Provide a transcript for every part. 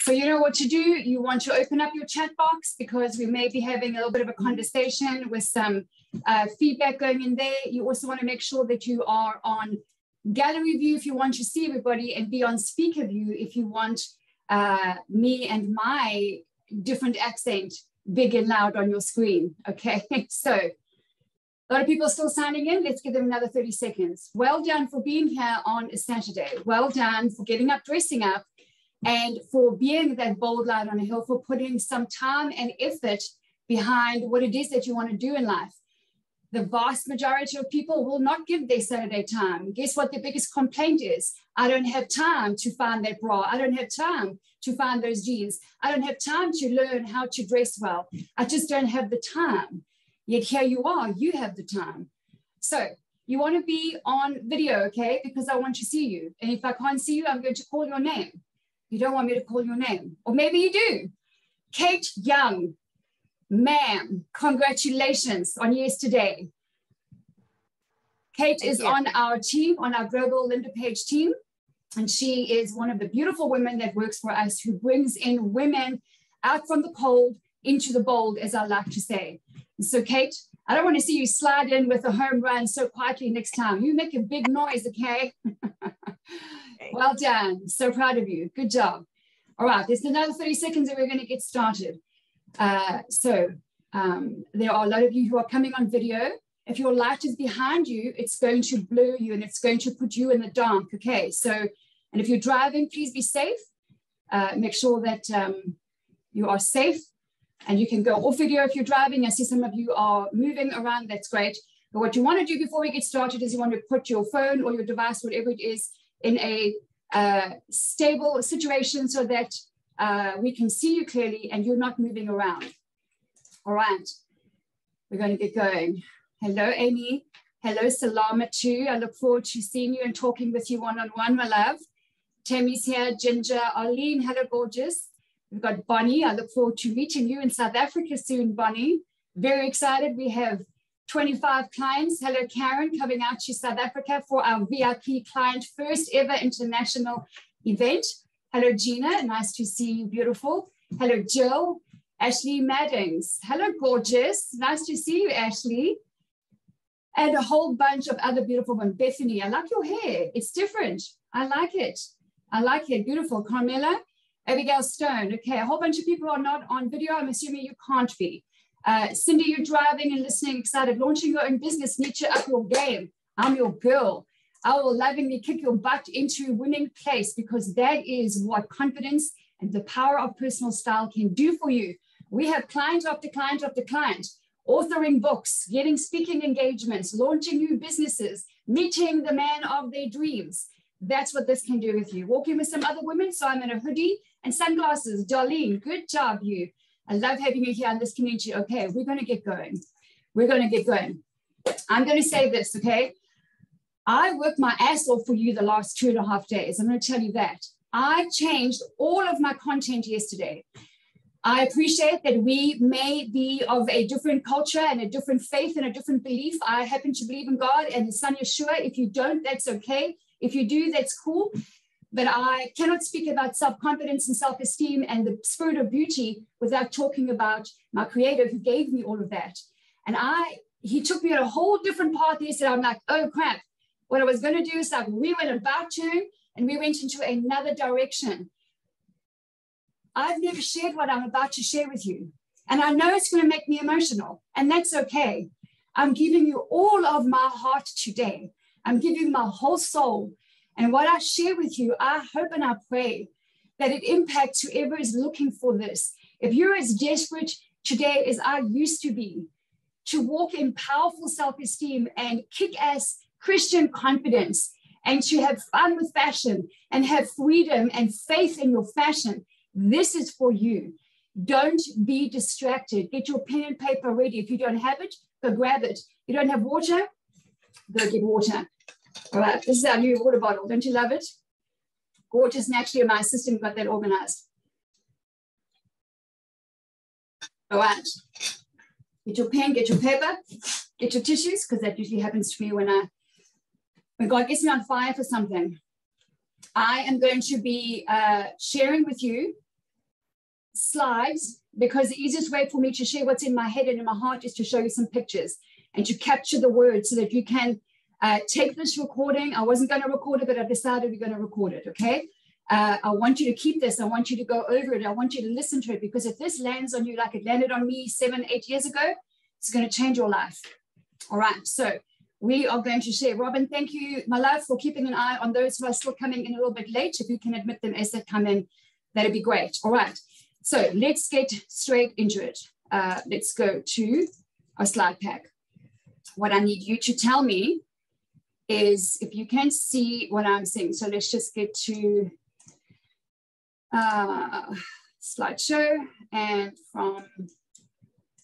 So you know what to do. You want to open up your chat box because we may be having a little bit of a conversation with some feedback going in there. You also want to make sure that you are on gallery view if you want to see everybody, and be on speaker view if you want me and my different accent big and loud on your screen. Okay, so a lot of people are still signing in. Let's give them another 30 seconds. Well done for being here on a Saturday. Well done for getting up, dressing up, and for being that bold light on a hill, for putting some time and effort behind what it is that you want to do in life. The vast majority of people will not give their Saturday time. Guess what their biggest complaint is? I don't have time to find that bra. I don't have time to find those jeans. I don't have time to learn how to dress well. I just don't have the time. Yet here you are, you have the time. So you want to be on video, okay? Because I want to see you. And if I can't see you, I'm going to call your name. You don't want me to call your name. Or maybe you do. Kate Young, ma'am, congratulations on yesterday. Kate is on our team, on our Global Linda Page team. And she is one of the beautiful women that works for us, who brings in women out from the cold into the bold, as I like to say. So Kate, I don't want to see you slide in with a home run so quietly next time. You make a big noise, okay? Well done. So proud of you. Good job. All right, there's another 30 seconds and we're going to get started. There are a lot of you who are coming on video. If your light is behind you, it's going to blur you and it's going to put you in the dark. Okay, so, and if you're driving, please be safe. Make sure that you are safe, and you can go off video if you're driving. I see some of you are moving around. That's great. But what you want to do before we get started is you want to put your phone or your device, whatever it is, in a stable situation so that we can see you clearly and you're not moving around. All right, we're going to get going. Hello, Amy. Hello, Salama too. I look forward to seeing you and talking with you one-on-one, my love. Tammy's here, Ginger, Arlene, hello, gorgeous. We've got Bonnie. I look forward to meeting you in South Africa soon, Bonnie. Very excited. We have 25 clients. Hello, Karen, coming out to South Africa for our VIP client first ever international event. Hello, Gina. Nice to see you, beautiful. Hello, Jill. Ashley Maddings. Hello, gorgeous. Nice to see you, Ashley. And a whole bunch of other beautiful ones. Bethany, I like your hair. It's different. I like it. I like it. Beautiful. Carmela. Abigail Stone. Okay, a whole bunch of people are not on video. I'm assuming you can't be. Cindy, you're driving and listening, excited, launching your own business, need to up your game. I'm your girl. I will lovingly kick your butt into winning place, because that is what confidence and the power of personal style can do for you. We have client after client after client, authoring books, getting speaking engagements, launching new businesses, meeting the man of their dreams. That's what this can do with you. Walking with some other women. So I'm in a hoodie and sunglasses. Darlene, good job, you. I love having you here in this community. Okay, we're going to get going. We're going to get going. I'm going to say this, okay? I worked my ass off for you the last 2.5 days. I'm going to tell you that. I changed all of my content yesterday. I appreciate that we may be of a different culture and a different faith and a different belief. I happen to believe in God and the Son Yeshua. If you don't, that's okay. If you do, that's cool. But I cannot speak about self-confidence and self-esteem and the spirit of beauty without talking about my creator who gave me all of that. And he took me on a whole different path. He said, I'm like, oh crap. What I was going to do is like we went about turn and we went into another direction. I've never shared what I'm about to share with you. And I know it's going to make me emotional, and that's okay. I'm giving you all of my heart today. I'm giving you my whole soul. And what I share with you, I hope and I pray that it impacts whoever is looking for this. If you're as desperate today as I used to be to walk in powerful self-esteem and kick-ass Christian confidence, and to have fun with fashion and have freedom and faith in your fashion, this is for you. Don't be distracted. Get your pen and paper ready. If you don't have it, go grab it. You don't have water, go get water. All right, this is our new water bottle. Don't you love it? Gorgeous. And actually, my assistant got that organized. All right. Get your pen, get your paper, get your tissues, because that usually happens to me when God gets me on fire for something. I am going to be sharing with you slides because the easiest way for me to share what's in my head and in my heart is to show you some pictures and to capture the words so that you can take this recording. I wasn't going to record it, but I decided we're going to record it, okay? I want you to keep this. I want you to go over it. I want you to listen to it, because if this lands on you like it landed on me 7, 8 years ago, it's going to change your life. All right, so we are going to share. Robin, thank you, my love, for keeping an eye on those who are still coming in a little bit late. If you can admit them as they come in, that'd be great. All right, so let's get straight into it. Let's go to our slide pack. What I need you to tell me is if you can see what I'm seeing. So let's just get to slideshow and from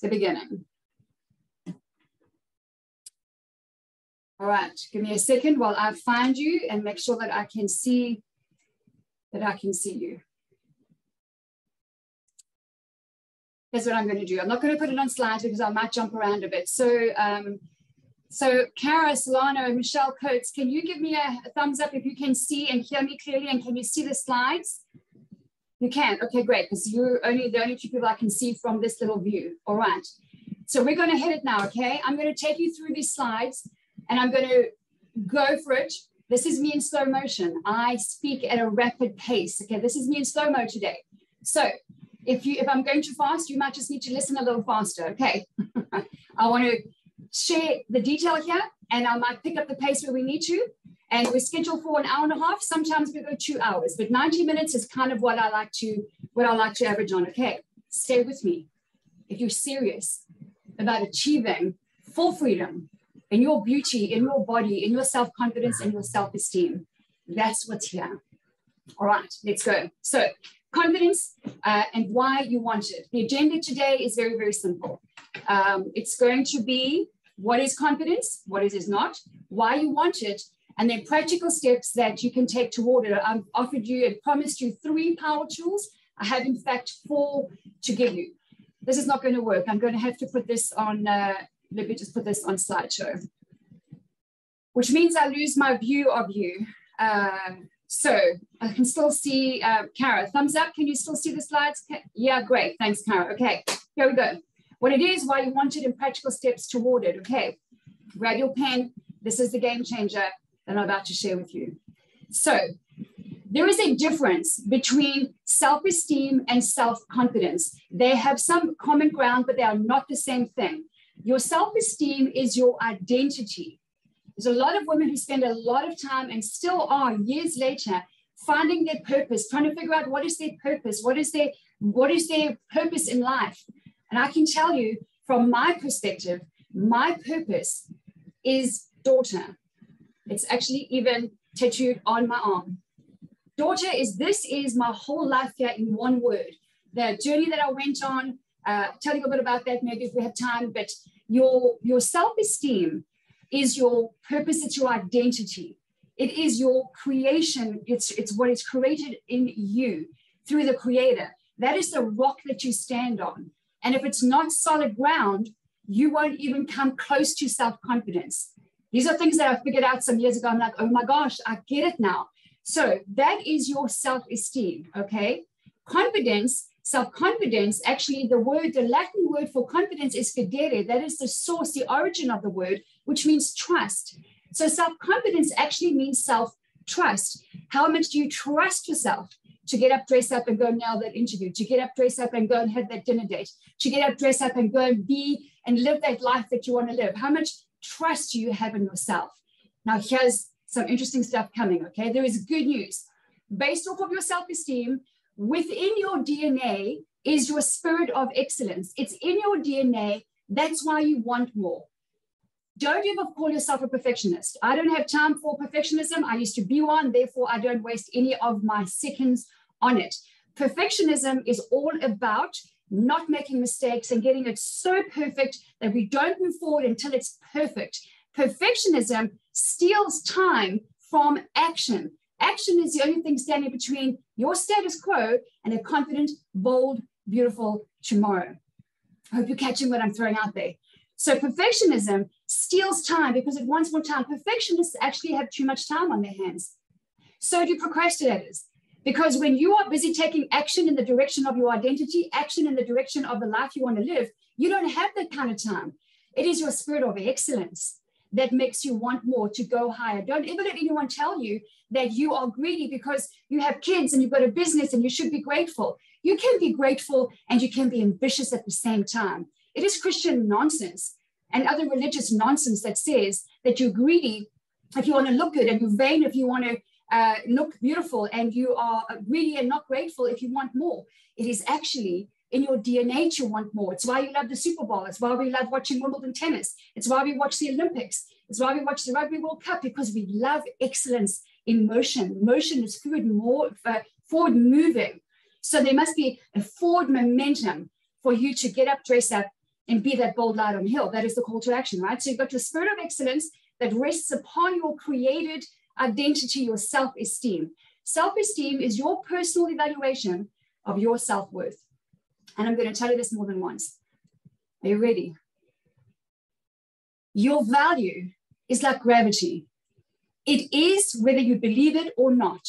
the beginning. All right, give me a second while I find you and make sure that I can see you. Here's what I'm going to do. I'm not going to put it on slides because I might jump around a bit. So Cara, Solano, Michelle Coates, can you give me a thumbs up if you can see and hear me clearly, and can you see the slides? You can. Okay, great, because you're the only 2 people I can see from this little view. All right. So we're going to hit it now, okay? I'm going to take you through these slides and I'm going to go for it. This is me in slow motion. I speak at a rapid pace. Okay, this is me in slow mo today. So if I'm going too fast, you might just need to listen a little faster. Okay. I want to share the detail here and I might pick up the pace where we need to. And we're scheduled for 1.5 hours. Sometimes we go 2 hours, but 90 minutes is kind of what I like to average on. Okay, stay with me. If you're serious about achieving full freedom in your beauty, in your body, in your self-confidence, and your self-esteem, that's what's here. All right, let's go. So confidence and why you want it. The agenda today is very, very simple. It's going to be what is confidence, what is it not, why you want it, and then practical steps that you can take toward it. I've offered you and promised you 3 power tools. I have, in fact, 4 to give you. This is not going to work. I'm going to have to put this on, let me just put this on slideshow, which means I lose my view of you. So I can still see, Cara, thumbs up. Can you still see the slides? Yeah, great. Thanks, Cara. Okay, here we go. What it is, why you want it, and practical steps toward it. Okay, grab your pen. This is the game changer that I'm about to share with you. So there is a difference between self-esteem and self-confidence. They have some common ground, but they are not the same thing. Your self-esteem is your identity. There's a lot of women who spend a lot of time and still are years later finding their purpose, trying to figure out what is their purpose, what is their purpose in life. And I can tell you from my perspective, my purpose is daughter. It's actually even tattooed on my arm. Daughter this is my whole life here in one word. The journey that I went on, tell you a bit about that maybe if we have time, but your self-esteem is your purpose, it's your identity. It is your creation, it's what is created in you through the creator. That is the rock that you stand on. And if it's not solid ground, you won't even come close to self-confidence. These are things that I figured out some years ago. I'm like, oh my gosh, I get it now. So that is your self-esteem, okay? Confidence, self-confidence, actually the Latin word for confidence is fidere. That is the source, the origin of the word, which means trust. So self-confidence actually means self-trust. How much do you trust yourself to get up, dress up, and go nail that interview, to get up, dress up, and go and have that dinner date, to get up, dress up, and go and be and live that life that you want to live? How much trust do you have in yourself? Now, here's some interesting stuff coming, okay? There is good news. Based off of your self-esteem, within your DNA is your spirit of excellence. It's in your DNA. That's why you want more. Don't ever call yourself a perfectionist. I don't have time for perfectionism. I used to be one, therefore I don't waste any of my seconds on it. Perfectionism is all about not making mistakes and getting it so perfect that we don't move forward until it's perfect. Perfectionism steals time from action. Action is the only thing standing between your status quo and a confident, bold, beautiful tomorrow. I hope you're catching what I'm throwing out there. So perfectionism steals time because it wants more time. Perfectionists actually have too much time on their hands. So do procrastinators. Because when you are busy taking action in the direction of your identity, action in the direction of the life you want to live, you don't have that kind of time. It is your spirit of excellence that makes you want more, to go higher. Don't ever let anyone tell you that you are greedy because you have kids and you've got a business and you should be grateful. You can be grateful and you can be ambitious at the same time. It is Christian nonsense and other religious nonsense that says that you're greedy if you want to look good, and you're vain if you want to look beautiful, and you are greedy and not grateful if you want more. It is actually in your DNA to want more. It's why you love the Super Bowl. It's why we love watching Wimbledon tennis. It's why we watch the Olympics. It's why we watch the Rugby World Cup, because we love excellence in motion. Motion is forward moving. So there must be a forward momentum for you to get up, dress up, and be that bold light on the hill. That is the call to action, right? So you've got your spirit of excellence that rests upon your created identity, your self-esteem. Self-esteem is your personal evaluation of your self-worth. And I'm going to tell you this more than once. Are you ready? Your value is like gravity. It is whether you believe it or not.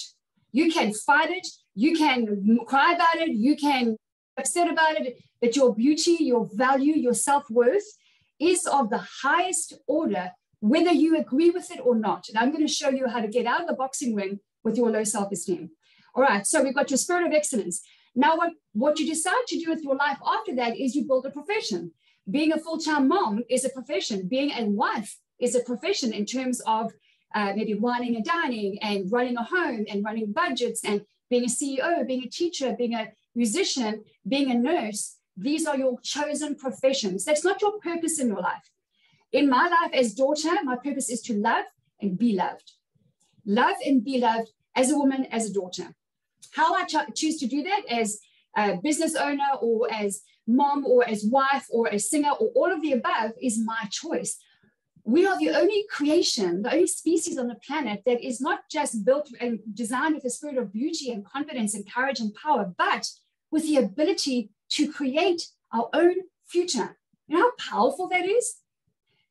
You can fight it. You can cry about it. You can be upset about it. But your beauty, your value, your self-worth is of the highest order, whether you agree with it or not. And I'm going to show you how to get out of the boxing ring with your low self-esteem. All right, so we've got your spirit of excellence. Now, what you decide to do with your life after that is you build a profession. Being a full-time mom is a profession. Being a wife is a profession in terms of maybe whining and dining and running a home and running budgets and being a CEO, being a teacher, being a musician, being a nurse. These are your chosen professions. That's not your purpose in your life. In my life as daughter, my purpose is to love and be loved. Love and be loved as a woman, as a daughter. How I choose to do that as a business owner or as mom or as wife or a singer or all of the above is my choice. We are the only creation, the only species on the planet that is not just built and designed with a spirit of beauty and confidence and courage and power, but with the ability to create our own future. You know how powerful that is?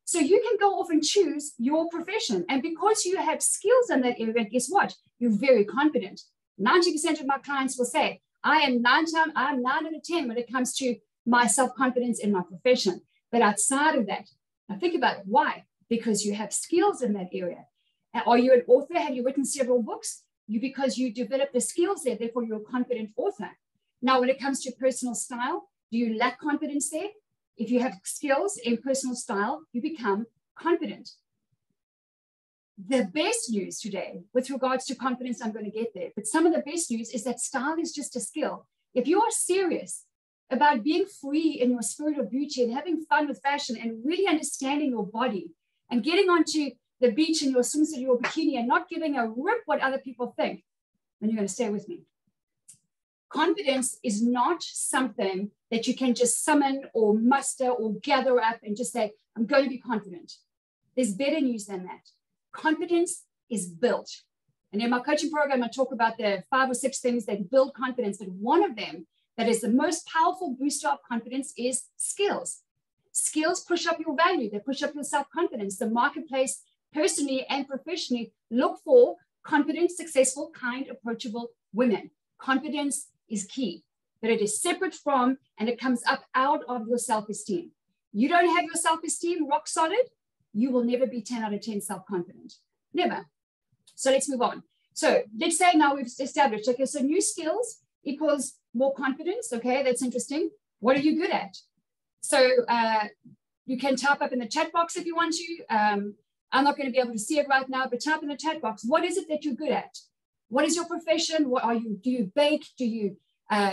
So you can go off and choose your profession. And because you have skills in that area, guess what? You're very confident. 90% of my clients will say, I'm 9 out of 10 when it comes to my self-confidence in my profession. But outside of that, now think about it. Why? Because you have skills in that area. Are you an author? Have you written several books? Because you develop the skills there, therefore you're a confident author. Now, when it comes to personal style, do you lack confidence there? If you have skills in personal style, you become confident. The best news today with regards to confidence, I'm going to get there, but some of the best news is that style is just a skill. If you are serious about being free in your spirit of beauty and having fun with fashion and really understanding your body and getting onto the beach in your swimsuit, your bikini, and not giving a rip what other people think, then you're going to stay with me. Confidence is not something that you can just summon or muster or gather up and just say, I'm going to be confident. There's better news than that. Confidence is built. And in my coaching program, I talk about the 5 or 6 things that build confidence. But one of them that is the most powerful booster of confidence is skills. Skills push up your value. They push up your self-confidence. The marketplace, personally and professionally, look for confident, successful, kind, approachable women. Confidence is key, but it is separate from, and it comes up out of your self-esteem. You don't have your self-esteem rock solid, you will never be 10 out of 10 self-confident. Never. So let's move on. So let's say now we've established, okay, so new skills equals more confidence. Okay, that's interesting. What are you good at? So you can type up in the chat box if you want to. I'm not going to be able to see it right now, but type in the chat box. What is it that you're good at? What is your profession? What are you? Do you bake? Do you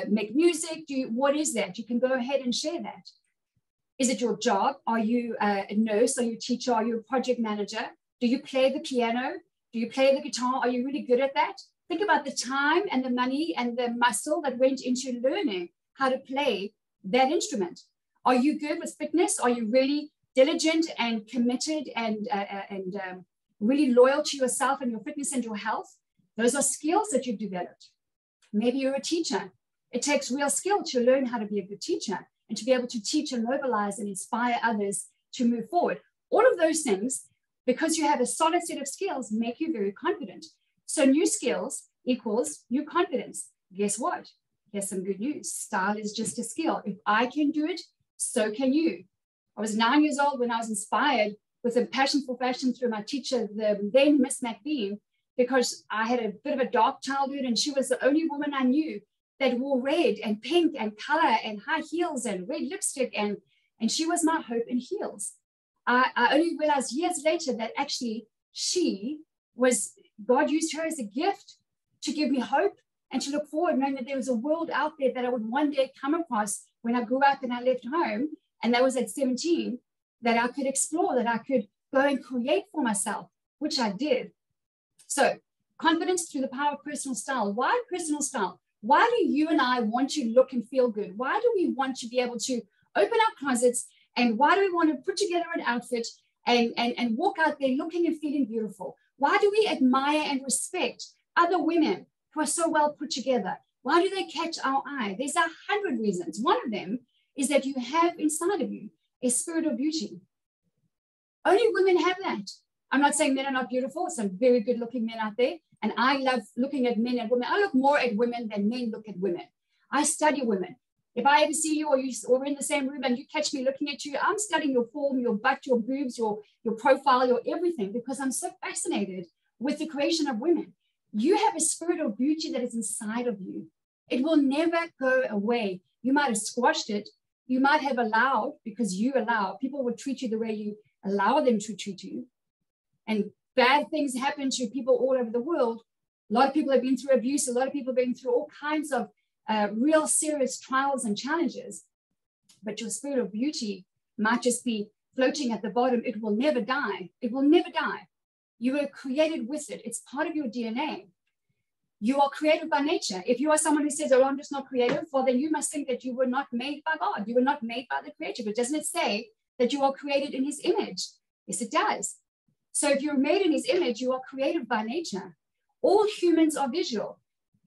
make music? What is that? You can go ahead and share that. Is it your job? Are you a nurse? Are you a teacher? Are you a project manager? Do you play the piano? Do you play the guitar? Are you really good at that? Think about the time and the money and the muscle that went into learning how to play that instrument. Are you good with fitness? Are you really diligent and committed and really loyal to yourself and your fitness and your health? Those are skills that you've developed. Maybe you're a teacher. It takes real skill to learn how to be a good teacher and to be able to teach and mobilize and inspire others to move forward. All of those things, because you have a solid set of skills, make you very confident. So new skills equals new confidence. Guess what? Here's some good news. Style is just a skill. If I can do it, so can you. I was 9 years old when I was inspired with a passion for fashion through my teacher, the then Miss McBean, because I had a bit of a dark childhood and she was the only woman I knew that wore red and pink and color and high heels and red lipstick. And she was my hope in heels. I only realized years later that actually God used her as a gift to give me hope and to look forward, knowing that there was a world out there that I would one day come across when I grew up and I left home. And that was at 17, that I could explore, that I could go and create for myself, which I did. So confidence through the power of personal style. Why personal style? Why do you and I want to look and feel good? Why do we want to be able to open our closets? And why do we want to put together an outfit and walk out there looking and feeling beautiful? Why do we admire and respect other women who are so well put together? Why do they catch our eye? There's 100 reasons. One of them is that you have inside of you a spirit of beauty. Only women have that. I'm not saying men are not beautiful. Some very good looking men out there. And I love looking at men and women. I look more at women than men look at women. I study women. If I ever see you or we're in the same room and you catch me looking at you, I'm studying your form, your butt, your boobs, your profile, your everything, because I'm so fascinated with the creation of women. You have a spirit of beauty that is inside of you. It will never go away. You might have squashed it. You might have allowed, because you allow, people will treat you the way you allow them to treat you. And bad things happen to people all over the world. A lot of people have been through abuse. A lot of people have been through all kinds of real serious trials and challenges. But your spirit of beauty might just be floating at the bottom. It will never die. It will never die. You were created with it. It's part of your DNA. You are creative by nature. If you are someone who says, oh, I'm just not creative, well, then you must think that you were not made by God. You were not made by the Creator. But doesn't it say that you are created in His image? Yes, it does. So if you're made in His image, you are creative by nature. All humans are visual.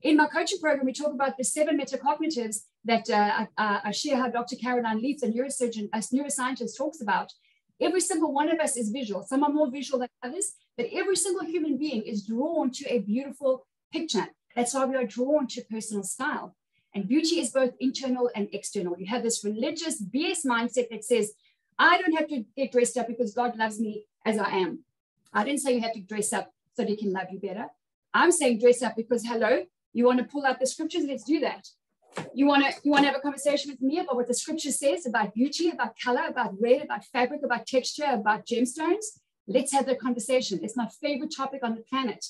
In my coaching program, we talk about the 7 metacognitives that I share how Dr. Caroline Leaf, the neurosurgeon, a neuroscientist, talks about. Every single one of us is visual. Some are more visual than others, but every single human being is drawn to a beautiful picture. That's why we are drawn to personal style. And beauty is both internal and external. You have this religious BS mindset that says, I don't have to get dressed up because God loves me as I am. I didn't say you have to dress up so that He can love you better. I'm saying dress up because, hello, you want to pull out the scriptures? Let's do that. You want to have a conversation with me about what the scripture says about beauty, about color, about red, about fabric, about texture, about gemstones? Let's have that conversation. It's my favorite topic on the planet.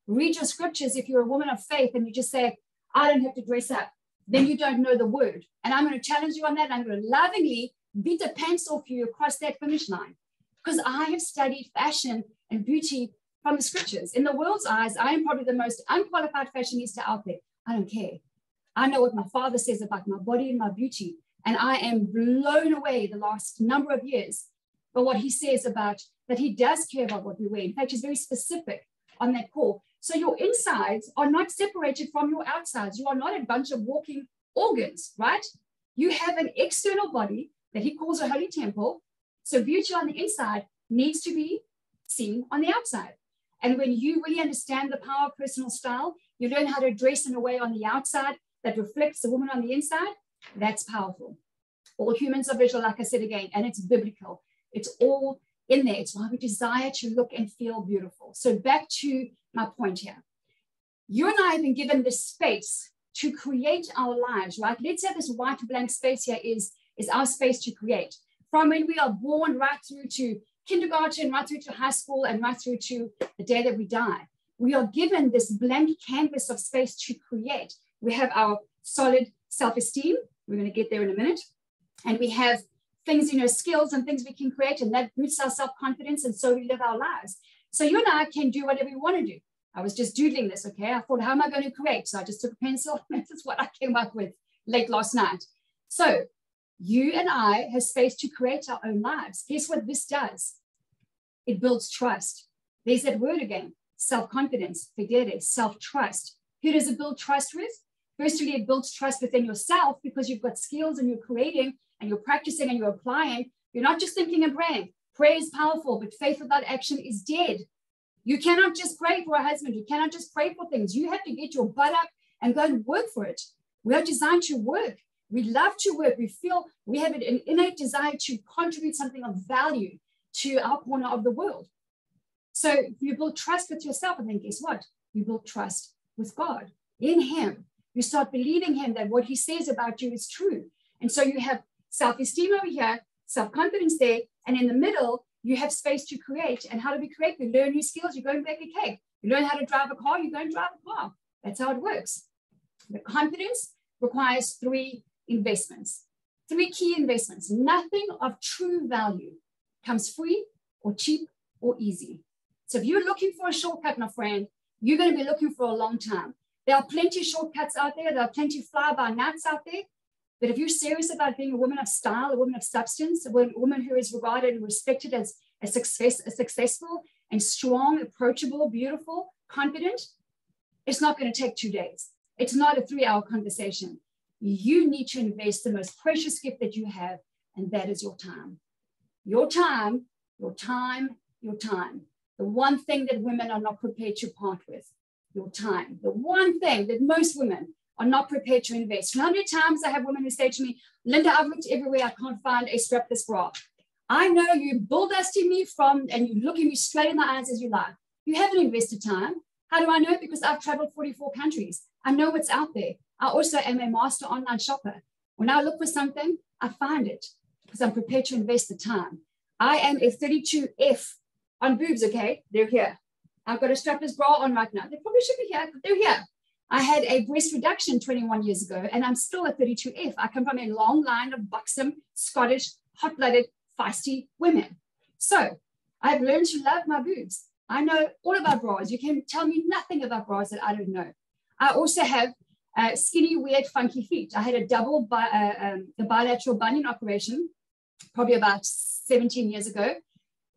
Read your scriptures if you're a woman of faith and you just say, I don't have to dress up. Then you don't know the word. And I'm going to challenge you on that. And I'm going to lovingly beat the pants off you across that finish line. Because I have studied fashion and beauty from the scriptures. In the world's eyes, I am probably the most unqualified fashionista out there. I don't care. I know what my Father says about my body and my beauty. And I am blown away the last number of years by what He says about that He does care about what we wear. In fact, He's very specific on that call. So your insides are not separated from your outsides. You are not a bunch of walking organs, right? You have an external body that He calls a holy temple. So beauty on the inside needs to be seen on the outside. And when you really understand the power of personal style, you learn how to dress in a way on the outside that reflects the woman on the inside. That's powerful. All humans are visual, like I said again, and it's biblical. It's all in there. It's why we desire to look and feel beautiful. So back to my point here. You and I have been given this space to create our lives, right? Let's say this white blank space here is our space to create. From when we are born right through to kindergarten, right through to high school, and right through to the day that we die. We are given this blank canvas of space to create. We have our solid self-esteem. We're going to get there in a minute. And we have things, skills and things we can create, and that boosts our self-confidence, and so we live our lives. So you and I can do whatever we want to do. I was just doodling this, okay? I thought, how am I going to create? So I just took a pencil, and this is what I came up with late last night. So you and I have space to create our own lives. Guess what this does? It builds trust. There's that word again, self-confidence, fidere, self-trust. Who does it build trust with? Firstly, it builds trust within yourself because you've got skills and you're creating and you're practicing and you're applying. You're not just thinking and praying. Prayer is powerful, but faith without action is dead. You cannot just pray for a husband. You cannot just pray for things. You have to get your butt up and go and work for it. We are designed to work. We love to work. We feel we have an innate desire to contribute something of value to our corner of the world. So you build trust with yourself, and then guess what? You build trust with God. In Him, you start believing Him that what He says about you is true. And so you have self-esteem over here, self-confidence there, and in the middle, you have space to create. And how do we create? We learn new skills. You go and bake a cake. You learn how to drive a car. You go and drive a car. That's how it works. The confidence requires three investments, three key investments. Nothing of true value comes free or cheap or easy. So if you're looking for a shortcut, my friend, you're going to be looking for a long time. There are plenty of shortcuts out there. There are plenty of fly-by-nights out there. But if you're serious about being a woman of style, a woman of substance, a woman who is regarded and respected as a successful and strong, approachable, beautiful, confident, it's not going to take 2 days. It's not a 3-hour conversation. You need to invest the most precious gift that you have, and that is your time. Your time, your time, your time. The one thing that women are not prepared to part with, your time. The one thing that most women are not prepared to invest. How many times I have women who say to me, Linda, I've looked everywhere, I can't find a strapless bra. I know you bulldusting me and you look at me straight in the eyes as you lie. You haven't invested time. How do I know? Because I've traveled 44 countries. I know what's out there. I also am a master online shopper. When I look for something, I find it because I'm prepared to invest the time. I am a 32F on boobs, okay? They're here. I've got a strapless bra on right now. They probably should be here, but they're here. I had a breast reduction 21 years ago, and I'm still a 32F. I come from a long line of buxom, Scottish, hot-blooded, feisty women. So I've learned to love my boobs. I know all about bras. You can tell me nothing about bras that I don't know. I also have skinny, weird, funky feet. I had a bilateral bunion operation probably about 17 years ago,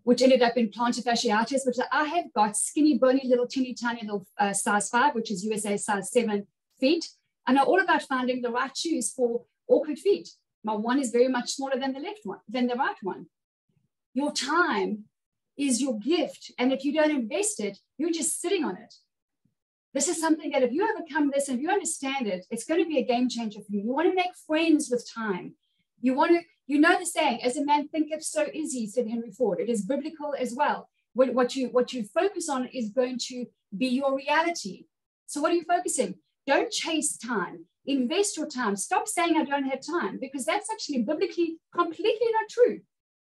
which ended up in plantar fasciitis, which I have got skinny, bony, little, teeny, tiny, little size 5, which is USA size 7 feet. I know all about finding the right shoes for awkward feet. My one is very much smaller than the right one. Your time is your gift. And if you don't invest it, you're just sitting on it. This is something that if you overcome this and if you understand it, it's going to be a game changer for you. You want to make friends with time. You know the saying, as a man thinketh, so is he, said Henry Ford. It is biblical as well. What you focus on is going to be your reality. So what are you focusing? Don't chase time. Invest your time. Stop saying I don't have time, because that's actually biblically completely not true.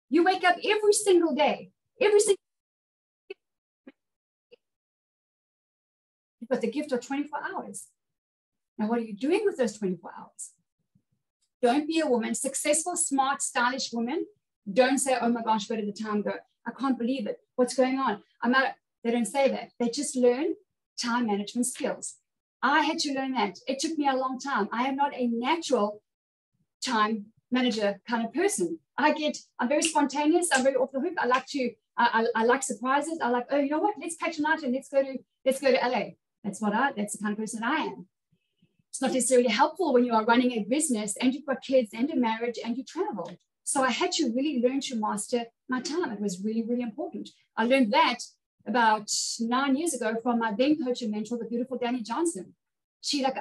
You wake up every single day. You've got the gift of 24 hours. Now, what are you doing with those 24 hours? Don't be a woman, successful, smart, stylish woman. Don't say, oh my gosh, where did the time go? I can't believe it. What's going on? They don't say that. They just learn time management skills. I had to learn that. It took me a long time. I am not a natural time manager kind of person. I'm very spontaneous. I'm very off the hook. I like surprises. I like, oh, you know what? Let's catch a night and let's go to LA. That's the kind of person I am. It's not necessarily helpful when you are running a business and you've got kids and a marriage and you travel. So I had to really learn to master my time. It was really, really important. I learned that about 9 years ago from my then coach and mentor, the beautiful Danny Johnson.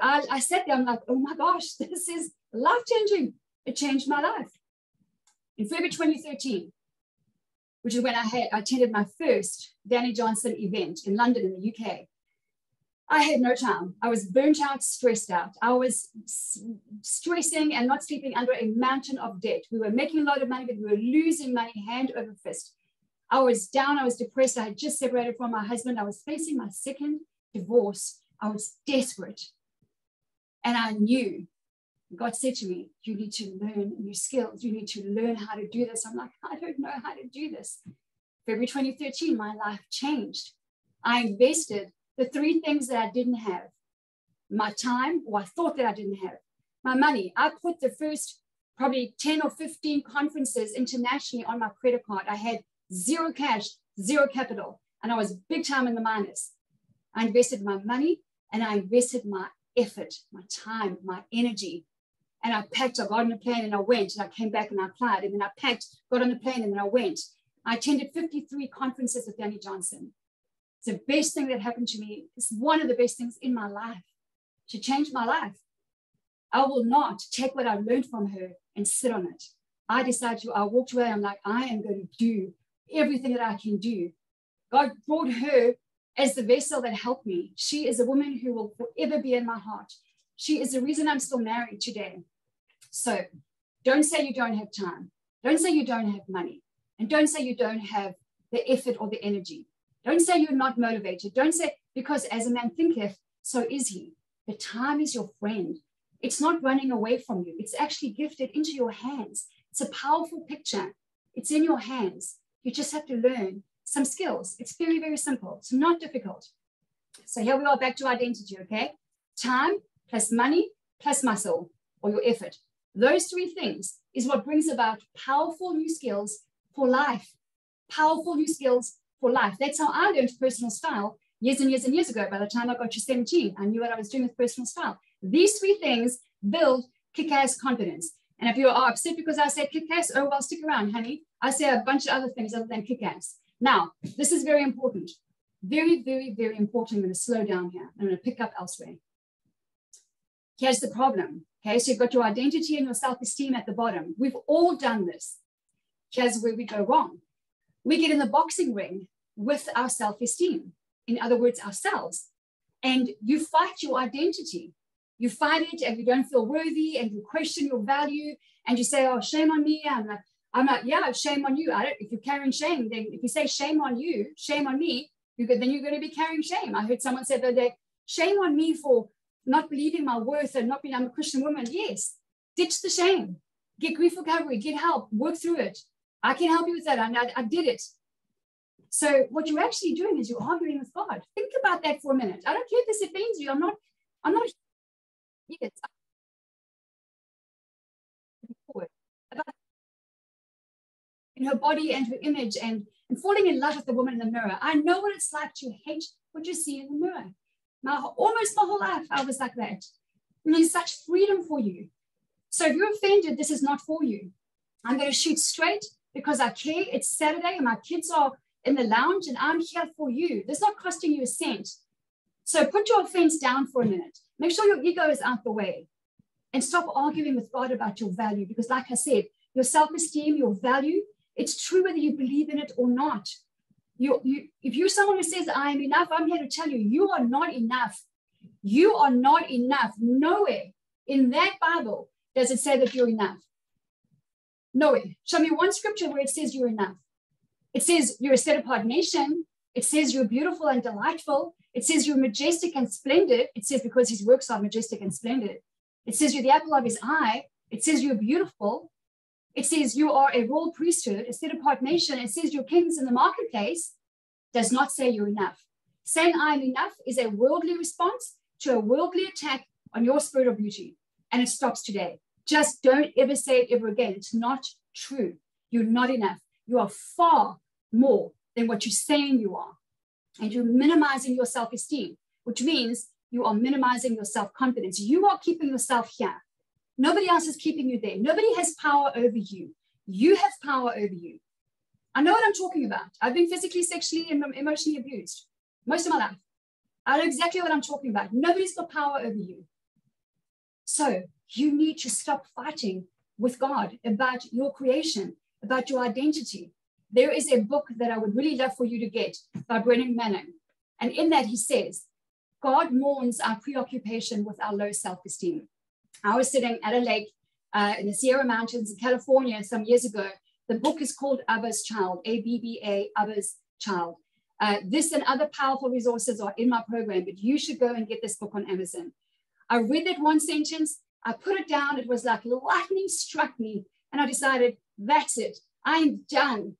I sat there, I'm like, oh my gosh, this is life-changing. It changed my life. In February 2013, which is when I attended my first Danny Johnson event in London in the UK, I had no time. I was burnt out, stressed out. I was stressing and not sleeping under a mountain of debt. We were making a lot of money, but we were losing money hand over fist. I was down. I was depressed. I had just separated from my husband. I was facing my second divorce. I was desperate. And I knew, God said to me, you need to learn new skills. You need to learn how to do this. I'm like, I don't know how to do this. February 2013, my life changed. I invested the 3 things that I didn't have. My time, or I thought that I didn't have. My money. I put the first probably 10 or 15 conferences internationally on my credit card. I had 0 cash, 0 capital, and I was big time in the minus. I invested my money and I invested my effort, my time, my energy. And I packed, I got on a plane and I went, and I came back and I applied. And then I packed, got on the plane and then I went. I attended 53 conferences with Danny Johnson. It's the best thing that happened to me. It's one of the best things in my life. She changed my life. I will not take what I learned from her and sit on it. I decided to, I walked away. I'm like, I am going to do everything that I can do. God brought her as the vessel that helped me. She is a woman who will forever be in my heart. She is the reason I'm still married today. So don't say you don't have time. Don't say you don't have money. And don't say you don't have the effort or the energy. Don't say you're not motivated. Don't say, because as a man thinketh, so is he. The time is your friend. It's not running away from you. It's actually gifted into your hands. It's a powerful picture. It's in your hands. You just have to learn some skills. It's very, very simple. It's not difficult. So here we are back to identity, okay? Time plus money plus muscle or your effort. Those three things is what brings about powerful new skills for life. Powerful new skills for life. That's how I learned personal style years and years and years ago. By the time I got to 17, I knew what I was doing with personal style. These three things build kick-ass confidence. And if you are upset because I say kick-ass, oh, well, stick around, honey. I say a bunch of other things other than kick-ass. Now, this is very important. Very, very, very important. I'm going to slow down here. I'm going to pick up elsewhere. Here's the problem. Okay, so you've got your identity and your self-esteem at the bottom. We've all done this. Here's where we go wrong. We get in the boxing ring with our self-esteem. In other words, ourselves. And you fight your identity. You fight it and you don't feel worthy and you question your value and you say, oh, shame on me. I'm like, yeah, shame on you. If you're carrying shame, then if you say shame on you, shame on me, then you're going to be carrying shame. I heard someone say the other day, shame on me for not believing my worth and not being, I'm a Christian woman. Yes, ditch the shame. Get grief recovery, get help, work through it. I can help you with that. I did it. So what you're actually doing is you're arguing with God. Think about that for a minute. I don't care if this offends you. I'm not, yes, about in her body and her image and falling in love with the woman in the mirror. I know what it's like to hate what you see in the mirror. Almost my whole life, I was like that. And there's such freedom for you. So if you're offended, this is not for you. I'm going to shoot straight because I care. It's Saturday and my kids are in the lounge and I'm here for you. This is not costing you a cent. So put your offense down for a minute. Make sure your ego is out the way and stop arguing with God about your value. Because like I said, your self-esteem, your value, it's true whether you believe in it or not. If you're someone who says, I am enough, I'm here to tell you, you are not enough. You are not enough. Nowhere in that Bible does it say that you're enough. Nowhere. Show me one scripture where it says you're enough. It says you're a set-apart nation. It says you're beautiful and delightful. It says you're majestic and splendid. It says because his works are majestic and splendid. It says you're the apple of his eye. It says you're beautiful. It says you are a royal priesthood, a set-apart nation. It says you're kings in the marketplace. Does not say you're enough. Saying I am enough is a worldly response to a worldly attack on your spirit of beauty. And it stops today. Just don't ever say it ever again. It's not true. You're not enough. You are far more than what you're saying you are. And you're minimizing your self-esteem, which means you are minimizing your self-confidence. You are keeping yourself here. Nobody else is keeping you there. Nobody has power over you. You have power over you. I know what I'm talking about. I've been physically, sexually, and emotionally abused most of my life. I know exactly what I'm talking about. Nobody's got power over you. So you need to stop fighting with God about your creation, about your identity. There is a book that I would really love for you to get by Brennan Manning. And in that he says, God mourns our preoccupation with our low self-esteem. I was sitting at a lake in the Sierra Mountains in California some years ago. The book is called Abba's Child, A-B-B-A, Abba's Child. This and other powerful resources are in my program, but you should go and get this book on Amazon. I read that one sentence, I put it down, it was like lightning struck me, and I decided, that's it. I'm done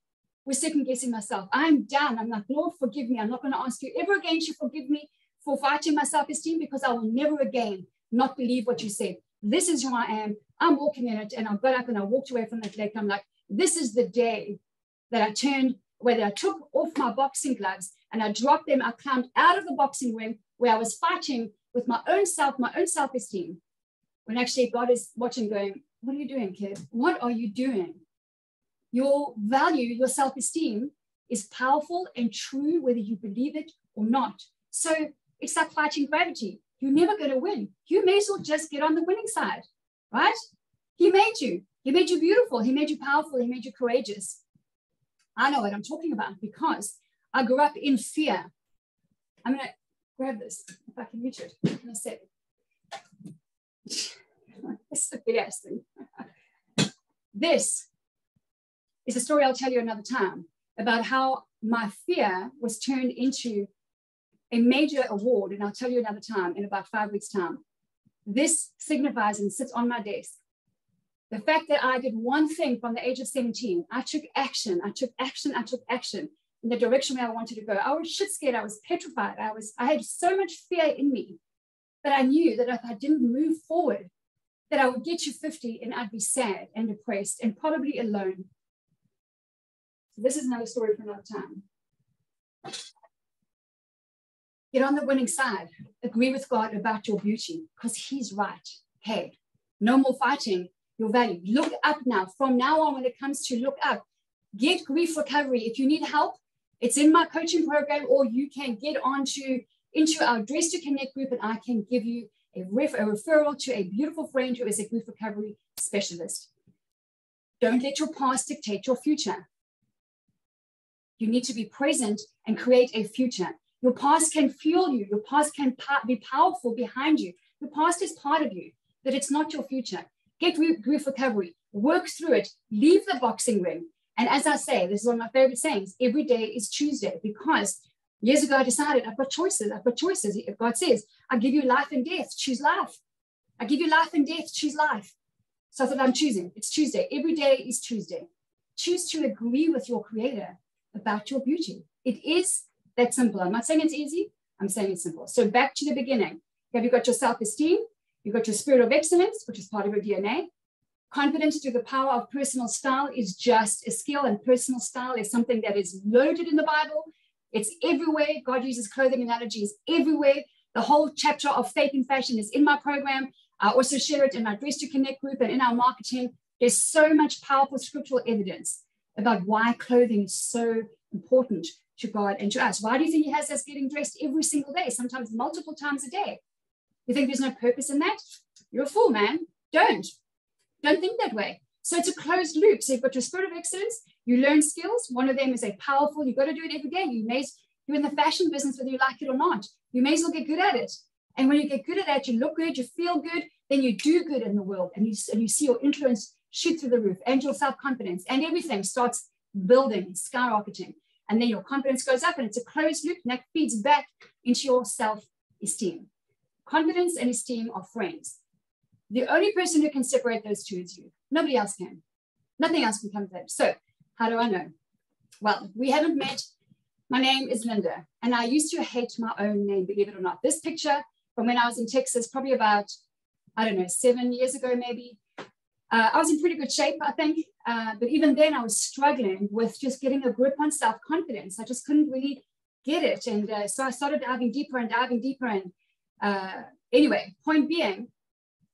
with second guessing myself. I'm done. I'm like, Lord, forgive me. I'm not going to ask you ever again to forgive me for fighting my self-esteem because I will never again not believe what you said. This is who I am. I'm walking in it. And I got up and I walked away from that lake. I'm like, this is the day that I turned, where I took off my boxing gloves and I dropped them. I climbed out of the boxing ring where I was fighting with my own self, my own self-esteem. When actually God is watching going, what are you doing, kid? What are you doing? Your value, your self-esteem is powerful and true, whether you believe it or not. So it's like fighting gravity. You're never going to win. You may as well just get on the winning side, right? He made you. He made you beautiful. He made you powerful. He made you courageous. I know what I'm talking about because I grew up in fear. I'm going to grab this if I can reach it in a second. This is the big ass thing. This is a story I'll tell you another time about how my fear was turned into a major award, and I'll tell you another time in about 5 weeks' time. This signifies and sits on my desk. The fact that I did one thing from the age of 17, I took action in the direction where I wanted to go. I was shit scared. I was petrified. I had so much fear in me that I knew that if I didn't move forward, that I would get to 50 and I'd be sad and depressed and probably alone. So this is another story for another time. Get on the winning side. Agree with God about your beauty because he's right. Hey, no more fighting your value. Look up now. From now on, when it comes to look up, get grief recovery. If you need help, it's in my coaching program, or you can get into our Dress to Connect group and I can give you a referral to a beautiful friend who is a grief recovery specialist. Don't let your past dictate your future. You need to be present and create a future. Your past can fuel you. Your past can be powerful behind you. Your past is part of you, but it's not your future. Get grief recovery. Work through it. Leave the boxing ring. And as I say, this is one of my favorite sayings, every day is Tuesday, because years ago I decided I've got choices. I've got choices. If God says, I give you life and death, choose life. I give you life and death, choose life. So I thought I'm choosing. It's Tuesday. Every day is Tuesday. Choose to agree with your Creator about your beauty. It is that simple. I'm not saying it's easy. I'm saying it's simple. So back to the beginning. Have you got your self-esteem? You've got your spirit of excellence, which is part of your DNA. Confidence through the power of personal style is just a skill, and personal style is something that is loaded in the Bible. It's everywhere. God uses clothing analogies everywhere. The whole chapter of faith and fashion is in my program. I also share it in my Dress to Connect group and in our marketing. There's so much powerful scriptural evidence about why clothing is so important to God and to us. Why do you think he has us getting dressed every single day, sometimes multiple times a day? You think there's no purpose in that? You're a fool, man. Don't think that way. So it's a closed loop. So you've got your spirit of excellence. You learn skills. One of them is a powerful, you've got to do it every day. You're in the fashion business, whether you like it or not. You may as well get good at it. And when you get good at that, you look good, you feel good, then you do good in the world. And you see your influence shoot through the roof, and your self-confidence, and everything starts building, skyrocketing. And then your confidence goes up, and it's a closed loop, and that feeds back into your self-esteem. Confidence and esteem are friends. The only person who can separate those two is you. Nobody else can. Nothing else can come to that. So how do I know? Well, we haven't met. My name is Linda, and I used to hate my own name, believe it or not. This picture from when I was in Texas, probably about, 7 years ago, maybe. I was in pretty good shape, I think. But even then I was struggling with just getting a grip on self-confidence. I just couldn't really get it. And so I started diving deeper. And anyway, point being,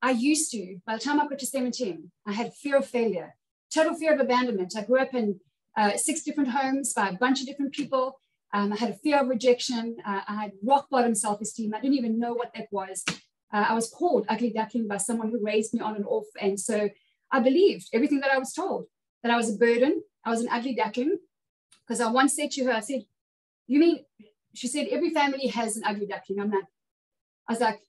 I used to, by the time I got to 17, I had fear of failure, total fear of abandonment. I grew up in 6 different homes by a bunch of different people. I had a fear of rejection. I had rock bottom self-esteem. I didn't even know what that was. I was called ugly duckling by someone who raised me on and off. And so I believed everything that I was told, that I was a burden. I was an ugly duckling. Because I once said to her, I said, you mean, she said, every family has an ugly duckling. I'm not. I was like,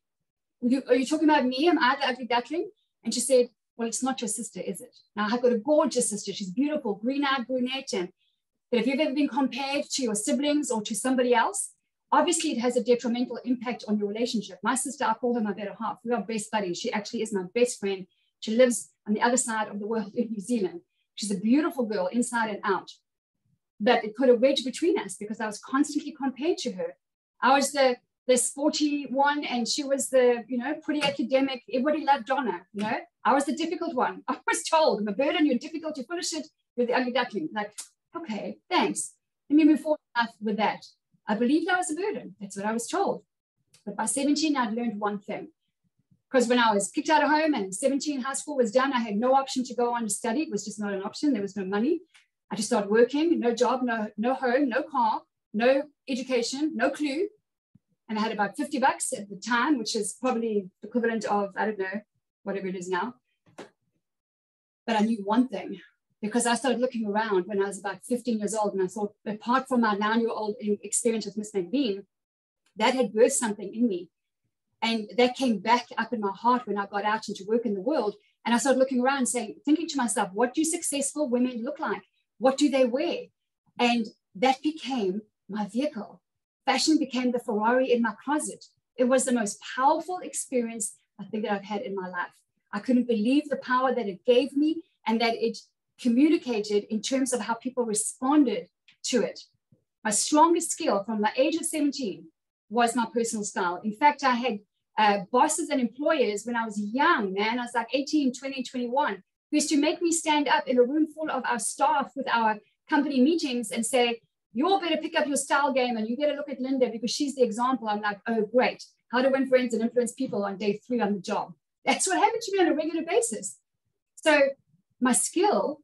are you talking about me? Am I the ugly duckling? And she said, well, it's not your sister, is it? Now, I've got a gorgeous sister. She's beautiful, green-eyed brunette. But if you've ever been compared to your siblings or to somebody else, obviously it has a detrimental impact on your relationship. My sister, I call her my better half. We are best buddies. She actually is my best friend. She lives on the other side of the world in New Zealand. She's a beautiful girl inside and out. But it put a wedge between us because I was constantly compared to her. I was the sporty one, and she was the, pretty academic. Everybody loved Donna, I was the difficult one. I was told, I'm a burden, you're difficult, you're full of shit, you're the ugly duckling. Like, okay, thanks. Let me move forward with that. I believed I was a burden. That's what I was told. But by 17, I'd learned one thing. Because when I was kicked out of home and 17, high school was done, I had no option to go on to study. It was just not an option. There was no money. I just started working, no job, no home, no car. no education, no clue. And I had about $50 at the time, which is probably equivalent of, I don't know, whatever it is now. But I knew one thing, because I started looking around when I was about 15 years old. And I thought, apart from my 9-year-old experience with Miss McBean, that had birthed something in me. And that came back up in my heart when I got out into work in the world. And I started looking around saying, thinking to myself, what do successful women look like? What do they wear? And that became my vehicle. Fashion became the Ferrari in my closet. It was the most powerful experience I think that I've had in my life. I couldn't believe the power that it gave me and that it communicated in terms of how people responded to it. My strongest skill from the age of 17 was my personal style. In fact, I had bosses and employers when I was young, man. I was like 18, 20, 21, who used to make me stand up in a room full of our staff with our company meetings and say, you all better pick up your style game and you better look at Linda because she's the example. I'm like, oh, great. How to win friends and influence people on day 3 on the job. That's what happened to me on a regular basis. So my skill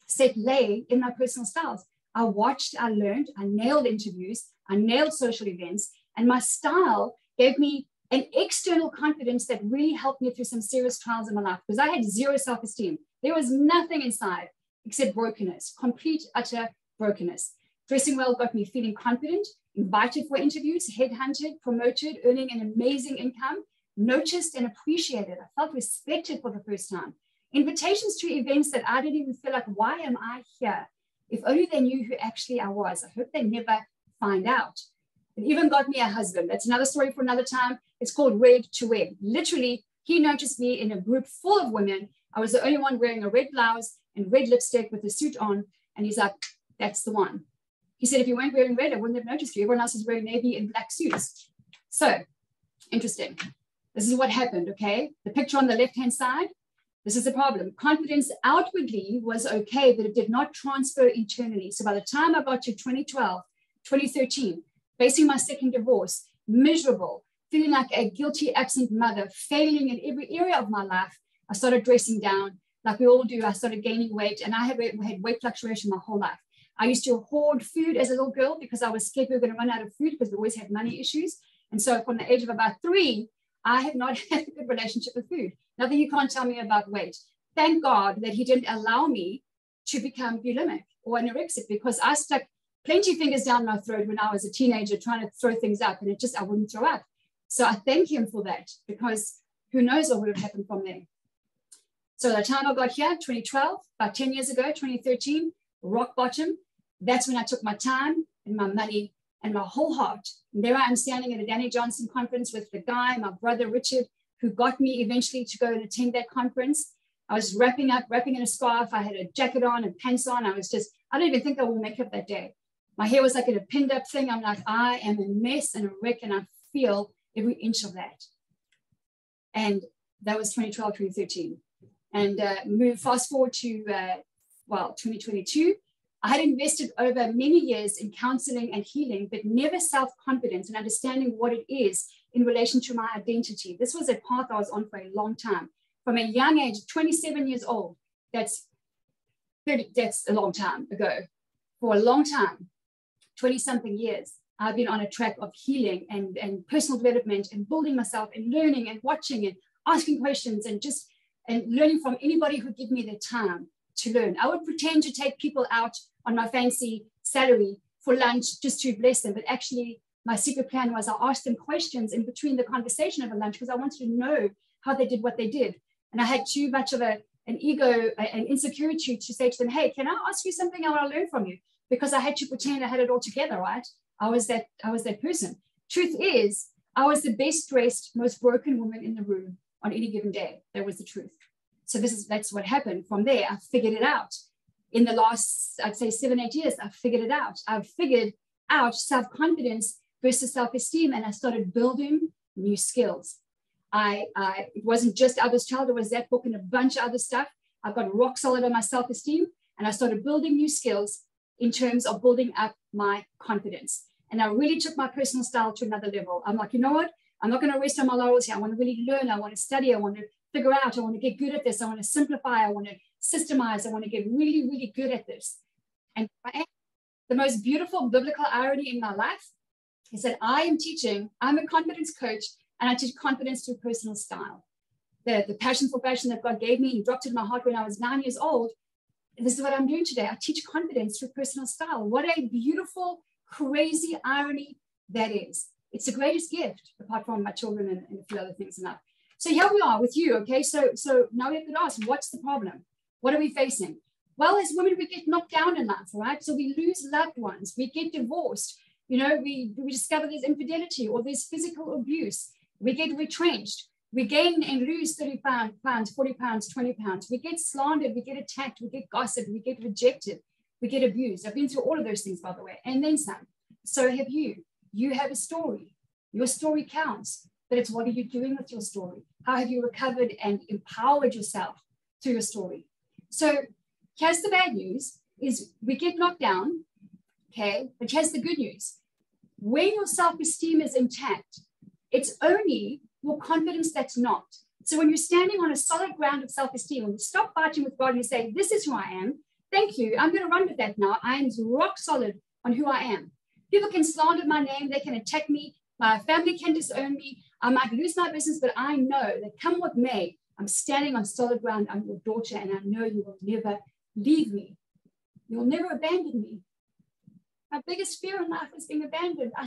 set lay in my personal styles. I watched, I learned, I nailed interviews, I nailed social events, and my style gave me an external confidence that really helped me through some serious trials in my life because I had zero self-esteem. There was nothing inside except brokenness, complete, utter brokenness. Dressing well got me feeling confident, invited for interviews, headhunted, promoted, earning an amazing income, noticed and appreciated. I felt respected for the first time. Invitations to events that I didn't even feel like, why am I here? If only they knew who actually I was. I hope they never find out. It even got me a husband. That's another story for another time. It's called Red to Wed. Literally, he noticed me in a group full of women. I was the only one wearing a red blouse and red lipstick with a suit on. And he's like, that's the one. He said, if you weren't wearing red, I wouldn't have noticed you. Everyone else is wearing navy and black suits. So, interesting. This is what happened, okay? The picture on the left-hand side, this is the problem. Confidence outwardly was okay, but it did not transfer internally. So by the time I got to 2012, 2013, facing my second divorce, miserable, feeling like a guilty, absent mother, failing in every area of my life, I started dressing down like we all do. I started gaining weight, and I had weight fluctuation my whole life. I used to hoard food as a little girl because I was scared we were going to run out of food because we always had money issues. And so from the age of about 3, I have not had a good relationship with food. Nothing you can't tell me about weight. Thank God that he didn't allow me to become bulimic or anorexic because I stuck plenty of fingers down my throat when I was a teenager trying to throw things up and I wouldn't throw up. So I thank him for that because who knows what would have happened from there. So the time I got here, 2012, about 10 years ago, 2013, rock bottom. That's when I took my time and my money and my whole heart. And there I am standing at a Danny Johnson conference with the guy, my brother Richard, who got me eventually to go and attend that conference. I was wrapping in a scarf. I had a jacket on and pants on. I don't even think I wore makeup that day. My hair was like in a pinned up thing. I'm like, I am a mess and a wreck, and I feel every inch of that. And that was 2012, 2013. And fast forward to, 2022. I had invested over many years in counseling and healing, but never self-confidence and understanding what it is in relation to my identity. This was a path I was on for a long time. From a young age, 27 years old, that's a long time ago. For a long time, 20-something years, I've been on a track of healing and personal development and building myself and learning and watching and asking questions and learning from anybody who would give me their time to learn. I would pretend to take people out on my fancy salary for lunch just to bless them. But actually, my secret plan was I asked them questions in between the conversation of a lunch because I wanted to know how they did what they did. And I had too much of an ego and insecurity to say to them, hey, can I ask you something? I want to learn from you. Because I had to pretend I had it all together, right? I was that person. Truth is, I was the best dressed, most broken woman in the room on any given day. That was the truth. So that's what happened. From there, I figured it out. In the last, I'd say 7-8 years, I figured it out. I've figured out self-confidence versus self-esteem, and I started building new skills. It wasn't just Others Child, it was that book and a bunch of other stuff. I got rock solid on my self-esteem, and I started building new skills in terms of building up my confidence. And I really took my personal style to another level. I'm like, you know what? I'm not going to rest on my laurels here. I want to really learn. I want to study. I want to figure out. I want to get good at this. I want to simplify. I want to systemize. I want to get really, really good at this. And the most beautiful biblical irony in my life is that I'm a confidence coach, and I teach confidence through personal style. The passion for fashion that God gave me, He dropped it in my heart when I was 9 years old. This is what I'm doing today. I teach confidence through personal style. What a beautiful, crazy irony that is. It's the greatest gift, apart from my children and a few other things in life. So here we are with you, okay? So now we have to ask, what's the problem? What are we facing? Well, as women, we get knocked down in life, right? So we lose loved ones. We get divorced. You know, we discover there's infidelity or there's physical abuse. We get retrenched. We gain and lose 30 pounds, 40 pounds, 20 pounds. We get slandered. We get attacked. We get gossiped. We get rejected. We get abused. I've been through all of those things, by the way, and then some. So have you. You have a story. Your story counts. But it's what are you doing with your story? How have you recovered and empowered yourself through your story? So here's the bad news is we get knocked down, okay? But here's the good news. When your self-esteem is intact, it's only your confidence that's not. So when you're standing on a solid ground of self-esteem, when you stop fighting with God and you say, this is who I am, thank you, I'm going to run with that now. I am rock solid on who I am. People can slander my name, they can attack me, my family can disown me, I might lose my business, but I know that come what may, I'm standing on solid ground. I'm your daughter, and I know you will never leave me. You'll never abandon me. My biggest fear in life is being abandoned. I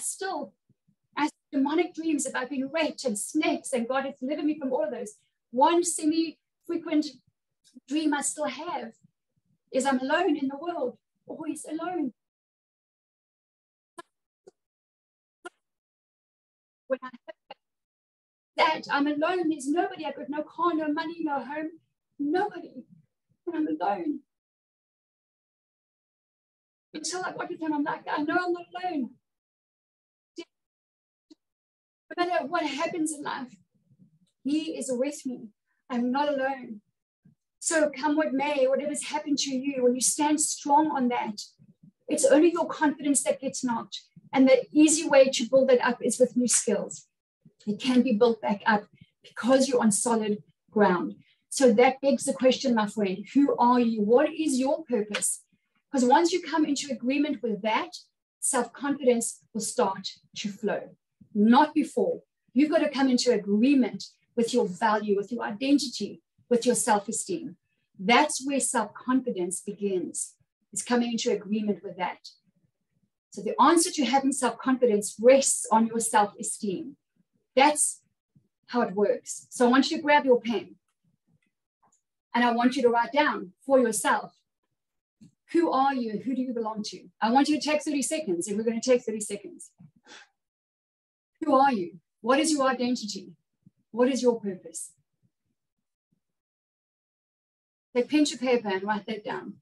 have demonic dreams about being raped and snakes, and God has delivered me from all of those. One semi-frequent dream I still have is I'm alone in the world, always alone. When I have that, I'm alone. There's nobody. I've got no car, no money, no home, nobody. And I'm alone. Until I got with Him, I'm like, I know I'm not alone. No matter what happens in life, He is with me. I'm not alone. So come what may, whatever's happened to you, when you stand strong on that, it's only your confidence that gets knocked. And the easy way to build that up is with new skills. It can be built back up because you're on solid ground. So that begs the question, my friend, who are you? What is your purpose? Because once you come into agreement with that, self-confidence will start to flow. Not before. You've got to come into agreement with your value, with your identity, with your self-esteem. That's where self-confidence begins. It's coming into agreement with that. So the answer to having self-confidence rests on your self-esteem. That's how it works. So I want you to grab your pen and I want you to write down for yourself, who are you and who do you belong to? I want you to take 30 seconds, and we're going to take 30 seconds. Who are you? What is your identity? What is your purpose? Take pen to paper and write that down.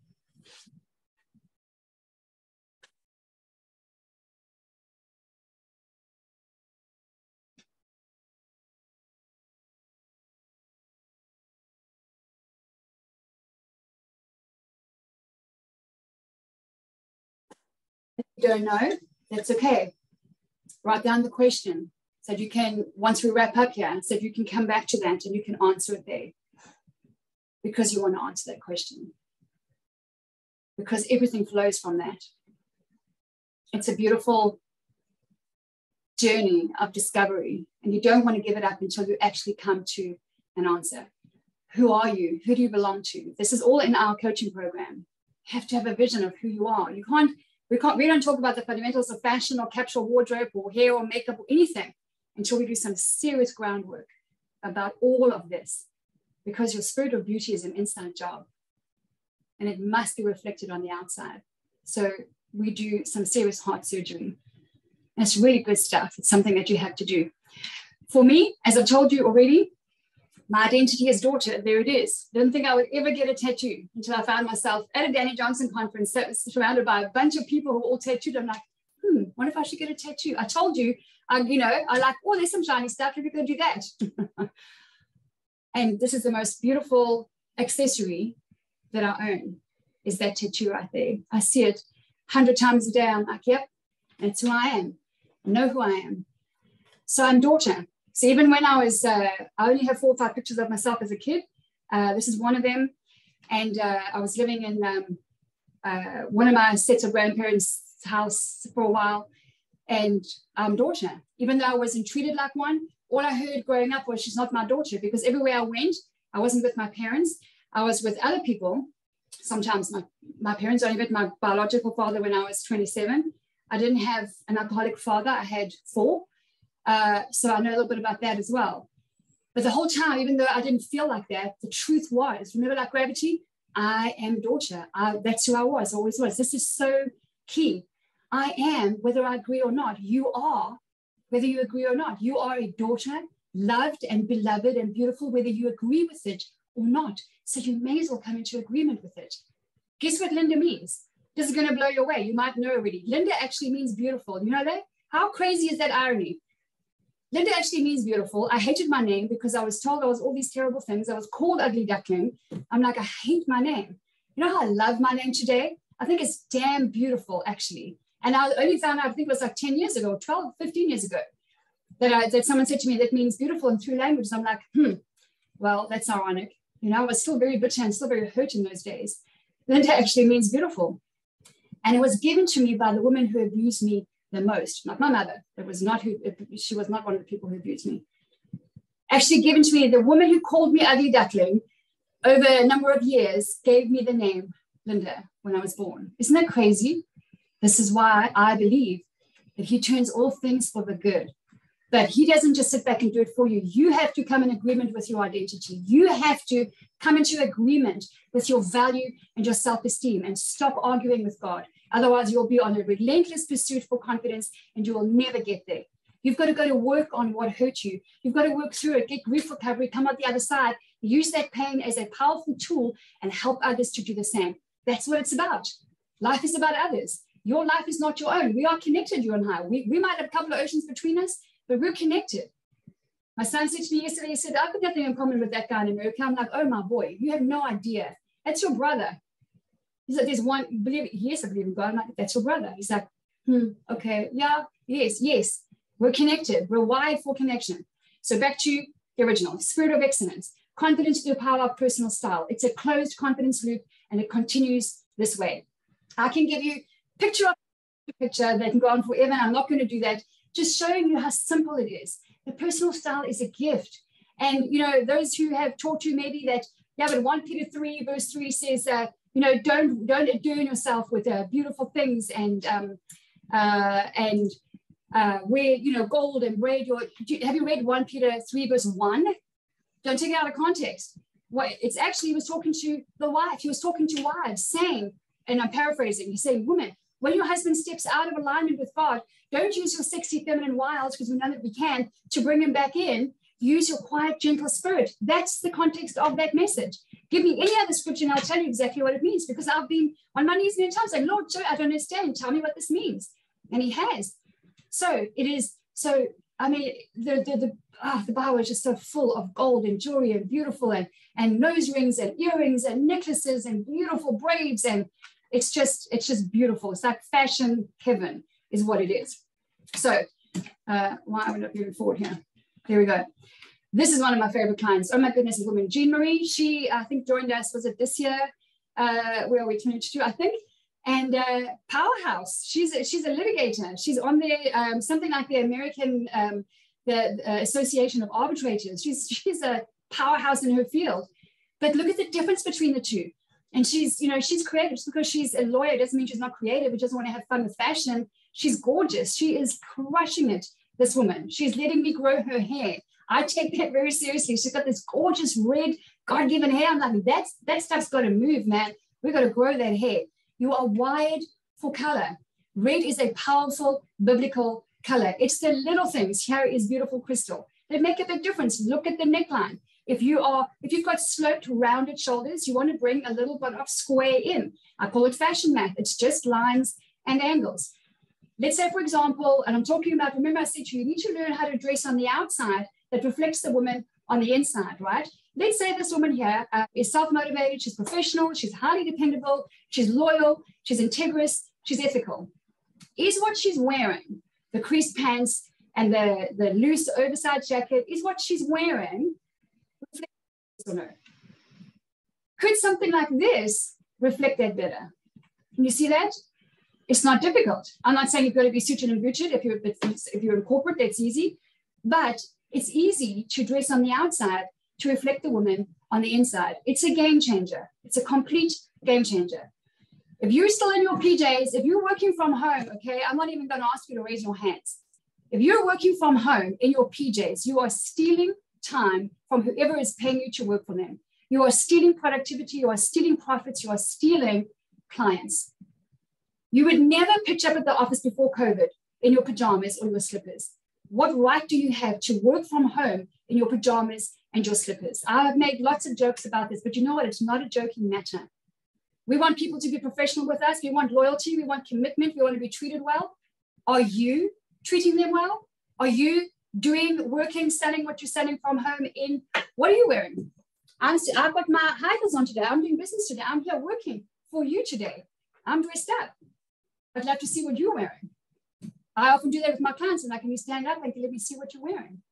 If you don't know, that's okay. Write down the question so that you can, once we wrap up here, so that you can come back to that and you can answer it there. Because you want to answer that question. Because everything flows from that. It's a beautiful journey of discovery, and you don't want to give it up until you actually come to an answer. Who are you? Who do you belong to? This is all in our coaching program. You have to have a vision of who you are. We don't talk about the fundamentals of fashion or capsule wardrobe or hair or makeup or anything until we do some serious groundwork about all of this, because your spirit of beauty is an inside job and it must be reflected on the outside. So we do some serious heart surgery. And it's really good stuff. It's something that you have to do. For me, as I've told you already, my identity as daughter, there it is. Didn't think I would ever get a tattoo until I found myself at a Danny Johnson conference that was surrounded by a bunch of people who were all tattooed. I'm like, what if I should get a tattoo? I told you, I like, oh, there's some shiny stuff. Maybe we could do that. And this is the most beautiful accessory that I own, is that tattoo right there. I see it 100 times a day. I'm like, yep, that's who I am. I know who I am. So I'm daughter. So even when I only have 4 or 5 pictures of myself as a kid. This is one of them. And I was living in one of my sets of grandparents house for a while, and I'm daughter. Even though I wasn't treated like one, all I heard growing up was she's not my daughter, because everywhere I went, I wasn't with my parents. I was with other people. Sometimes my parents only met my biological father when I was 27. I didn't have an alcoholic father. I had 4. So I know a little bit about that as well. But the whole time, even though I didn't feel like that, the truth was, remember, like gravity, I am daughter. That's who I was, always was. This is so key. I am, whether I agree or not. You are, whether you agree or not. You are a daughter, loved and beloved and beautiful, whether you agree with it or not. So you may as well come into agreement with it. Guess what Linda means? This is going to blow you away. You might know already. Linda actually means beautiful. You know that? How crazy is that irony? Linda actually means beautiful. I hated my name because I was told I was all these terrible things. I was called ugly duckling. I'm like, I hate my name. You know how I love my name today? I think it's damn beautiful, actually. And I only found out, I think it was like 10 years ago, 12, 15 years ago, that someone said to me, that means beautiful in 3 languages. I'm like, well, that's ironic. You know, I was still very bitter and still very hurt in those days. Linda actually means beautiful. And it was given to me by the woman who abused me the most, not my mother. She was not one of the people who abused me. Actually given to me, the woman who called me ugly duckling over a number of years gave me the name Linda when I was born. Isn't that crazy? This is why I believe that he turns all things for the good. But he doesn't just sit back and do it for you. You have to come in agreement with your identity. You have to come into agreement with your value and your self-esteem and stop arguing with God. Otherwise, you'll be on a relentless pursuit for confidence and you will never get there. You've got to go to work on what hurt you. You've got to work through it, get grief recovery, come out the other side, use that pain as a powerful tool and help others to do the same. That's what it's about. Life is about others. Your life is not your own. We are connected, you and I. We might have a couple of oceans between us, but we're connected. My son said to me yesterday, he said, I've got nothing in common with that guy in America. I'm like, oh, my boy, you have no idea. That's your brother. He's like, there's one, yes, I believe in God. I'm like, that's your brother. He's like, okay, yeah, yes. We're connected. We're wired for connection. So back to the original, spirit of excellence, confidence through the power of personal style. It's a closed confidence loop, and it continues this way. I can give you picture after picture that can go on forever, and I'm not going to do that. Just showing you how simple it is. The personal style is a gift. And, you know, those who have taught you maybe that, yeah, but 1 Peter 3 verse 3 says, you know, don't adorn yourself with beautiful things and wear, you know, gold and red. Have you read 1 Peter 3 verse 1? Don't take it out of context. It's actually, he was talking to the wife. He was talking to wives saying, and I'm paraphrasing, he's saying, women, when your husband steps out of alignment with God, don't use your sexy feminine wiles, because we know that we can, to bring him back in. Use your quiet, gentle spirit. That's the context of that message. Give me any other scripture and I'll tell you exactly what it means, because I've been on my knees many times saying, Lord, I don't understand. Tell me what this means. And he has. So it is, so, I mean, the Bible is just so full of gold and jewelry and beautiful and nose rings and earrings and necklaces and beautiful braids. And it's just beautiful. It's like fashion heaven is what it is. So why are we not moving forward here? There we go. This is one of my favorite clients. Oh my goodness, this woman, Jean Marie. She, I think, joined us, was it this year? Where are we, 22, I think? And powerhouse. She's a litigator. She's on there, something like the American Association of Arbitrators. She's a powerhouse in her field. But look at the difference between the two. And she's creative. Just because she's a lawyer doesn't mean she's not creative. She doesn't want to have fun with fashion. She's gorgeous. She is crushing it, this woman. She's letting me grow her hair. I take that very seriously. She's got this gorgeous red God-given hair. I'm like, that stuff's got to move, man. We've got to grow that hair. You are wired for color. Red is a powerful biblical color. It's the little things. Here is beautiful crystal. They make a big difference. Look at the neckline. If you've got sloped, rounded shoulders, you want to bring a little bit of square in. I call it fashion math. It's just lines and angles. Let's say, for example, and I'm talking about, remember I said to you, you need to learn how to dress on the outside that reflects the woman on the inside, right? Let's say this woman here is self-motivated, she's professional, she's highly dependable, she's loyal, she's integrous, she's ethical. Is what she's wearing, the creased pants and the loose oversized jacket, is what she's wearing or no? Could something like this reflect that better? Can you see that? It's not difficult. I'm not saying you've got to be suited and booted. If you're in corporate, that's easy. But it's easy to dress on the outside to reflect the woman on the inside. It's a game changer. It's a complete game changer. If you're still in your PJs, if you're working from home, okay, I'm not even going to ask you to raise your hands. If you're working from home in your PJs, you are stealing time from whoever is paying you to work for them. You are stealing productivity. You are stealing profits. You are stealing clients. You would never pitch up at the office before COVID in your pajamas or your slippers. What right do you have to work from home in your pajamas and your slippers? I have made lots of jokes about this, but you know what? It's not a joking matter. We want people to be professional with us. We want loyalty. We want commitment. We want to be treated well. Are you treating them well? Are you working, selling what you're selling from home in? What are you wearing? I've got my high heels on today. I'm doing business today. I'm here working for you today. I'm dressed up. I'd love to see what you're wearing. I often do that with my clients, and I can stand up and let me see what you're wearing.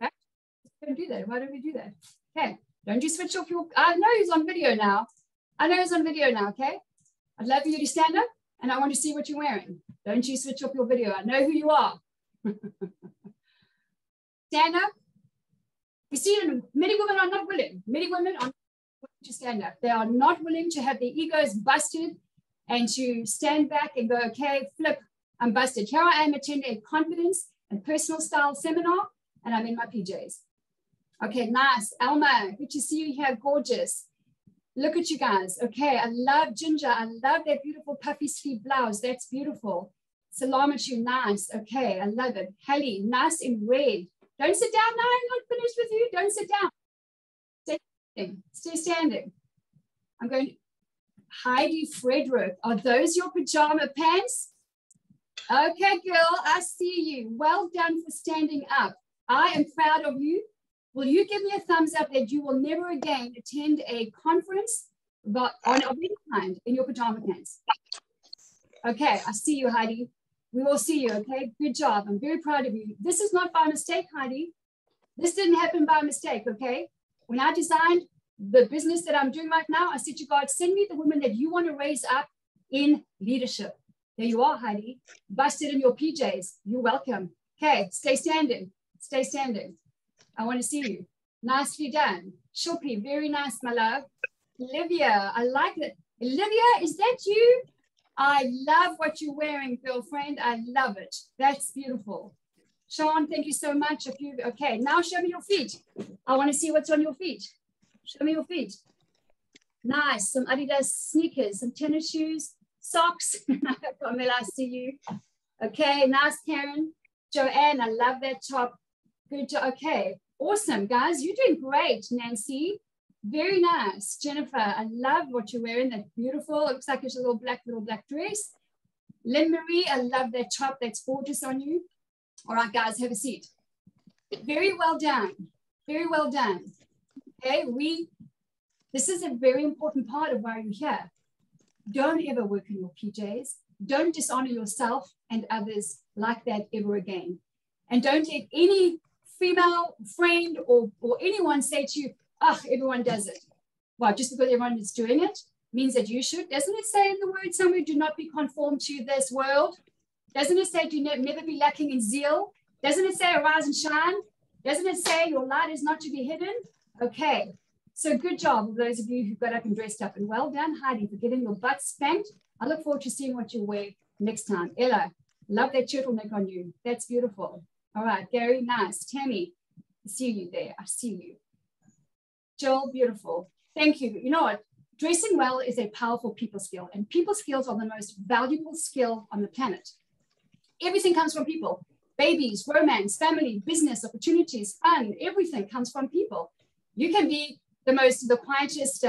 Okay? Don't do that. Why don't we do that? Okay. Don't you switch off your. I know he's on video now. Okay? I'd love for you to stand up, and I want to see what you're wearing. Don't you switch off your video. I know who you are. Stand up. You see, many women are not willing. Many women are not willing to stand up. They are not willing to have their egos busted and to stand back and go, okay, flip, I'm busted. Here I am attending a confidence and personal style seminar, and I'm in my PJs. Okay, nice. Alma, good to see you here. Gorgeous. Look at you guys. Okay, I love Ginger. I love that beautiful puffy sleeve blouse. That's beautiful. Salam at you. Nice. Okay, I love it. Hallie, nice in red. Don't sit down now. I'm not finished with you. Don't sit down. Stay standing. Stay standing. I'm going to Heidi Frederick. Are those your pajama pants? Okay, girl, I see you. Well done for standing up. I am proud of you. Will you give me a thumbs up that you will never again attend a conference of any kind in your pajama pants? Okay, I see you, Heidi. We will see you, okay? Good job. I'm very proud of you. This is not by mistake, Heidi. This didn't happen by mistake, okay? When I designed the business that I'm doing right now, I said to God, send me the women that you want to raise up in leadership. There you are, Heidi. Busted in your PJs. You're welcome. Okay, stay standing. Stay standing. I want to see you. Nicely done. Shopi, very nice, my love. Olivia, I like it. Olivia, is that you? I love what you're wearing, girlfriend. I love it. That's beautiful. Sean, thank you so much. Okay, now show me your feet. I want to see what's on your feet. Show me your feet. Nice. Some Adidas sneakers, some tennis shoes, socks. Carmela, I see you. Okay, nice, Karen. Joanne, I love that top. Good job. Okay, awesome, guys. You're doing great, Nancy. Very nice. Jennifer, I love what you're wearing. That's beautiful. It looks like it's a little black dress. Lynn Marie, I love that top. That's gorgeous on you. All right, guys, have a seat. Very well done. Very well done. Okay, this is a very important part of why you're here. Don't ever work in your PJs. Don't dishonor yourself and others like that ever again. And don't let any female friend or anyone say to you, oh, everyone does it. Well, just because everyone is doing it means that you should. Doesn't it say in the word somewhere, do not be conformed to this world? Doesn't it say do never be lacking in zeal? Doesn't it say arise and shine? Doesn't it say your light is not to be hidden? Okay, so good job of those of you who got up and dressed up. And well done, Heidi, for getting your butt spanked. I look forward to seeing what you wear next time. Ella, love that turtleneck on you. That's beautiful. All right, Gary, nice. Tammy, I see you there. I see you. Jill, beautiful. Thank you. You know what? Dressing well is a powerful people skill, and people skills are the most valuable skill on the planet. Everything comes from people. Babies, romance, family, business, opportunities, fun, everything comes from people. You can be the quietest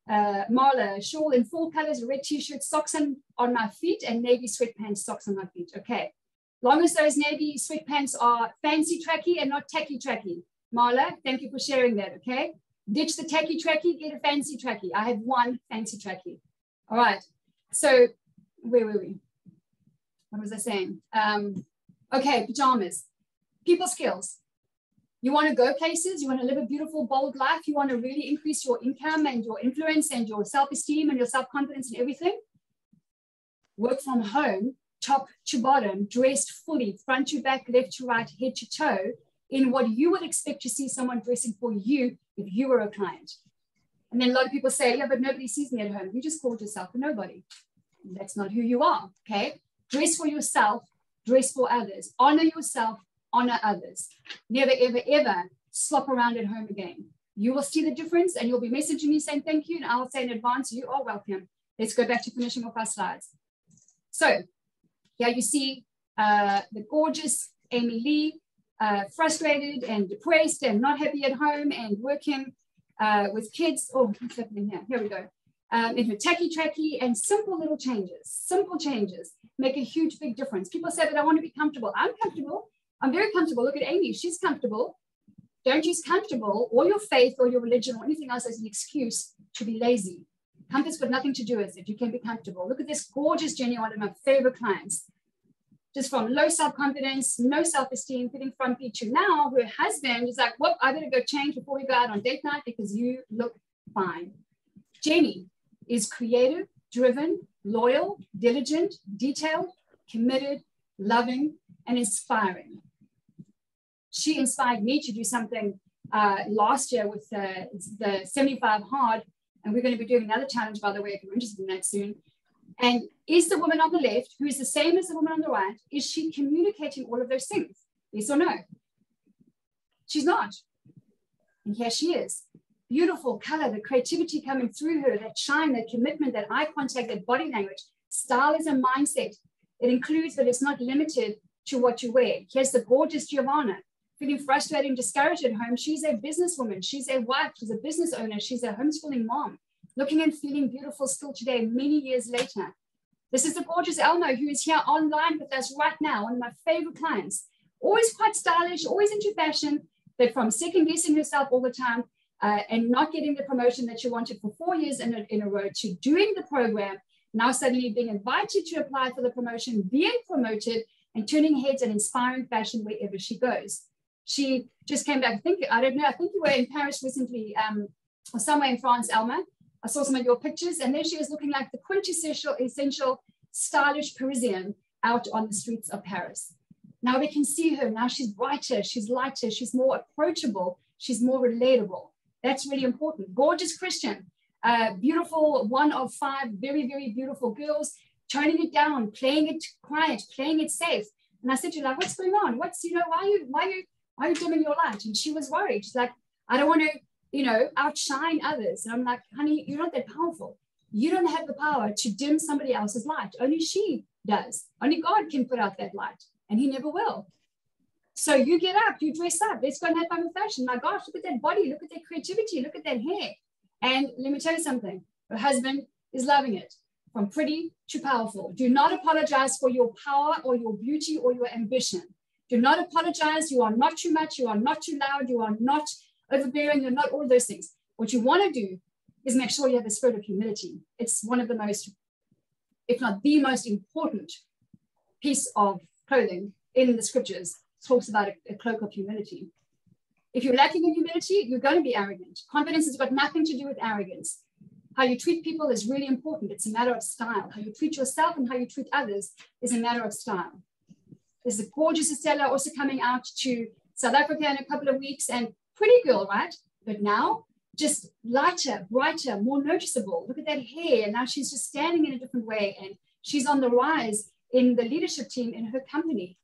Marla, shawl in 4 colors, red t-shirt, socks on my feet, and navy sweatpants, socks on my feet. Okay. Long as those navy sweatpants are fancy tracky and not tacky tracky. Marla, thank you for sharing that, okay? Ditch the tacky tracky, get a fancy tracky. I have one fancy tracky. All right. So where were we? What was I saying? Okay, pajamas. People skills. You want to go places. You want to live a beautiful, bold life. You want to really increase your income and your influence and your self-esteem and your self-confidence and everything. work from home, top to bottom, dressed fully, front to back, left to right, head to toe, in what you would expect to see someone dressing for you if you were a client. And then a lot of people say, yeah, but nobody sees me at home. You just called yourself a nobody. That's not who you are, okay? Dress for yourself, dress for others. Honor yourself, honor others. Never, ever, ever slop around at home again. You will see the difference and you'll be messaging me saying thank you. And I'll say in advance, you are welcome. Let's go back to finishing off our slides. So here you see the gorgeous Amy Lee, frustrated and depressed and not happy at home and working with kids. Oh, what's happening here? Here we go. In her tacky and simple little changes make a huge, big difference. People say that I want to be comfortable. I'm comfortable. I'm very comfortable. Look at Amy. She's comfortable. Don't use comfortable or your faith or your religion or anything else as an excuse to be lazy. Comfort's got nothing to do with it. You can be comfortable. Look at this gorgeous Jenny, one of my favorite clients. Just from low self-confidence, no self-esteem, feeling frumpy to now her husband is like, well, I better go change before we go out on date night because you look fine. Jenny is creative, driven, loyal, diligent, detailed, committed, loving, and inspiring. She inspired me to do something last year with the 75 Hard, and we're going to be doing another challenge, by the way, if you're interested in that soon. And is the woman on the left, who is the same as the woman on the right, is she communicating all of those things? Yes or no? She's not. And here she is. Beautiful color, the creativity coming through her, that shine, that commitment, that eye contact, that body language. Style is a mindset. It includes, but it's not limited to what you wear. Here's the gorgeous Giovanna, feeling frustrated and discouraged at home. She's a businesswoman. She's a wife. She's a business owner. She's a homeschooling mom, looking and feeling beautiful still today, many years later. This is the gorgeous Elmo, who is here online with us right now, one of my favorite clients. Always quite stylish, always into fashion, but from second guessing herself all the time and not getting the promotion that she wanted for 4 years in a row, to doing the program, now suddenly being invited to apply for the promotion, being promoted, and turning heads and inspiring fashion wherever she goes. She just came back, I don't know, I think you were in Paris recently, or somewhere in France, Elma. I saw some of your pictures, and there she is looking like the quintessential, essential, stylish Parisian out on the streets of Paris. Now we can see her. Now she's brighter, she's lighter, she's more approachable, she's more relatable. That's really important. Gorgeous Christian, beautiful, one of 5 very, very beautiful girls, toning it down, playing it quiet, playing it safe. And I said to her, like, what's going on? What's, why are you dimming your light? And she was worried. She's like, I don't want to, outshine others. And I'm like, honey, you're not that powerful. You don't have the power to dim somebody else's light. Only she does. Only God can put out that light, and he never will. So you get up, you dress up. Let's go and have fun with fashion. My gosh, look at that body. Look at that creativity. Look at that hair. And let me tell you something. Her husband is loving it. From pretty to powerful. Do not apologize for your power or your beauty or your ambition. Do not apologize. You are not too much. You are not too loud. You are not overbearing. You're not all of those things. What you want to do is make sure you have a spirit of humility. It's one of the most, if not the most important piece of clothing in the scriptures. It talks about a cloak of humility. If you're lacking in humility, you're going to be arrogant. Confidence has got nothing to do with arrogance. How you treat people is really important. It's a matter of style. How you treat yourself and how you treat others is a matter of style. There's a gorgeous Estella also coming out to South Africa in a couple of weeks, and pretty girl, right? But now just lighter, brighter, more noticeable. Look at that hair. And now she's just standing in a different way, and she's on the rise in the leadership team in her company.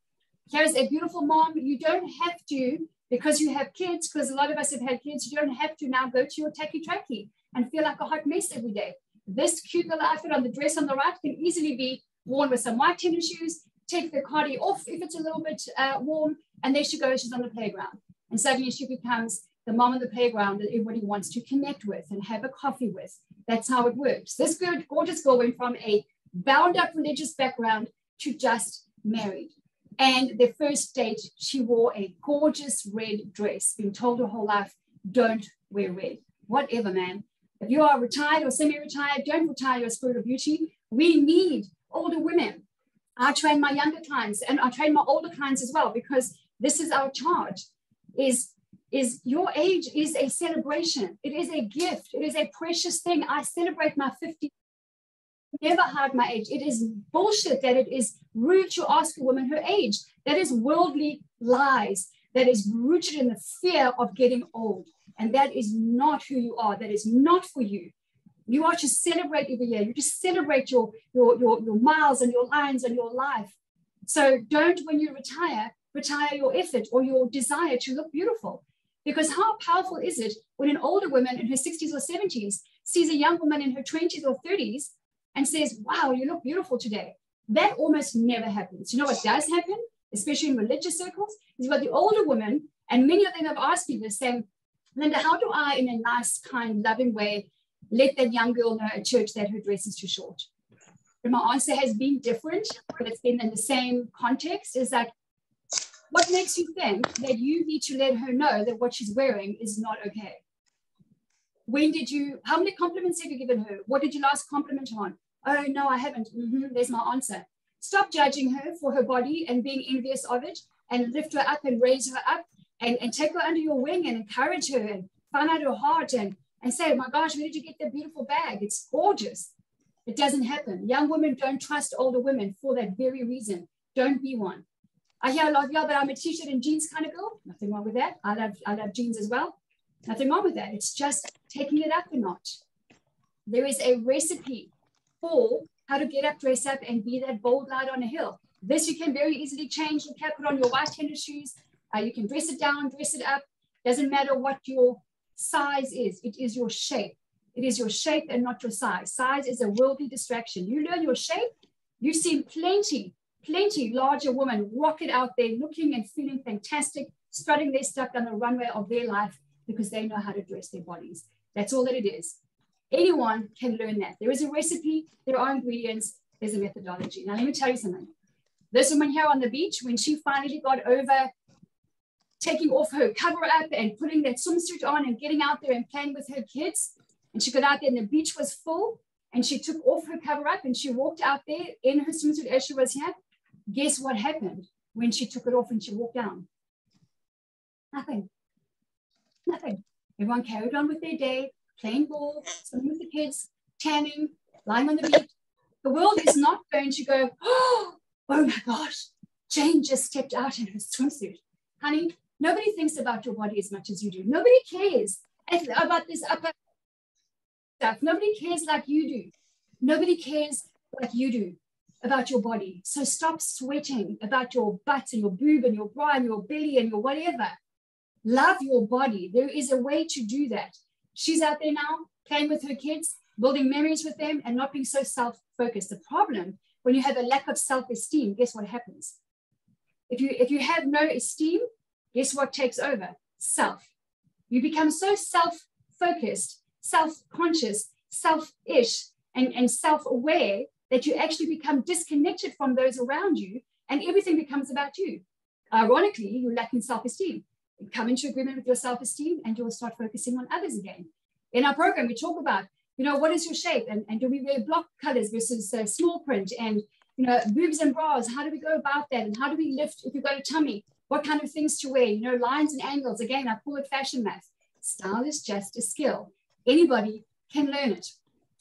Here's a beautiful mom. You don't have to, because you have kids, because a lot of us have had kids, you don't have to now go to your tacky and feel like a hot mess every day. This cute little outfit on the dress on the right can easily be worn with some white tennis shoes. Take the cardi off if it's a little bit warm, and there she goes, she's on the playground. And suddenly she becomes the mom on the playground that everybody wants to connect with and have a coffee with. That's how it works. This gorgeous girl went from a bound up religious background to just married. And their first date, she wore a gorgeous red dress, being told her whole life, don't wear red. Whatever, man. If you are retired or semi-retired, don't retire your spirit of beauty. We need older women. I train my younger clients, and I train my older clients as well, because this is our charge, is your age is a celebration. It is a gift. It is a precious thing. I celebrate my 50 Never hide my age. It is bullshit that it is rude to ask a woman her age. That is worldly lies. That is rooted in the fear of getting old. And that is not who you are. That is not for you. You are to celebrate every year. You just celebrate your miles and your lines and your life. So don't, when you retire your effort or your desire to look beautiful. Because how powerful is it when an older woman in her 60s or 70s sees a young woman in her 20s or 30s and says, wow, you look beautiful today? That almost never happens. You know what does happen, especially in religious circles, is you've got the older woman, and many of them have asked me this, saying, Linda, how do I, in a nice, kind, loving way, let that young girl know at church that her dress is too short? And my answer has been different, but it's been in the same context, is that what makes you think that you need to let her know that what she's wearing is not okay? How many compliments have you given her? What did you last compliment her on? Oh, no, I haven't. There's my answer. Stop judging her for her body and being envious of it, and lift her up and raise her up and take her under your wing and encourage her and find out her heart and say, oh my gosh, where did you get that beautiful bag? It's gorgeous. It doesn't happen. Young women don't trust older women for that very reason. Don't be one. I hear a lot of, yeah, but I'm a t-shirt and jeans kind of girl. Nothing wrong with that. I love jeans as well. Nothing wrong with that. It's just taking it up a notch. There is a recipe for how to get up, dress up, and be that bold light on a hill. This you can very easily change. You can put on your white tennis shoes. You can dress it down, dress it up. Doesn't matter what your size is. It is your shape. It is your shape and not your size. Size is a worldly distraction. You learn your shape. You've seen plenty larger women rock it out there, looking and feeling fantastic, strutting their stuff down the runway of their life because they know how to dress their bodies. That's all that it is. Anyone can learn that. There is a recipe, there are ingredients, there's a methodology. Now, let me tell you something. This woman here on the beach, when she finally got over taking off her cover up and putting that swimsuit on and getting out there and playing with her kids, and she got out there and the beach was full, and she took off her cover up and she walked out there in her swimsuit as she was here. Guess what happened when she took it off and she walked down? Nothing. Everyone carried on with their day, playing ball, swimming with the kids, tanning, lying on the beach. The world is not going to go, oh my gosh, Jane just stepped out in her swimsuit. Honey, nobody thinks about your body as much as you do. Nobody cares about this upper stuff. Nobody cares like you do. Nobody cares like you do about your body. So stop sweating about your butt and your boob and your bra and your belly and your whatever. Love your body. There is a way to do that. She's out there now playing with her kids, building memories with them, and not being so self-focused. The problem, when you have a lack of self-esteem, guess what happens? If you have no esteem, guess what takes over? Self. You become so self-focused, self-conscious, selfish, and self-aware that you actually become disconnected from those around you, and everything becomes about you. Ironically, you're lacking self-esteem. Come into agreement with your self-esteem, and you'll start focusing on others again. In our program, we talk about, what is your shape, and do we wear block colors versus small print, and boobs and bras, how do we go about that, and how do we lift if you've got a tummy, what kind of things to wear, lines and angles. Again, I call it fashion math. Style is just a skill. Anybody can learn it.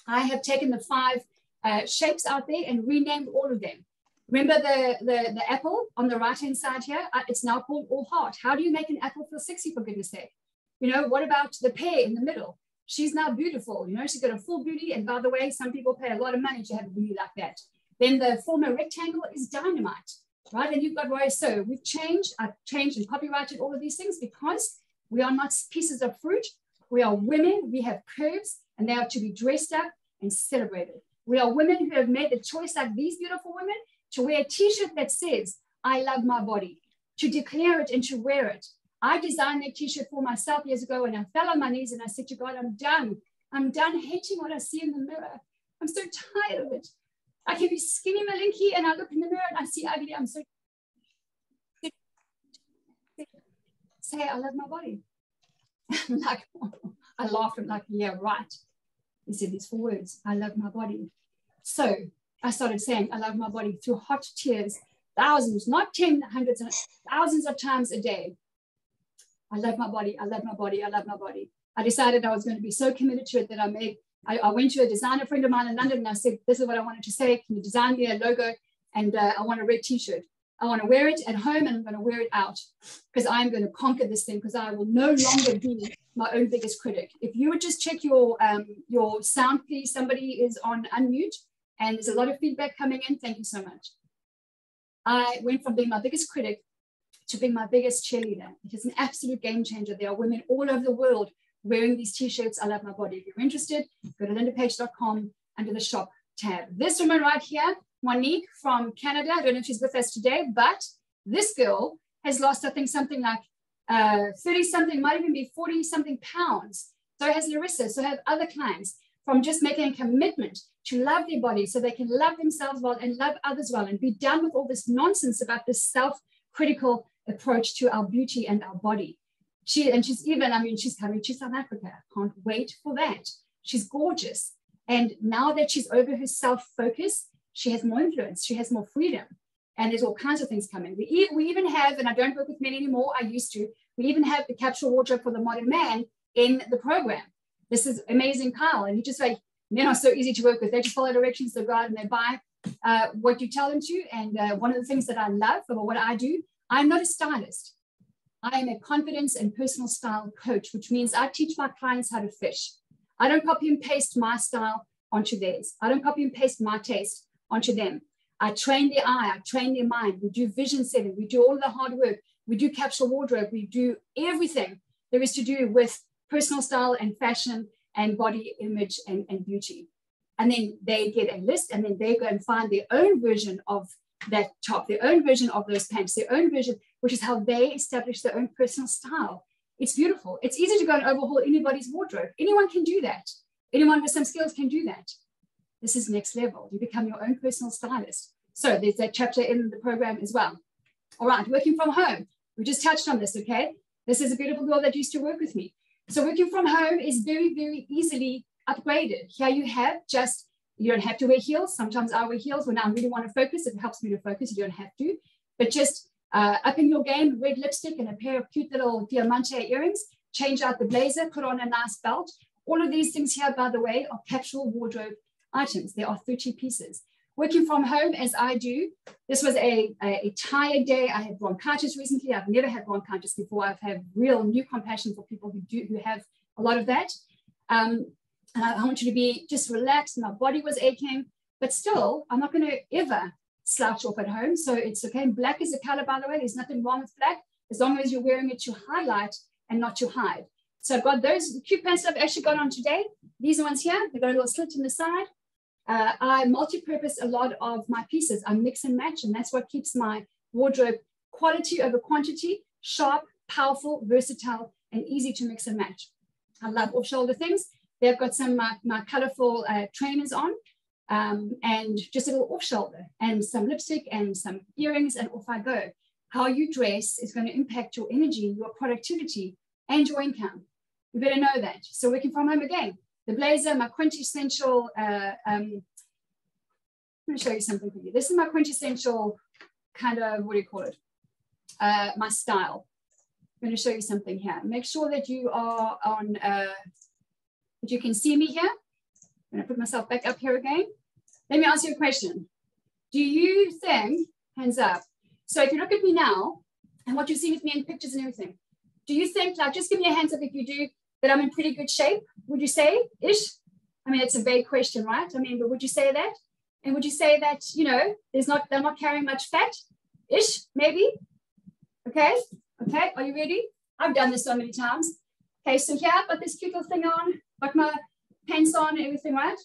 I have taken the 5 shapes out there and renamed all of them. Remember the apple on the right-hand side here? It's now called all heart. How do you make an apple feel sexy, for goodness sake? What about the pear in the middle? She's now beautiful. She's got a full booty. And by the way, some people pay a lot of money to have a booty like that. Then the former rectangle is dynamite, right? And you've got warrior. So we've changed. I've changed and copyrighted all of these things because we are not pieces of fruit. We are women. We have curves, and they are to be dressed up and celebrated. We are women who have made the choice, like these beautiful women, to wear a t-shirt that says, I love my body, to declare it and to wear it. I designed that t-shirt for myself years ago, and I fell on my knees and I said to God, I'm done. I'm done hating what I see in the mirror. I'm so tired of it. I can be skinny malinky and I look in the mirror and I see ugly. I'm so say, I love my body. Like, I laughed. I'm like, yeah, right. He said these 4 words, I love my body. So I started saying, I love my body through hot tears, thousands, not 10, hundreds, thousands of times a day. I love my body. I love my body. I love my body. I decided I was going to be so committed to it that I made I went to a designer friend of mine in London and I said, this is what I wanted to say. Can you design me a logo? And I want a red t-shirt. I want to wear it at home and I'm going to wear it out because I'm going to conquer this thing because I will no longer be my own biggest critic. If you would just check your sound, please. Somebody is on unmute and there's a lot of feedback coming in. Thank you so much. I went from being my biggest critic to being my biggest cheerleader. It is an absolute game changer. There are women all over the world wearing these t-shirts. I love my body. If you're interested, go to lindapage.com under the shop tab. This woman right here, Monique from Canada, I don't know if she's with us today, but this girl has lost, I think, something like 30 something, might even be 40 something pounds. So has Larissa, so have other clients, from just making a commitment to love their body so they can love themselves well and love others well and be done with all this nonsense about this self-critical approach to our beauty and our body. She's even, I mean, she's coming to South Africa. I can't wait for that. She's gorgeous. And now that she's over her self-focus, she has more influence. She has more freedom. And there's all kinds of things coming. We even have, and I don't work with men anymore, I used to, we even have the Capsule wardrobe for the modern man in the program. This is amazing, Kyle. And you just like, men are so easy to work with. They just follow directions, they go out and they buy what you tell them to. And one of the things that I love about what I do, I'm not a stylist. I am a confidence and personal style coach, which means I teach my clients how to fish. I don't copy and paste my style onto theirs. I don't copy and paste my taste onto them. I train their eye, I train their mind. We do vision setting, we do all the hard work. We do capsule wardrobe, we do everything there is to do with personal style and fashion and body image and beauty. And then they get a list and then they go and find their own version of that top, their own version of those pants, their own version, which is how they establish their own personal style. It's beautiful. It's easy to go and overhaul anybody's wardrobe. Anyone can do that. Anyone with some skills can do that. This is next level. You become your own personal stylist. So there's that chapter in the program as well. All right, working from home. We just touched on this, okay? This is a beautiful girl that used to work with me. So working from home is very, very easily upgraded. Here you have just, you don't have to wear heels. Sometimes I wear heels when I really want to focus. It helps me to focus. You don't have to. But just upping your game, red lipstick and a pair of cute little diamante earrings, change out the blazer, put on a nice belt. All of these things here, by the way, are capsule wardrobe items. There are 30 pieces. Working from home as I do, this was a tired day. I had bronchitis recently. I've never had bronchitis before. I've had real new compassion for people who have a lot of that. And I want you to be just relaxed. My body was aching, but still, I'm not going to ever slouch off at home. So it's okay. Black is a color, by the way. There's nothing wrong with black, as long as you're wearing it to highlight and not to hide. So I've got those cute pants I've actually got on today. These ones here, they've got a little slit in the side. I multi-purpose a lot of my pieces. I mix and match, and that's what keeps my wardrobe quality over quantity, sharp, powerful, versatile, and easy to mix and match. I love off-shoulder things. They've got some my colorful trainers on, and just a little off-shoulder, and some lipstick, and some earrings, and off I go. How you dress is going to impact your energy, your productivity, and your income. You better know that. So working from home again. The blazer, my quintessential, let me show you something for you. This is my quintessential kind of, what do you call it? My style. I'm going to show you something here. Make sure that you are on, that you can see me here. I'm going to put myself back up here again. Let me ask you a question. Do you think, hands up, so if you look at me now, and what you see with me in pictures and everything, do you think, like, just give me a hands up if you do, that I'm in pretty good shape? Would you say, ish? I mean, it's a vague question, right? I mean, but would you say that? And would you say that, you know, they're not carrying much fat? Ish, maybe? Okay, okay, are you ready? I've done this so many times. Okay, so here I've got this cute little thing on, got my pants on and everything, right?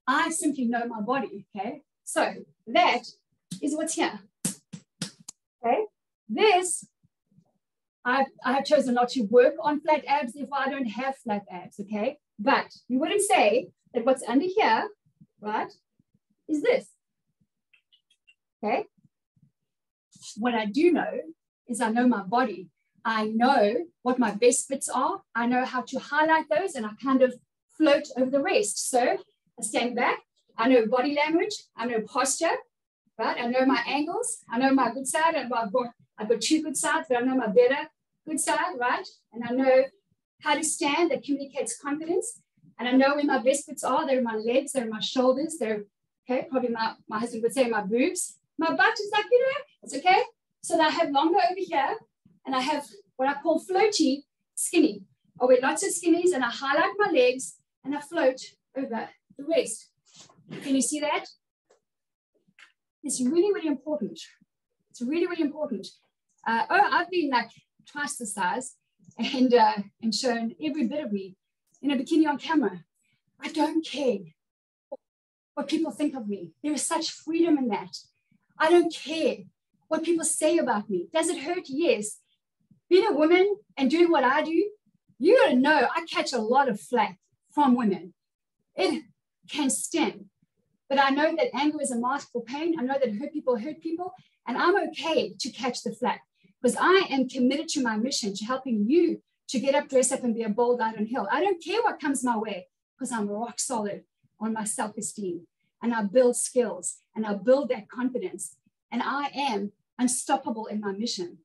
I simply know my body, okay? So that is what's here, okay? This, I have chosen not to work on flat abs, therefore I don't have flat abs, okay? But you wouldn't say that what's under here, right, is this, okay? What I do know is I know my body. I know what my best fits are. I know how to highlight those, and I kind of float over the rest. So I stand back. I know body language. I know posture, right? I know my angles. I know my good side. And I've got two good sides, but I know my better good side, right? And I know how to stand that communicates confidence. And I know where my best bits are. They're my legs, they're my shoulders, they're, okay, probably my husband would say my boobs. My butt is like, it's okay. So that I have longer over here, and I have what I call floaty skinny. I wear lots of skinnies, and I highlight my legs, and I float over the waist. Can you see that? It's really, really important. It's really, really important. I've been like twice the size and shown every bit of me in a bikini on camera. I don't care what people think of me. There is such freedom in that. I don't care what people say about me. Does it hurt? Yes. Being a woman and doing what I do, you gotta know I catch a lot of flack from women. It can sting. But I know that anger is a mask for pain. I know that hurt people, and I'm okay to catch the flack because I am committed to my mission, to helping you to get up, dress up, and be a bold light on hill. I don't care what comes my way because I'm rock solid on my self-esteem, and I build skills, and I build that confidence, and I am unstoppable in my mission.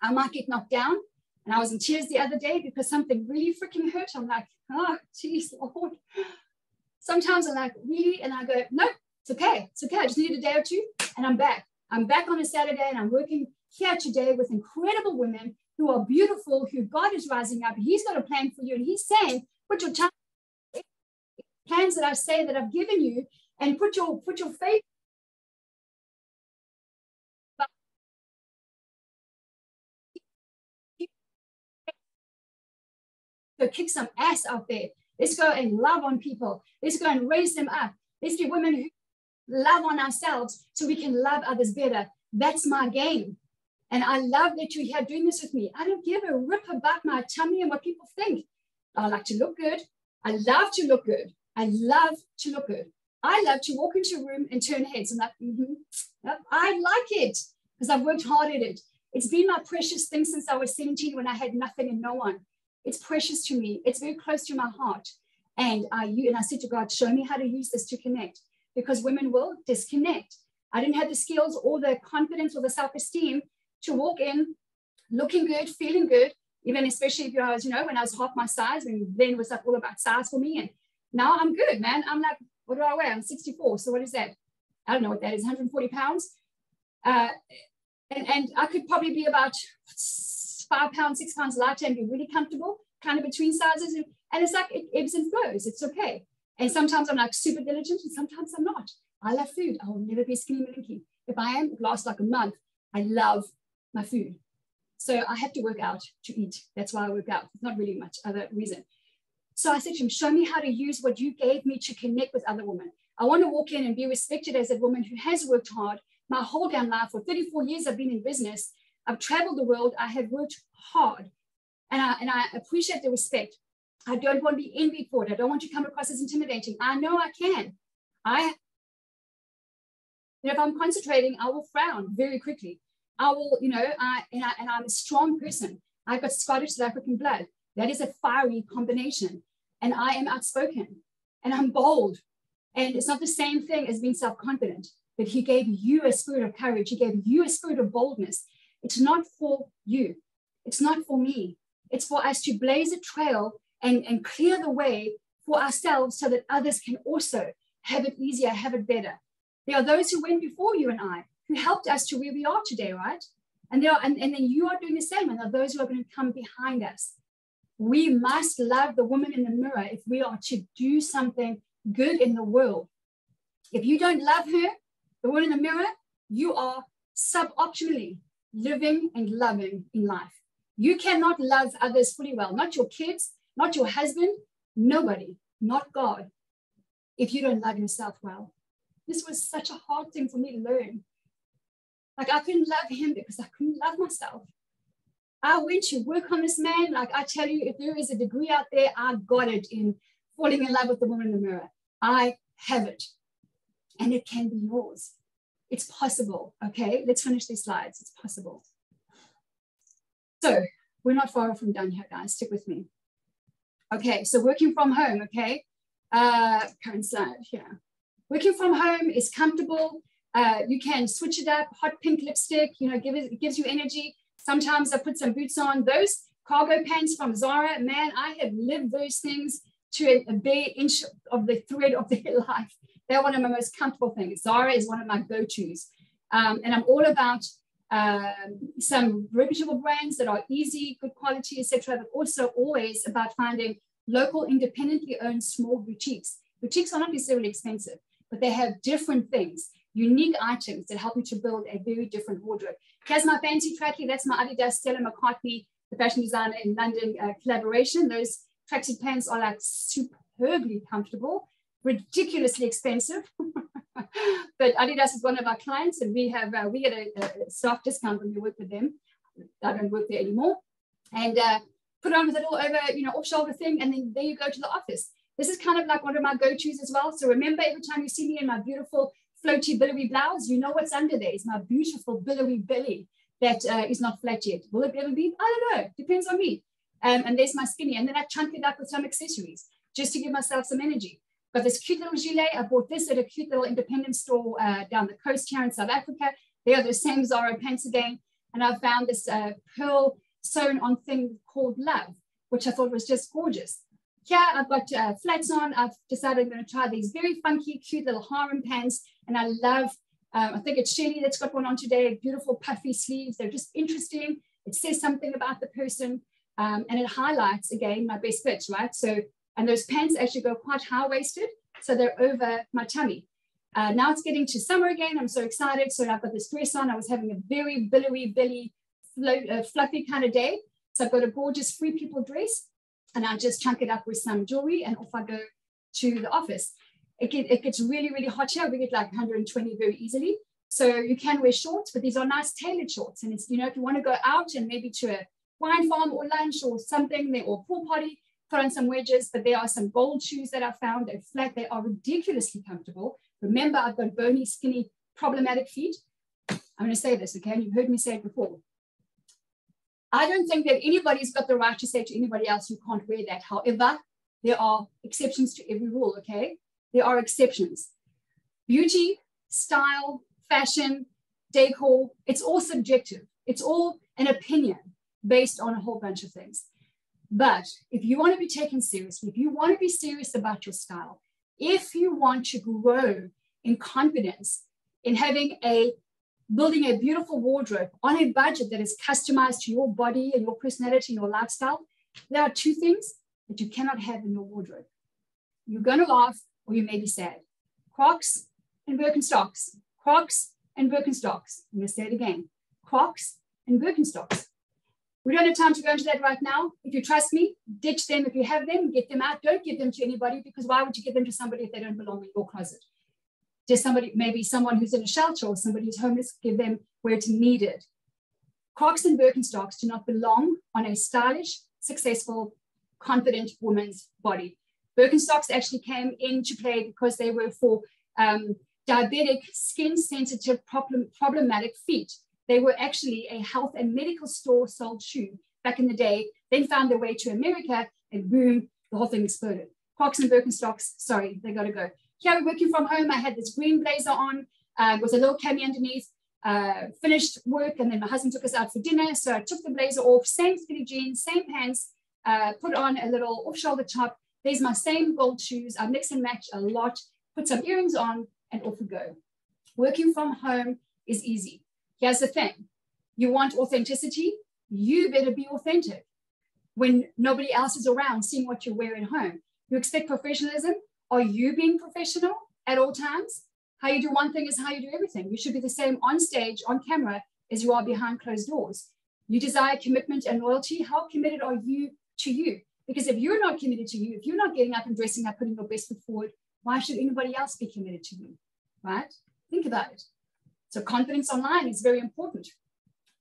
I might get knocked down, and I was in tears the other day because something really freaking hurt. I'm like, oh, geez, Lord. Sometimes I'm like, really? And I go, no, it's okay. It's okay. I just need a day or two and I'm back. I'm back on a Saturday and I'm working here today with incredible women who are beautiful, who God is rising up. He's got a plan for you. And he's saying, put your time, plans that I say that I've given you, and put your faith. Go kick some ass out there. Let's go and love on people. Let's go and raise them up. Let's be women who love on ourselves so we can love others better. That's my game. And I love that you're here doing this with me. I don't give a rip about my tummy and what people think. I like to look good. I love to look good. I love to look good. I love to walk into a room and turn heads. I'm like, yep, I like it because I've worked hard at it. It's been my precious thing since I was 17 when I had nothing and no one. It's precious to me. It's very close to my heart. And I said to God, show me how to use this to connect, because women will disconnect. I didn't have the skills or the confidence or the self-esteem to walk in looking good, feeling good, even especially if I was, when I was half my size, and then it was like all about size for me. And now I'm good, man. I'm like, what do I weigh? I'm 64. So what is that? I don't know what that is, 140 pounds. And I could probably be about 5 pounds, 6 pounds lighter and be really comfortable, kind of between sizes. And it's like it ebbs and flows. It's okay. And sometimes I'm like super diligent and sometimes I'm not. I love food. I will never be skinny minky. If I am, it lasts like a month. I love my food. So I have to work out to eat. That's why I work out. Not really much other reason. So I said to him, show me how to use what you gave me to connect with other women. I want to walk in and be respected as a woman who has worked hard my whole damn life. For 34 years, I've been in business. I've traveled the world. I have worked hard. And I appreciate the respect. I don't want to be envied for it. I don't want to come across as intimidating. I know I can. If I'm concentrating, I will frown very quickly. I will, and I'm a strong person. I've got Scottish South African blood. That is a fiery combination. And I am outspoken and I'm bold. And it's not the same thing as being self-confident, but he gave you a spirit of courage. He gave you a spirit of boldness. It's not for you. It's not for me. It's for us to blaze a trail and clear the way for ourselves so that others can also have it easier, have it better. There are those who went before you and I, who helped us to where we are today, right? And then you are doing the same, and there are those who are going to come behind us. We must love the woman in the mirror if we are to do something good in the world. If you don't love her, the woman in the mirror, you are suboptimally living and loving in life. You cannot love others fully well, not your kids, not your husband, nobody, not God, if you don't love yourself well. This was such a hard thing for me to learn. Like I couldn't love him because I couldn't love myself. I went to work on this man. Like I tell you, if there is a degree out there, I got it in falling in love with the woman in the mirror. I have it. And it can be yours. It's possible. Okay, let's finish these slides. It's possible. So we're not far from done here, guys. Stick with me. Okay, so working from home, okay? Current slide here. Working from home is comfortable. You can switch it up, hot pink lipstick, it gives you energy. Sometimes I put some boots on. Those Cargo pants from Zara, man, I have lived those things to a bare inch of the thread of their life. They're one of my most comfortable things. Zara is one of my go-tos. And I'm all about some reputable brands that are easy, good quality, etc., but also always about finding local, independently owned small boutiques. Boutiques are not necessarily expensive, but they have different things, unique items that help you to build a very different wardrobe. Here's my fancy trackie. That's my Adidas Stella McCartney, the fashion designer in London, collaboration. Those tracksuit pants are like superbly comfortable, ridiculously expensive. But Adidas is one of our clients, and we get a staff discount when we work with them. I don't work there anymore. And put on with a little over, off-shoulder thing, and then there you go to the office. This is kind of like one of my go-tos as well. So remember, every time you see me in my beautiful floaty billowy blouse, you know what's under there. It's my beautiful billowy belly that is not flat yet. Will it ever be? I don't know. Depends on me. And there's my skinny. And then I chunk it up with some accessories just to give myself some energy. Got this cute little gilet. I bought this at a cute little independent store down the coast here in South Africa. They are the same Zara pants again. And I found this pearl sewn on thing called Love, which I thought was just gorgeous. Here I've got flats on. I've decided I'm going to try these very funky, cute little harem pants. And I love, I think it's Shirley that's got one on today, beautiful puffy sleeves. They're just interesting. It says something about the person. And it highlights, again, my best fits, right? So, and those pants actually go quite high-waisted, so they're over my tummy. Now it's getting to summer again. I'm so excited. So I've got this dress on. I was having a very billowy, belly, fluffy kind of day. So I've got a gorgeous Free People dress, and I just chunk it up with some jewelry, and off I go to the office. It gets really, really hot here. We get like 120 very easily. So you can wear shorts, but these are nice tailored shorts. And it's, if you want to go out and maybe to a wine farm or lunch or something, or pool party, put on some wedges. But there are some gold shoes that I found. They're flat. They are ridiculously comfortable. Remember, I've got bony, skinny, problematic feet. I'm going to say this, okay? You've heard me say it before. I don't think that anybody's got the right to say to anybody else, you can't wear that. However, there are exceptions to every rule, okay? There are exceptions. Beauty, style, fashion, decor, it's all subjective. It's all an opinion based on a whole bunch of things. But if you want to be taken seriously, if you want to be serious about your style, if you want to grow in confidence, in building a beautiful wardrobe on a budget that is customized to your body and your personality and your lifestyle, there are two things that you cannot have in your wardrobe. You're going to laugh or you may be sad. Crocs and Birkenstocks. Crocs and Birkenstocks. I'm going to say it again. Crocs and Birkenstocks. We don't have time to go into that right now. If you trust me, ditch them. If you have them, get them out. Don't give them to anybody, because why would you give them to somebody if they don't belong in your closet? Just somebody, maybe someone who's in a shelter or somebody who's homeless, give them where it's needed. Crocs and Birkenstocks do not belong on a stylish, successful, confident woman's body. Birkenstocks actually came into play because they were for diabetic, skin-sensitive, problematic feet. They were actually a health and medical store sold shoe back in the day, then found their way to America, and boom, the whole thing exploded. Crocs and Birkenstocks, sorry, they got to go. Here we're working from home. I had this green blazer on with a little cami underneath, finished work, and then my husband took us out for dinner. So I took the blazer off, same skinny jeans, same pants, put on a little off-shoulder top. There's my same gold shoes. I mix and match a lot, put some earrings on, and off we go. Working from home is easy. Here's the thing. You want authenticity? You better be authentic when nobody else is around seeing what you wear at home. You expect professionalism? Are you being professional at all times? How you do one thing is how you do everything. You should be the same on stage, on camera, as you are behind closed doors. You desire commitment and loyalty. How committed are you to you? Because if you're not committed to you, if you're not getting up and dressing up, putting your best foot forward, why should anybody else be committed to you, right? Think about it. So confidence online is very important.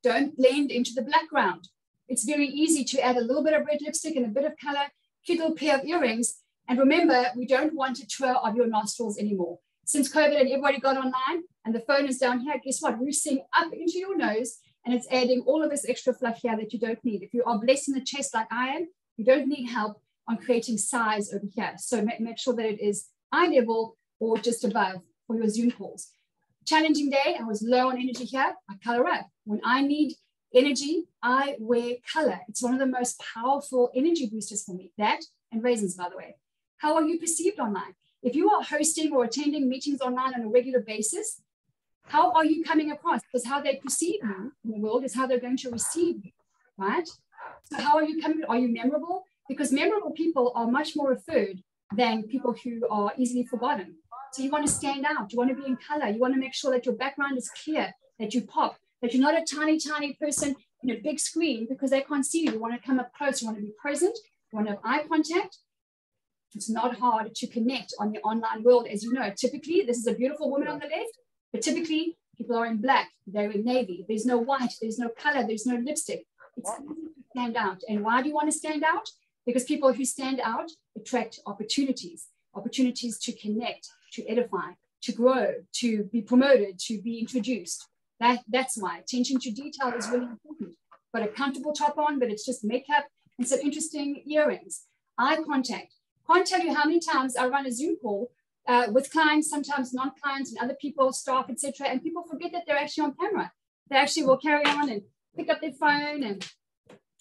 Don't blend into the background. It's very easy to add a little bit of red lipstick and a bit of color, cute little pair of earrings. And remember, we don't want a tour of your nostrils anymore. Since COVID and everybody got online and the phone is down here, guess what? We're seeing up into your nose, and it's adding all of this extra fluff here that you don't need. If you are blessed in the chest like I am, you don't need help on creating size over here. So make sure that it is eye level or just above for your Zoom calls. Challenging day, I was low on energy here, I color up. When I need Energy, I wear color. It's one of the most powerful energy boosters for me. That and raisins, by the way. How are you perceived online? If you are hosting or attending meetings online on a regular basis, how are you coming across? Because how they perceive you in the world is how they're going to receive you, right? So how are you coming? Are you memorable? Because memorable people are much more referred than people who are easily forgotten. So you want to stand out. You want to be in color. You want to make sure that your background is clear, that you pop, that you're not a tiny, tiny person in a big screen because they can't see you. You want to come up close. You want to be present. You want to have eye contact. It's not hard to connect on the online world, as you know. Typically, this is a beautiful woman on the left, but typically people are in black, they're in navy. There's no white, there's no color, there's no lipstick. It's easy to stand out. And why do you want to stand out? Because people who stand out attract opportunities to connect, to edify, to grow, to be promoted, to be introduced. That's why attention to detail is really important. Got a comfortable top on, but it's just makeup and some interesting earrings. Eye contact. Can't tell you how many times I run a Zoom call with clients, sometimes non-clients and other people, staff, etc. And people forget that they're actually on camera. They actually will carry on and pick up their phone and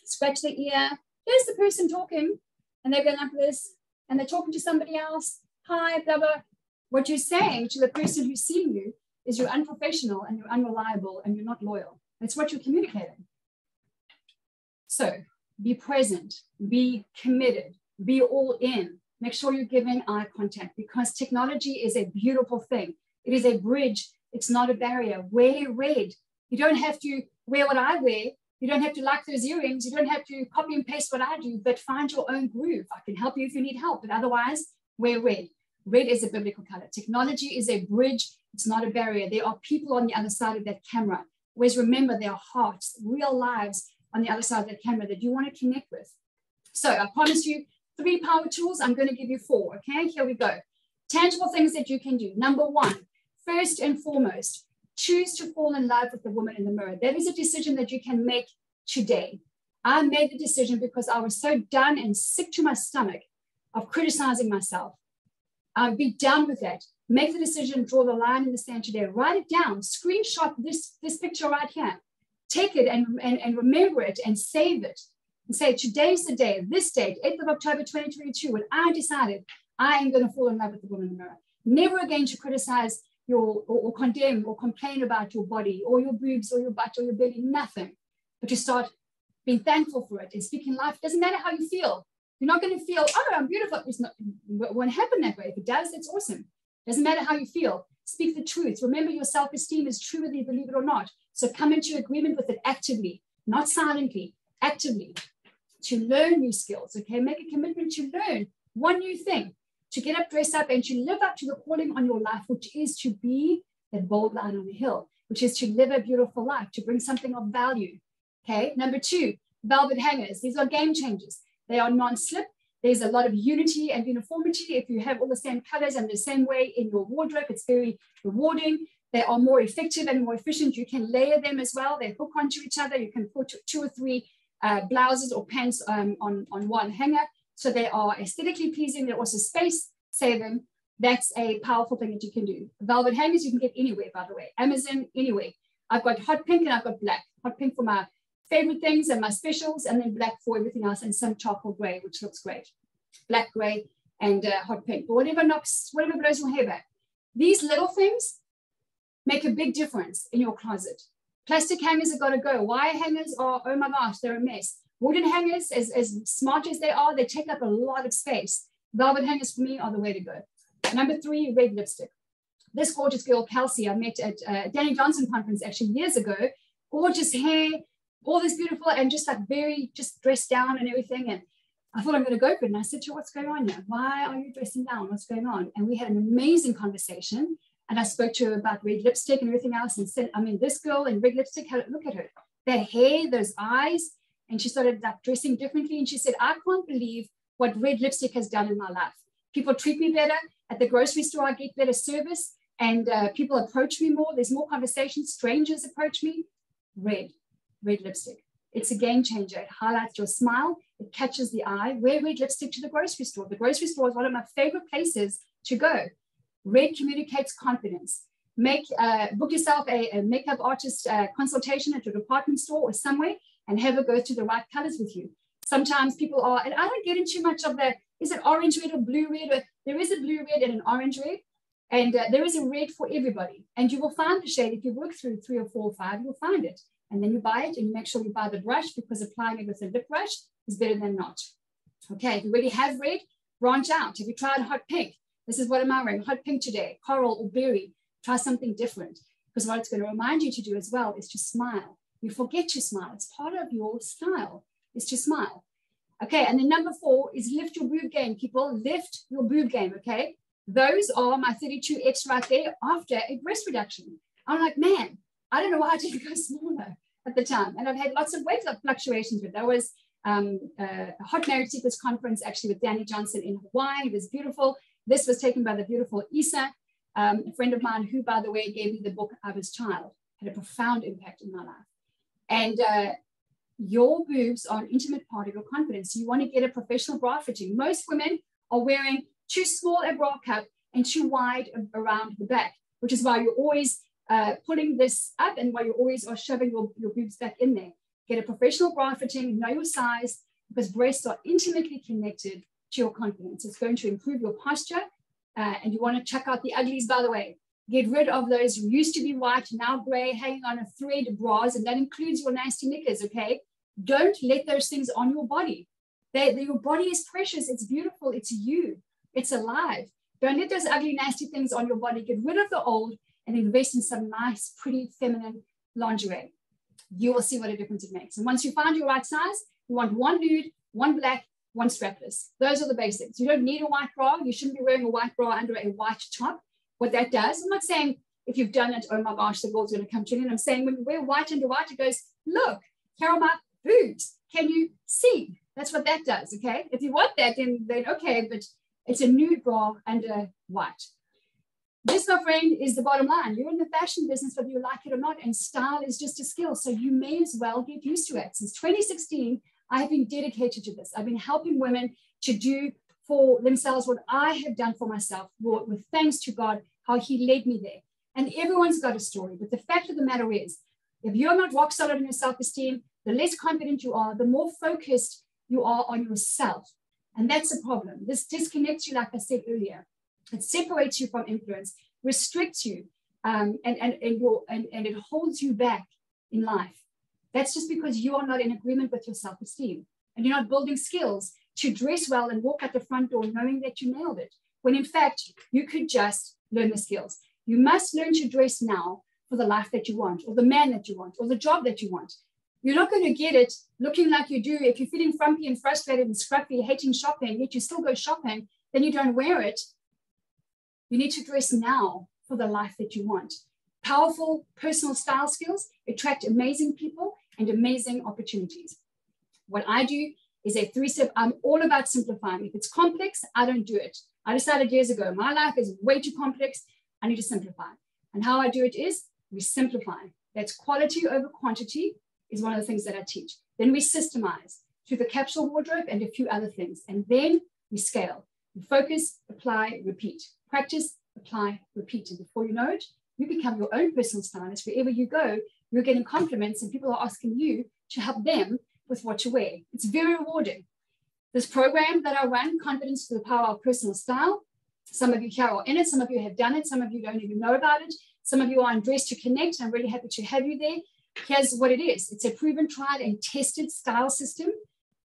scratch their ear. Here's the person talking, and they're going like this, and they're talking to somebody else. Hi, blah, blah. What you're saying to the person who's seeing you is you're unprofessional and you're unreliable and you're not loyal. That's what you're communicating. So be present, be committed, be all in. Make sure you're giving eye contact because technology is a beautiful thing. It is a bridge. It's not a barrier. Wear red. You don't have to wear what I wear. You don't have to like those earrings. You don't have to copy and paste what I do, but find your own groove. I can help you if you need help, but otherwise, wear red. Red is a biblical color. Technology is a bridge. It's not a barrier. There are people on the other side of that camera. Always remember there are hearts, real lives on the other side of that camera that you want to connect with. So I promise you 3 power tools. I'm going to give you 4. Okay, here we go. Tangible things that you can do. Number 1, first and foremost, choose to fall in love with the woman in the mirror. That is a decision that you can make today. I made the decision because I was so done and sick to my stomach of criticizing myself. Be done with that. Make the decision, draw the line in the sand today. Write it down. Screenshot this picture right here. Take it and remember it and save it. And say, today's the day, this date, 8th of October, 2022, when I decided I am going to fall in love with the woman in the mirror. Never again to criticize or condemn or complain about your body or your boobs or your butt or your belly, nothing. But to start being thankful for it and speaking life. Doesn't matter how you feel. You're not going to feel, oh, I'm beautiful. It won't happen that way. If it does, it's awesome. Doesn't matter how you feel. Speak the truth. Remember, your self-esteem is true whether you believe it or not. So come into agreement with it actively, not silently, actively. To learn new skills, okay? Make a commitment to learn one new thing, to get up, dress up, and to live up to the calling on your life, which is to be that bold lion on the hill, which is to live a beautiful life, to bring something of value, okay? Number 2, velvet hangers. These are game changers. They are non-slip. There's a lot of unity and uniformity. If you have all the same colors and the same way in your wardrobe, it's very rewarding. They are more effective and more efficient. You can layer them as well. They hook onto each other. You can put 2 or 3 blouses or pants on one hanger. So they are aesthetically pleasing. They're also space saving. That's a powerful thing that you can do. Velvet hangers you can get anywhere, by the way. Amazon, anywhere. I've got hot pink and I've got black. Hot pink for my favorite things and my specials, and then black for everything else, and some charcoal gray, which looks great. Black, gray, and hot pink. But whatever blows your hair back. These little things make a big difference in your closet. Plastic hangers have got to go. Wire hangers are, oh my gosh, they're a mess. Wooden hangers, as smart as they are, they take up a lot of space. Velvet hangers for me are the way to go. Number 3, red lipstick. This gorgeous girl, Kelsey, I met at Danny Johnson conference actually years ago. Gorgeous hair, all this beautiful, and just like very, just dressed down and everything. And I thought I'm going to go for it. And I said to her, what's going on here? Why are you dressing down? What's going on? And we had an amazing conversation. And I spoke to her about red lipstick and everything else and said, I mean, this girl in red lipstick, look at her. That hair, those eyes. And she started like dressing differently. And she said, I can't believe what red lipstick has done in my life. People treat me better. At the grocery store, I get better service. And people approach me more. There's more conversations. Strangers approach me. Red lipstick. It's a game changer. It highlights your smile. It catches the eye. Wear red lipstick to the grocery store. The grocery store is one of my favorite places to go. Red communicates confidence. book yourself a makeup artist consultation at your department store or somewhere and have her go through the right colors with you. Sometimes people are, and I don't get into much of the, is it orange red or blue red? Or, there is a blue red and an orange red. And there is a red for everybody. And you will find the shade. If you work through 3 or 4 or 5, you'll find it. And then you buy it and you make sure you buy the brush, because applying it with a lip brush is better than not. Okay, if you already have red, branch out. Have you tried hot pink? This is what am I wearing? Hot pink today, coral or berry. Try something different. Because what it's going to remind you to do as well is to smile. You forget to smile. It's part of your style, is to smile. Okay, and then number 4 is lift your boob game, people. Lift your boob game, okay? Those are my 32X right there after a breast reduction. I'm like, man, I don't know why I didn't go smaller at the time. And I've had lots of weight fluctuations with. That was a Hot Marriage Secrets conference actually with Danny Johnson in Hawaii. It was beautiful. This was taken by the beautiful Isa, a friend of mine who, by the way, gave me the book I Was Child. Had a profound impact in my life. And your boobs are an intimate part of your confidence. You want to get a professional bra fitting. Most women are wearing too small a bra cup and too wide around the back, which is why you're always pulling this up and why you always are shoving your boobs back in there. Get a professional bra fitting, know your size, because breasts are intimately connected to your confidence. It's going to improve your posture, and you want to check out the uglies, by the way. Get rid of those used to be white, now gray, hanging on a thread bras, and that includes your nasty knickers, okay? Don't let those things on your body. Your body is precious, it's beautiful, it's you, it's alive. Don't let those ugly, nasty things on your body. Get rid of the old and invest in some nice, pretty, feminine lingerie. You will see what a difference it makes. And once you find your right size, you want one nude, one black, one strapless. Those are the basics. You don't need a white bra. You shouldn't be wearing a white bra under a white top. What that does, I'm not saying if you've done it, oh my gosh, the world's going to come to you. I'm saying when you wear white under white, it goes, look, here are my boobs. Can you see? That's what that does, okay? If you want that, then okay, but it's a nude bra under white. This, my friend, is the bottom line. You're in the fashion business, whether you like it or not, and style is just a skill. So you may as well get used to it. Since 2016, I have been dedicated to this. I've been helping women to do for themselves what I have done for myself, with thanks to God, how he led me there. And everyone's got a story. But the fact of the matter is, if you're not rock solid in your self-esteem, the less confident you are, the more focused you are on yourself. And that's a problem. This disconnects you, like I said earlier. It separates you from influence, restricts you, and it holds you back in life. That's just because you are not in agreement with your self-esteem, and you're not building skills to dress well and walk out the front door knowing that you nailed it, when in fact, you could just learn the skills. You must learn to dress now for the life that you want, or the man that you want, or the job that you want. You're not going to get it looking like you do. If you're feeling frumpy and frustrated and scruffy, hating shopping, yet you still go shopping, then you don't wear it. You need to dress now for the life that you want. Powerful personal style skills attract amazing people and amazing opportunities. What I do is a 3-step. I'm all about simplifying. If it's complex, I don't do it. I decided years ago, my life is way too complex. I need to simplify. And how I do it is we simplify. That's quality over quantity is one of the things that I teach. Then we systemize through the capsule wardrobe and a few other things. And then we scale. We focus, apply, repeat. Practice, apply, repeat. And before you know it, you become your own personal stylist. Wherever you go, you're getting compliments and people are asking you to help them with what you wear. It's very rewarding. This program that I run, Confidence to the Power of Personal Style, some of you here are in it, some of you have done it, some of you don't even know about it, some of you are on Dress to Connect. I'm really happy to have you there. Here's what it is. It's a proven, tried, and tested style system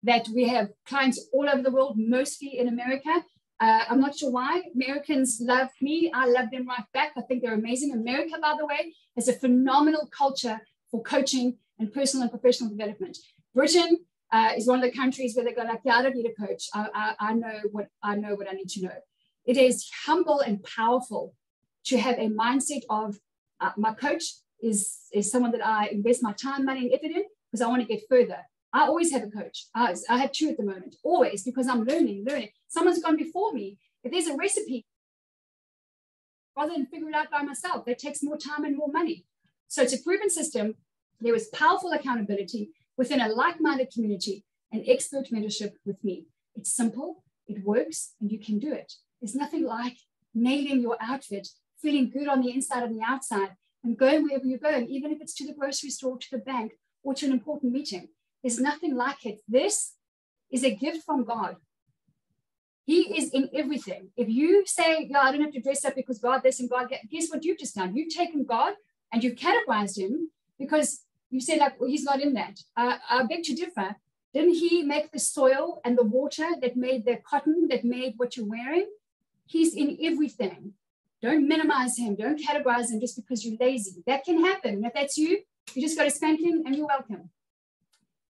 that we have clients all over the world, mostly in America. I'm not sure why. Americans love me. I love them right back. I think they're amazing. America, by the way, has a phenomenal culture for coaching and personal and professional development. Britain is one of the countries where they go like, yeah, I don't need a coach. I know what I need to know. It is humble and powerful to have a mindset of my coach is someone that I invest my time, money, and effort in because I want to get further. I always have a coach. I have 2 at the moment, always, because I'm learning. Someone's gone before me. If there's a recipe, rather than figure it out by myself, that takes more time and more money. So it's a proven system. There is powerful accountability within a like-minded community and expert mentorship with me. It's simple, it works, and you can do it. There's nothing like nailing your outfit feeling good on the inside and the outside, and going wherever you go, and even if it's to the grocery store, to the bank, or to an important meeting. There's nothing like it. This is a gift from God. He is in everything. If you say, yeah, I don't have to dress up because God this and God that, guess what you've just done? You've taken God and you've categorized him because you said, like, well, he's not in that. I beg to differ. Didn't he make the soil and the water that made the cotton, that made what you're wearing? He's in everything. Don't minimize him. Don't categorize him just because you're lazy. That can happen. And if that's you, you just got a spanking and you're welcome.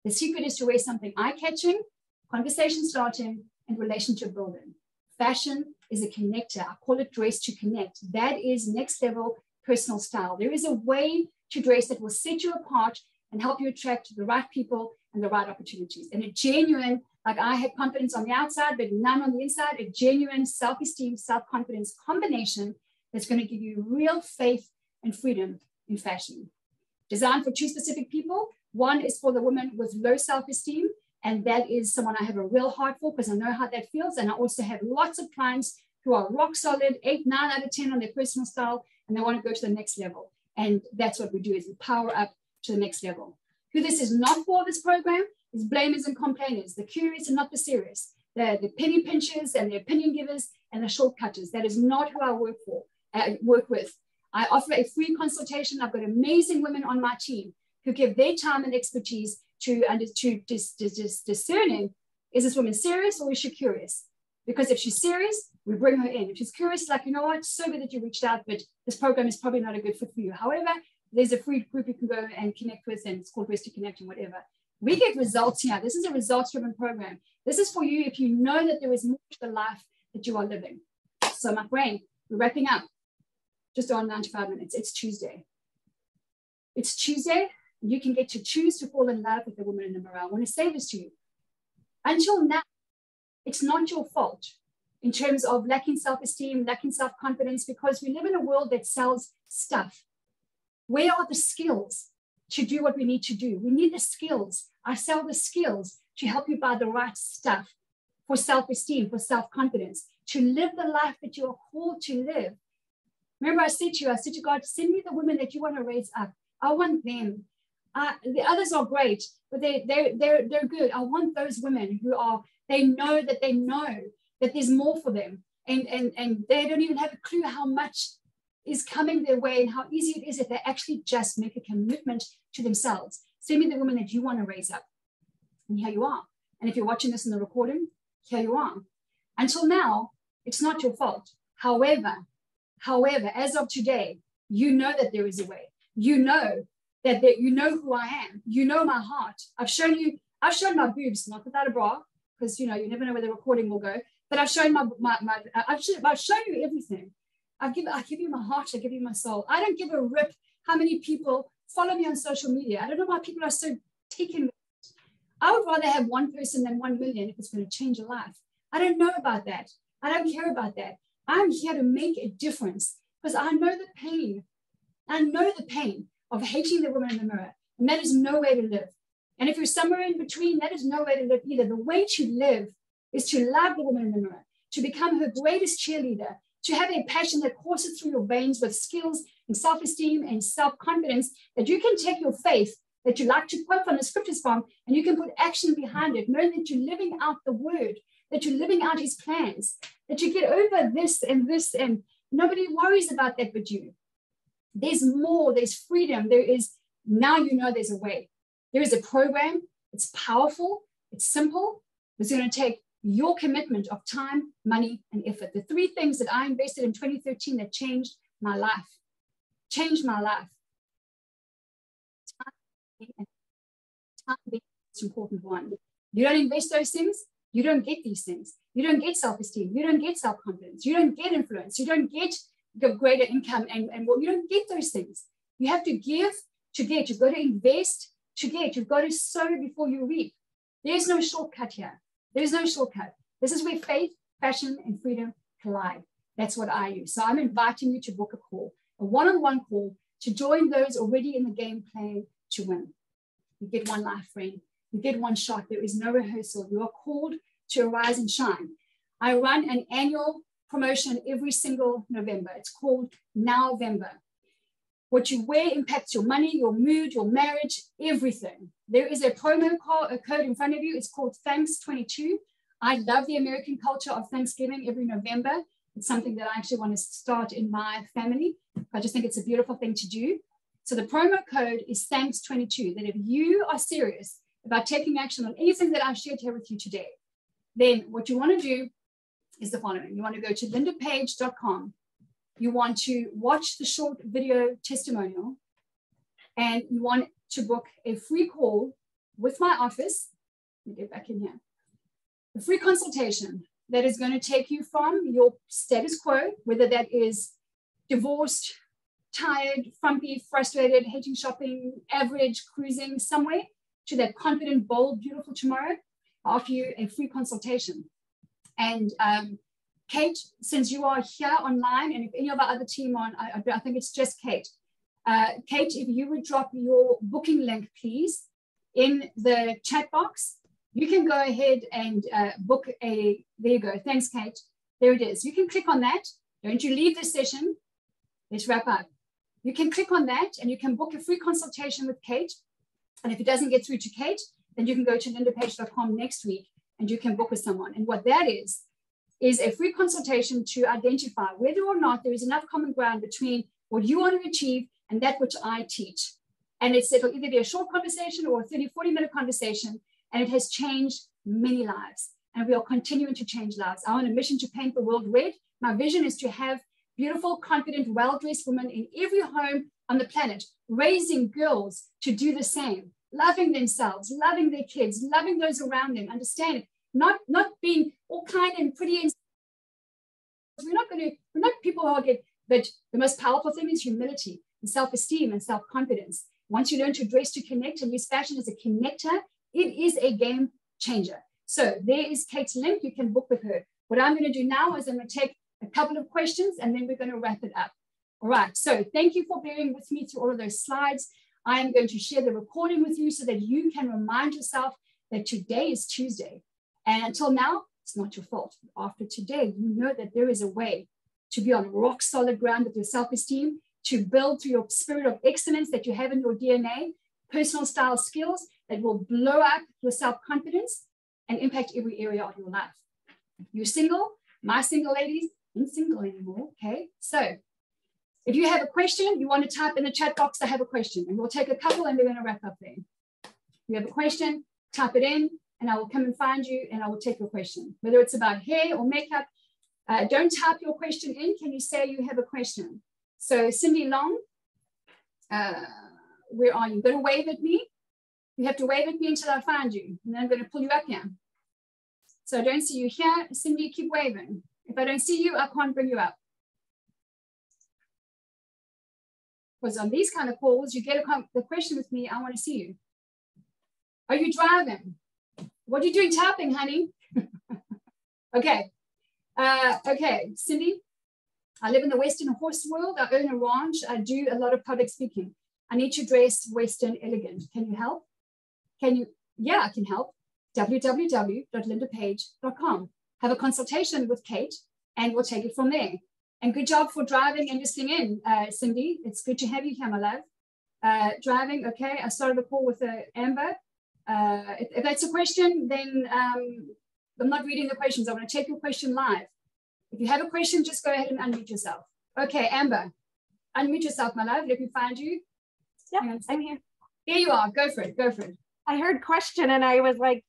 The secret is to wear something eye-catching, conversation starting, and relationship building. Fashion is a connector. I call it dress to connect. That is next level personal style. There is a way to dress that will set you apart and help you attract the right people and the right opportunities. And a genuine, like I have confidence on the outside, but none on the inside, a genuine self-esteem, self-confidence combination that's going to give you real faith and freedom in fashion. Designed for two specific people. One is for the woman with low self-esteem, and that is someone I have a real heart for because I know how that feels. And I also have lots of clients who are rock solid, 8, 9 out of 10 on their personal style, and they want to go to the next level. And that's what we do, is we power up to the next level. Who this is not for, this program, is blamers and complainers, the curious and not the serious, the penny pinchers and the opinion givers and the shortcutters. That is not who I work with. I offer a free consultation. I've got amazing women on my team who give their time and expertise to discerning, is this woman serious or is she curious? Because if she's serious, we bring her in. If she's curious, it's like, you know what, so good that you reached out, but this program is probably not a good fit for you. However, there's a free group you can go and connect with, and it's called Rest to Connect and whatever. We get results here. This is a results-driven program. This is for you if you know that there is more to the life that you are living. So my friend, we're wrapping up just on 95 minutes. It's Tuesday. It's Tuesday. You can get to choose to fall in love with the woman in the mirror. I want to say this to you. Until now, it's not your fault in terms of lacking self-esteem, lacking self-confidence, because we live in a world that sells stuff. Where are the skills to do what we need to do? We need the skills. I sell the skills to help you buy the right stuff for self-esteem, for self-confidence, to live the life that you are called to live. Remember, I said to God, send me the women that you want to raise up. I want them. The others are great, but they're good. I want those women who are, they know that there's more for them. And they don't even have a clue how much is coming their way and how easy it is if they actually just make a commitment to themselves. Send me the women that you want to raise up. And here you are. And if you're watching this in the recording, here you are. Until now, it's not your fault. However, as of today, you know that there is a way. You know that you know who I am. You know my heart. I've shown my boobs, not without a bra, because you never know where the recording will go. But I've shown I've shown you everything. I give you my heart. I give you my soul. I don't give a rip how many people follow me on social media. I don't know why people are so taken. I would rather have one person than 1 million if it's going to change a life. I don't know about that. I don't care about that. I'm here to make a difference because I know the pain. I know the pain of hating the woman in the mirror. And that is no way to live. And if you're somewhere in between, that is no way to live either. The way to live is to love the woman in the mirror, to become her greatest cheerleader, to have a passion that courses through your veins with skills and self-esteem and self-confidence, that you can take your faith that you like to quote from the scriptures from, and you can put action behind it, knowing that you're living out the word, that you're living out his plans, that you get over this, and nobody worries about that but you. There's more, there's freedom. Now you know there's a way. There is a program. It's powerful. It's simple. It's going to take your commitment of time, money, and effort. The 3 things that I invested in 2013 that changed my life. Changed my life. Time being the most important one. You don't invest those things, you don't get these things. You don't get self-esteem. You don't get self-confidence. You don't get influence. You don't get the greater income and you don't get those things. You have to give to get. You've got to invest to get. You've got to sow before you reap. There's no shortcut here. There's no shortcut. This is where faith, passion, and freedom collide. That's what I use. So I'm inviting you to book a call, a one-on-one call, to join those already in the game playing to win. You get one life, friend. You get one shot. There is no rehearsal. You are called to arise and shine. I run an annual promotion every single November. It's called November. What you wear impacts your money, your mood, your marriage, everything. There is a promo code in front of you. It's called Thanks22. I love the American culture of Thanksgiving every November. It's something that I actually want to start in my family. I just think it's a beautiful thing to do. So the promo code is Thanks22, that if you are serious about taking action on anything that I've shared here with you today, then what you want to do is the following. You want to go to lindapage.com. You want to watch the short video testimonial, and you want to book a free call with my office. Let me get back in here. A free consultation that is going to take you from your status quo, whether that is divorced, tired, frumpy, frustrated, hating shopping, average, cruising somewhere, to that confident, bold, beautiful tomorrow. I'll offer you a free consultation. And Kate, since you are here online, and if any of our other team on, I think it's just Kate. Kate, if you would drop your booking link, please, in the chat box, you can go ahead and book there you go. Thanks, Kate. There it is. You can click on that. Don't you leave the session. Let's wrap up. You can click on that and you can book a free consultation with Kate. And if it doesn't get through to Kate, then you can go to lindapage.com next week and you can book with someone. And what that is a free consultation to identify whether or not there is enough common ground between what you want to achieve and that which I teach. And it'll either be a short conversation or a 30, 40-minute conversation, and it has changed many lives. And we are continuing to change lives. I'm on a mission to paint the world red. My vision is to have beautiful, confident, well-dressed women in every home on the planet, raising girls to do the same, loving themselves, loving their kids, loving those around them, understanding, not being all kind and pretty. And we're not people who get, but the most powerful thing is humility and self-esteem and self-confidence. Once you learn to dress to connect and use fashion as a connector, it is a game changer. So there is Kate's link. You can book with her. What I'm going to do now is I'm going to take a couple of questions and then we're going to wrap it up. All right. So thank you for bearing with me through all of those slides. I am going to share the recording with you so that you can remind yourself that today is Tuesday. And until now, it's not your fault. After today, you know that there is a way to be on rock solid ground with your self-esteem, to build through your spirit of excellence that you have in your DNA, personal style skills that will blow up your self-confidence and impact every area of your life. You're single, my single ladies, ain't single anymore, okay? So if you have a question, you want to type in the chat box, I have a question, and we'll take a couple and we're going to wrap up there. If you have a question, type it in, and I will come and find you, and I will take your question. Whether it's about hair or makeup, don't type your question in. Can you say you have a question? So Cindy Long, where are you? You're going to wave at me. You have to wave at me until I find you, and then I'm going to pull you up here. So I don't see you here. Cindy, keep waving. If I don't see you, I can't bring you up. Because on these kind of calls, you get the question with me, I want to see you. Are you driving? What are you doing tapping, honey? Okay. Okay, Cindy, I live in the Western horse world. I own a ranch. I do a lot of public speaking. I need to dress Western elegant. Can you help? Can you? Yeah, I can help. www.lindapage.com. Have a consultation with Kate and we'll take it from there. And good job for driving and listening in, Cindy. It's good to have you here, my love. Driving, okay. I started the call with Amber. If that's a question, then I'm not reading the questions. I want to take your question live. If you have a question, just go ahead and unmute yourself. Okay, Amber, unmute yourself, my love. Let me find you. Yeah, I'm here. Here you are. Go for it. Go for it. I heard question and I was like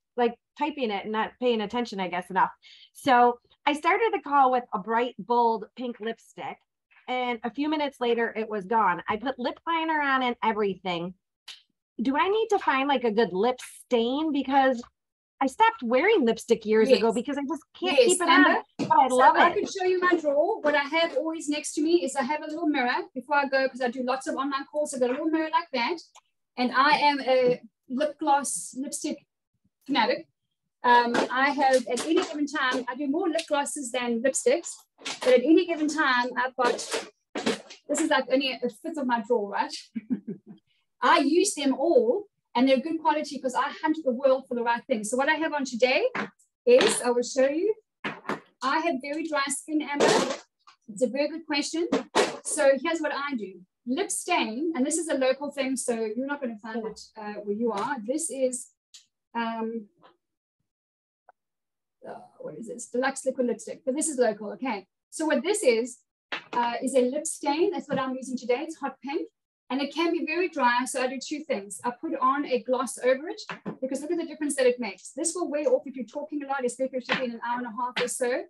typing it and not paying attention, I guess, enough. So I started the call with a bright, bold pink lipstick, and a few minutes later, it was gone. I put lip liner on and everything. Do I need to find like a good lip stain? Because I stopped wearing lipstick years ago because I just can't keep it on. But I love it. I can show you my drawer. What I have always next to me is I have a little mirror before I go, because I do lots of online calls. I've got a little mirror like that. And I am a lip gloss lipstick fanatic. I have at any given time, I do more lip glosses than lipsticks, but at any given time, I've got, this is like only a fifth of my drawer, right? I use them all and they're good quality because I hunt the world for the right thing. So what I have on today is, I will show you, I have very dry skin, Amber. It's a very good question. So here's what I do. Lip stain, and this is a local thing, so you're not going to find it where you are. This is, what is this? Deluxe liquid lipstick, but this is local, okay. So what this is a lip stain. That's what I'm using today. It's hot pink, and it can be very dry, so I do two things. I put on a gloss over it, because look at the difference that it makes. This will wear off if you're talking a lot, especially in an hour and a half or so.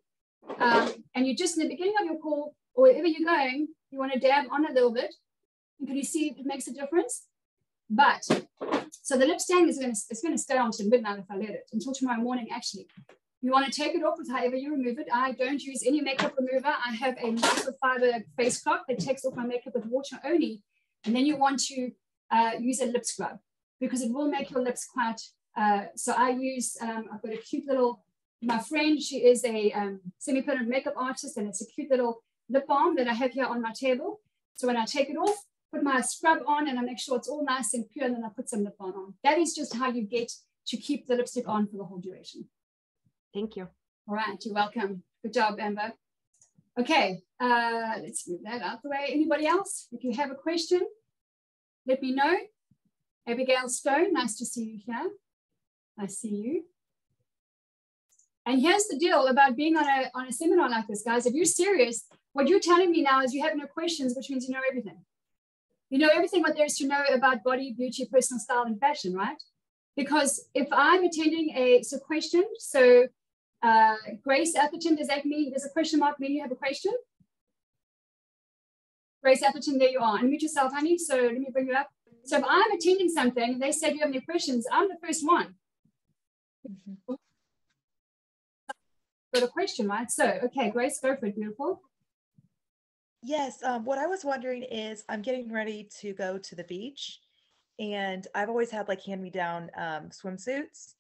And you just, in the beginning of your call, or wherever you're going, you want to dab on a little bit. And can you see it makes a difference? But, so the lip stain is going to stay on to midnight if I let it, until tomorrow morning, actually. You want to take it off with however you remove it. I don't use any makeup remover. I have a microfiber face cloth that takes off my makeup with water only. And then you want to use a lip scrub, because it will make your lips quite, so I use, I've got a cute little, my friend, she is a semi-permanent makeup artist, and it's a cute little lip balm that I have here on my table. So when I take it off, put my scrub on, and I make sure it's all nice and pure, and then I put some lip balm on. That is just how you get to keep the lipstick on for the whole duration. Thank you. All right, you're welcome. Good job, Amber. Okay, let's move that out the way. Anybody else? If you have a question, let me know. Abigail Stone, nice to see you here. I see you. And here's the deal about being on a seminar like this, guys. If you're serious, what you're telling me now is you have no questions, which means you know everything. You know everything what there is to know about body, beauty, personal style, and fashion, right? Because if I'm attending so question, so Grace Atherton, does that mean, does a question mark mean you have a question? Grace Atherton, there you are. Unmute yourself, honey. So let me bring you up. So if I'm attending something, they said you have any questions, I'm the first one. Got a question, right? So, okay, Grace, go for it, beautiful. Yes, what I was wondering is I'm getting ready to go to the beach, and I've always had like hand-me-down swimsuits.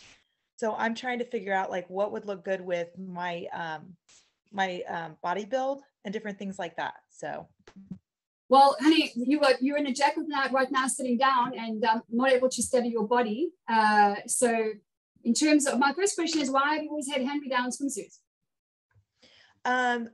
So I'm trying to figure out like what would look good with my body build and different things like that. So, well, honey, you're in a jacket right now, sitting down, and not able to study your body. So, in terms of my first question is, why have you always had hand-me-down swimsuits? I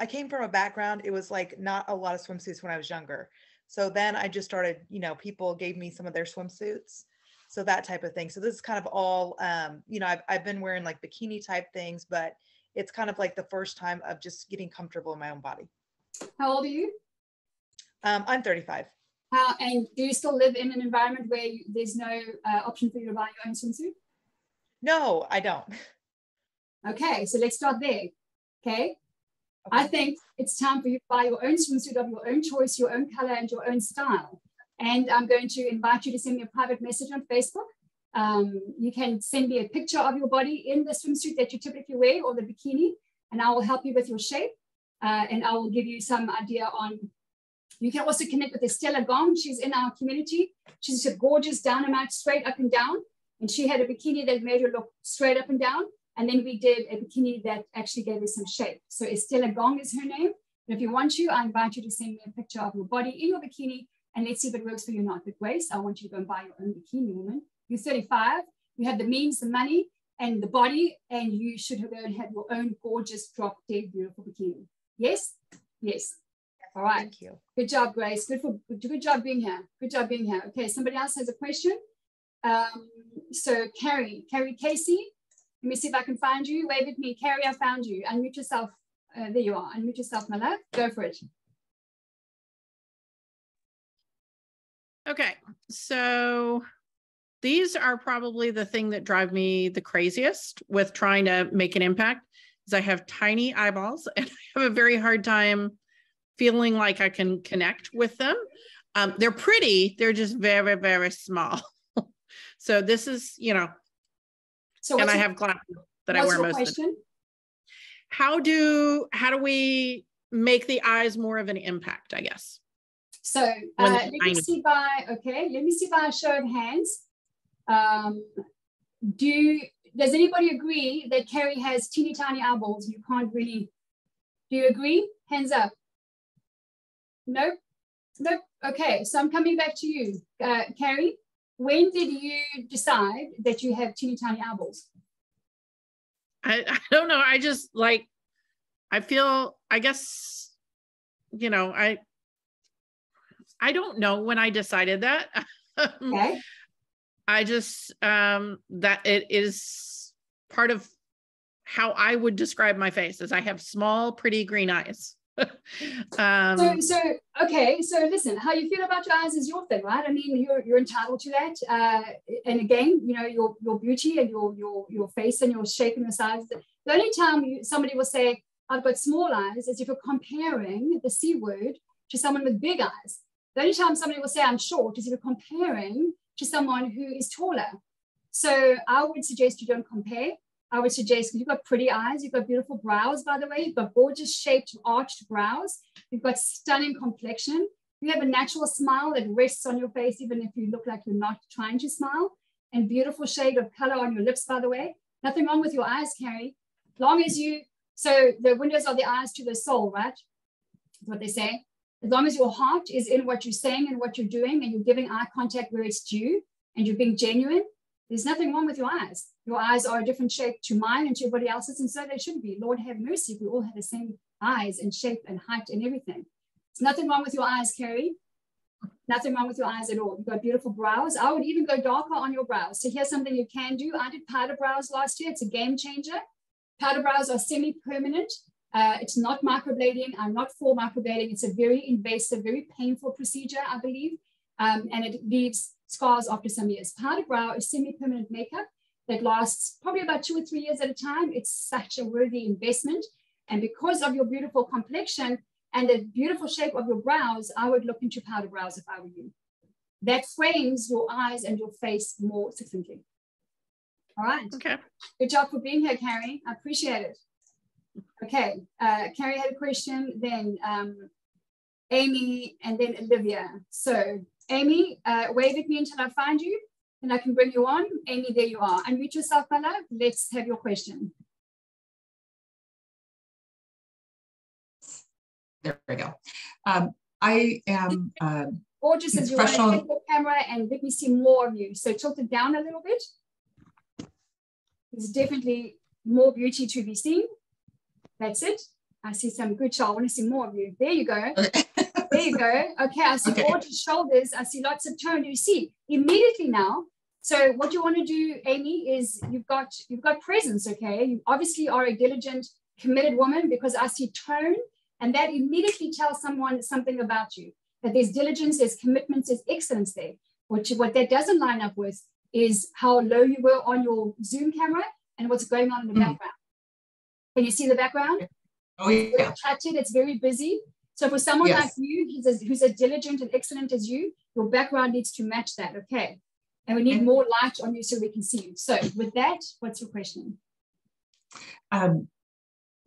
came from a background, it was like not a lot of swimsuits when I was younger. So then I just started, people gave me some of their swimsuits. So that type of thing. So this is kind of all, I've been wearing like bikini type things, but it's kind of like the first time of just getting comfortable in my own body. How old are you? I'm 35. And do you still live in an environment where there's no option for you to buy your own swimsuit? No, I don't. Okay, so let's start there. Okay. I think it's time for you to buy your own swimsuit of your own choice, your own color, and your own style. And I'm going to invite you to send me a private message on Facebook. You can send me a picture of your body in the swimsuit that you typically wear, or the bikini, and I will help you with your shape. And I will give you some idea on, you can also connect with Estella Gong. She's in our community. She's a gorgeous dynamite, straight up and down. And she had a bikini that made her look straight up and down. And then we did a bikini that actually gave her some shape. So Estella Gong is her name. And if you want to, I invite you to send me a picture of your body in your bikini, and let's see if it works for you or not. But Grace, I want you to go and buy your own bikini, woman. You're 35, you have the means, the money, and the body, and you should go and have your own gorgeous, drop dead, beautiful bikini. Yes? Yes. All right. Thank you. Good job, Grace. Good job being here. Good job being here. Okay, somebody else has a question. So Carrie Casey, let me see if I can find you. Wave at me. Carrie, I found you. Unmute yourself. There you are. Unmute yourself, my love. Go for it. Okay, so these are probably the thing that drive me the craziest with trying to make an impact, is I have tiny eyeballs and I have a very hard time feeling like I can connect with them. They're pretty, they're just very, very small. So this is, so and I have glasses that I wear most of the time. How do we make the eyes more of an impact, I guess? So let me see by a show of hands. Does anybody agree that Carrie has teeny tiny eyeballs? You can't really, do you agree? Hands up. Nope. Nope. Okay, so I'm coming back to you. Carrie, when did you decide that you have teeny tiny eyeballs? I don't know. I just like, I feel, I guess, you know, I don't know when I decided that. Okay. I just, that it is part of how I would describe my face, is I have small, pretty green eyes. Okay, so listen, how you feel about your eyes is your thing, right? I mean, you're entitled to that. And again, you know, your beauty and your face and your shape and your size. The only time somebody will say, I've got small eyes, is if you're comparing the C word to someone with big eyes. The only time somebody will say I'm short is if you're comparing to someone who is taller. So I would suggest you don't compare. I would suggest, you've got pretty eyes, you've got beautiful brows, by the way, you've got gorgeous shaped arched brows, you've got stunning complexion, you have a natural smile that rests on your face even if you look like you're not trying to smile, and beautiful shade of color on your lips, by the way. Nothing wrong with your eyes, Carrie. Long as you, so the windows are the eyes to the soul, right? That's what they say. As long as your heart is in what you're saying and what you're doing, and you're giving eye contact where it's due, and you're being genuine, there's nothing wrong with your eyes. Your eyes are a different shape to mine and to everybody else's, and so they should be. Lord have mercy if we all have the same eyes and shape and height and everything. There's nothing wrong with your eyes, Carrie. Nothing wrong with your eyes at all. You've got beautiful brows. I would even go darker on your brows. So here's something you can do. I did powder brows last year. It's a game changer. Powder brows are semi-permanent. It's not microblading. I'm not for microblading. It's a very invasive, very painful procedure, I believe. And it leaves scars after some years. Powder brow is semi-permanent makeup that lasts probably about 2 or 3 years at a time. It's such a worthy investment. And because of your beautiful complexion and the beautiful shape of your brows, I would look into powder brows if I were you. That frames your eyes and your face more succinctly. All right. Okay. Good job for being here, Carrie. I appreciate it. Okay. Carrie had a question, then Amy, and then Olivia. So Amy, wave at me until I find you, and I can bring you on. Amy, there you are. Unmute yourself, my love. Let's have your question. There we go. I am gorgeous as you want to take your camera and let me see more of you. So tilt it down a little bit. There's definitely more beauty to be seen. That's it. I see some good show. I want to see more of you. There you go. There you go. Okay, I see gorgeous shoulders. I see lots of tone. You see immediately now. So what you want to do, Amy, is you've got presence. Okay, you obviously are a diligent, committed woman, because I see tone, and that immediately tells someone something about you. That there's diligence, there's commitment, there's excellence there. What that doesn't line up with is how low you were on your Zoom camera and what's going on in the background. Can you see the background? Oh yeah. It's very chatted, it's very busy. So for someone like you, who's as diligent and excellent as you, your background needs to match that, okay? And we need more light on you so we can see you. So with that, what's your question?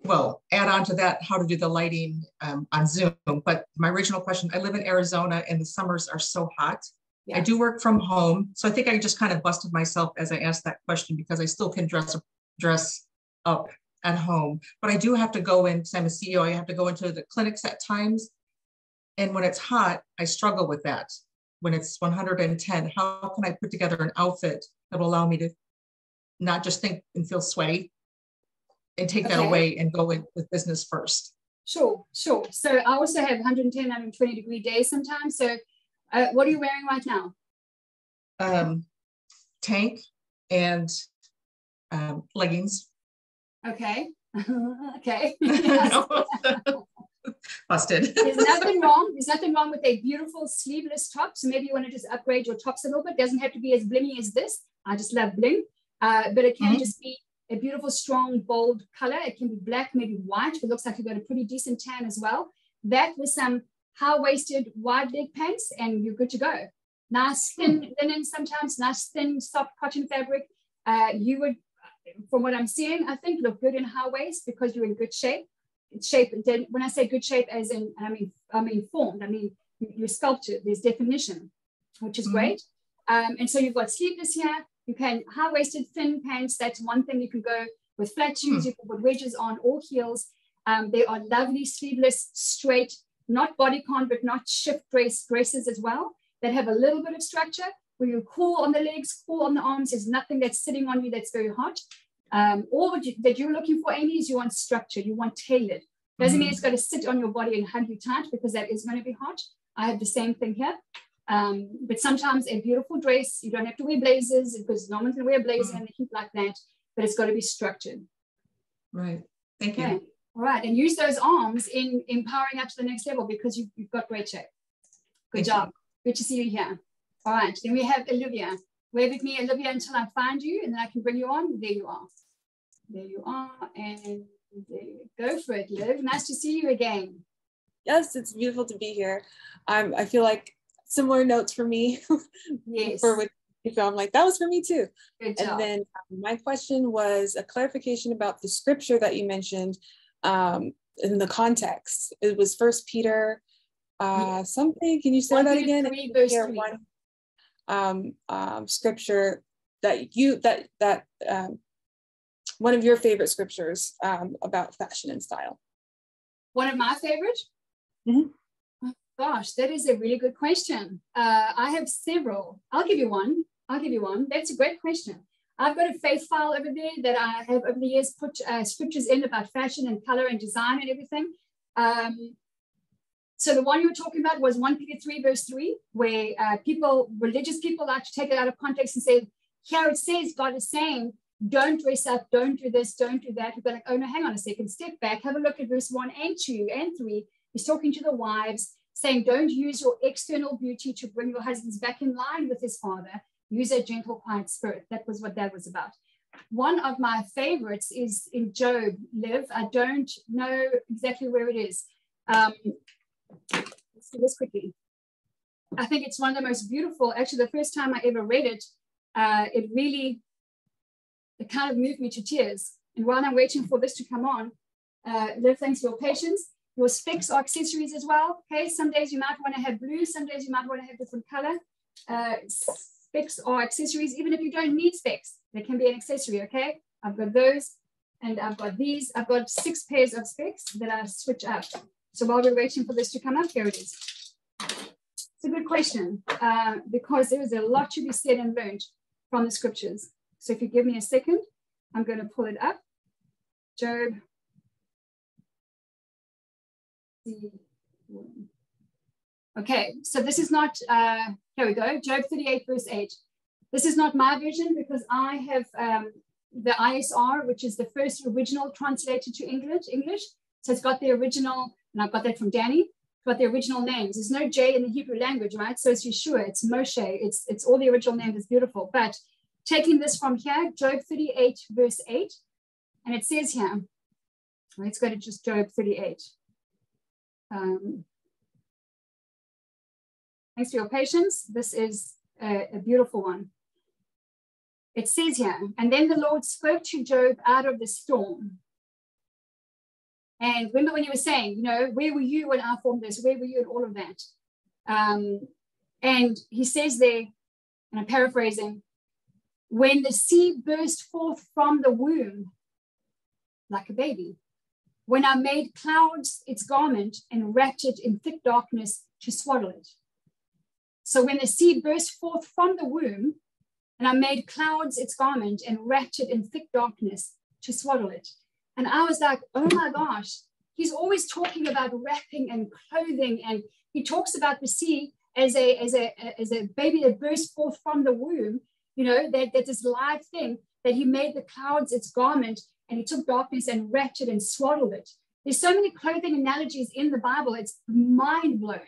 Well, add on to that, how to do the lighting on Zoom. But my original question, I live in Arizona and the summers are so hot. Yeah. I do work from home. So I think I just kind of busted myself as I asked that question, because I still can dress up at home, but I do have to go in, because I'm a CEO, I have to go into the clinics at times. And when it's hot, I struggle with that. When it's 110, how can I put together an outfit that will allow me to not just think and feel sweaty and take that away and go in with business first? Sure. So I also have 110, 120 degree days sometimes. So what are you wearing right now? Tank and leggings. Okay. Okay. Busted. There's nothing wrong. There's nothing wrong with a beautiful sleeveless top. So maybe you want to just upgrade your tops a little bit. It doesn't have to be as blingy as this. I just love bling. But it can just be a beautiful, strong, bold color. It can be black, maybe white. It looks like you've got a pretty decent tan as well. That with some high-waisted, wide leg pants, and you're good to go. Nice thin linen sometimes, nice thin, soft cotton fabric. You would, from what I'm seeing, I think look good in high waist because you're in good shape. When I say good shape, as in, I mean formed. I mean, you're sculpted. There's definition, which is great. And so you've got sleeveless here. You can high-waisted thin pants. That's one thing. You can go with flat shoes. You can put wedges on or heels. They are lovely sleeveless, straight, not bodycon, but not shift dresses as well, that have a little bit of structure where you're cool on the legs, cool on the arms. There's nothing that's sitting on you that's very hot. All that you're looking for, Amy, is you want structure, you want tailored. Doesn't mean it's got to sit on your body and hug you tight, because that is going to be hot. I have the same thing here. But sometimes a beautiful dress, you don't have to wear blazers, because no one's going to wear a blazer in the heat like that, but it's got to be structured. Right. Thank you. Okay. All right. And use those arms in empowering up to the next level, because you've got great shape. Good job. Good to see you here. All right. Then we have Olivia. Wave at me, Olivia, until I find you, and then I can bring you on. There you are. There you are. And there you go for it, Liv. Nice to see you again. Yes, it's beautiful to be here. I feel like similar notes for me. Yes. For what you feel, I'm like, that was for me too. Good job. And then my question was a clarification about the scripture that you mentioned in the context. It was 1 Peter something. Can you say that again? 3, verse 3. One scripture that one of your favorite scriptures about fashion and style. One of my favorite? Mm-hmm. Oh, gosh, that is a really good question. I have several. I'll give you one. That's a great question. I've got a faith file over there that I have over the years put scriptures in about fashion and color and design and everything. So the one you were talking about was 1 Peter 3, verse 3, where religious people like to take it out of context and say, here it says, God is saying, don't dress up, don't do this, don't do that. We've got like, oh no, hang on a second, step back, have a look at verse 1 and 2 and 3. He's talking to the wives, saying, don't use your external beauty to bring your husbands back in line with his father. Use a gentle, quiet spirit. That was what that was about. One of my favorites is in Job, Liv. I don't know exactly where it is. Let's do this quickly. I think it's one of the most beautiful. Actually, the first time I ever read it, it kind of moved me to tears. And while I'm waiting for this to come on, Liv, thanks for your patience. Your specs are accessories as well. Okay, some days you might want to have blue, some days you might want to have different color. Specs are accessories, even if you don't need specs, they can be an accessory. Okay, I've got those, and I've got these. I've got 6 pairs of specs that I switch up. So while we're waiting for this to come up, here it is. It's a good question, because there is a lot to be said and learned from the scriptures. So if you give me a second, I'm going to pull it up. Job. Okay, so this is not, here we go, Job 38, verse 8. This is not my version, because I have the ISR, which is the first original translated to English. So it's got the original, and I've got that from Danny, it's got the original names. There's no J in the Hebrew language, right? So it's Yeshua, it's Moshe, it's all the original names. It's beautiful. But taking this from here, Job 38, verse 8, and it says here, let's go to just Job 38. Thanks for your patience. This is a beautiful one. It says here, and then the Lord spoke to Job out of the storm. And remember when you were saying, you know, where were you when I formed this? Where were you in all of that? And he says there, and I'm paraphrasing, when the sea burst forth from the womb like a baby, when I made clouds its garment and wrapped it in thick darkness to swaddle it. So when the sea burst forth from the womb, and I made clouds its garment and wrapped it in thick darkness to swaddle it. And I was like, oh my gosh, he's always talking about wrapping and clothing. And he talks about the sea as a baby that bursts forth from the womb, you know, that this live thing, that he made the clouds its garment, and he took darkness and wrapped it and swaddled it. There's so many clothing analogies in the Bible. It's mind-blowing.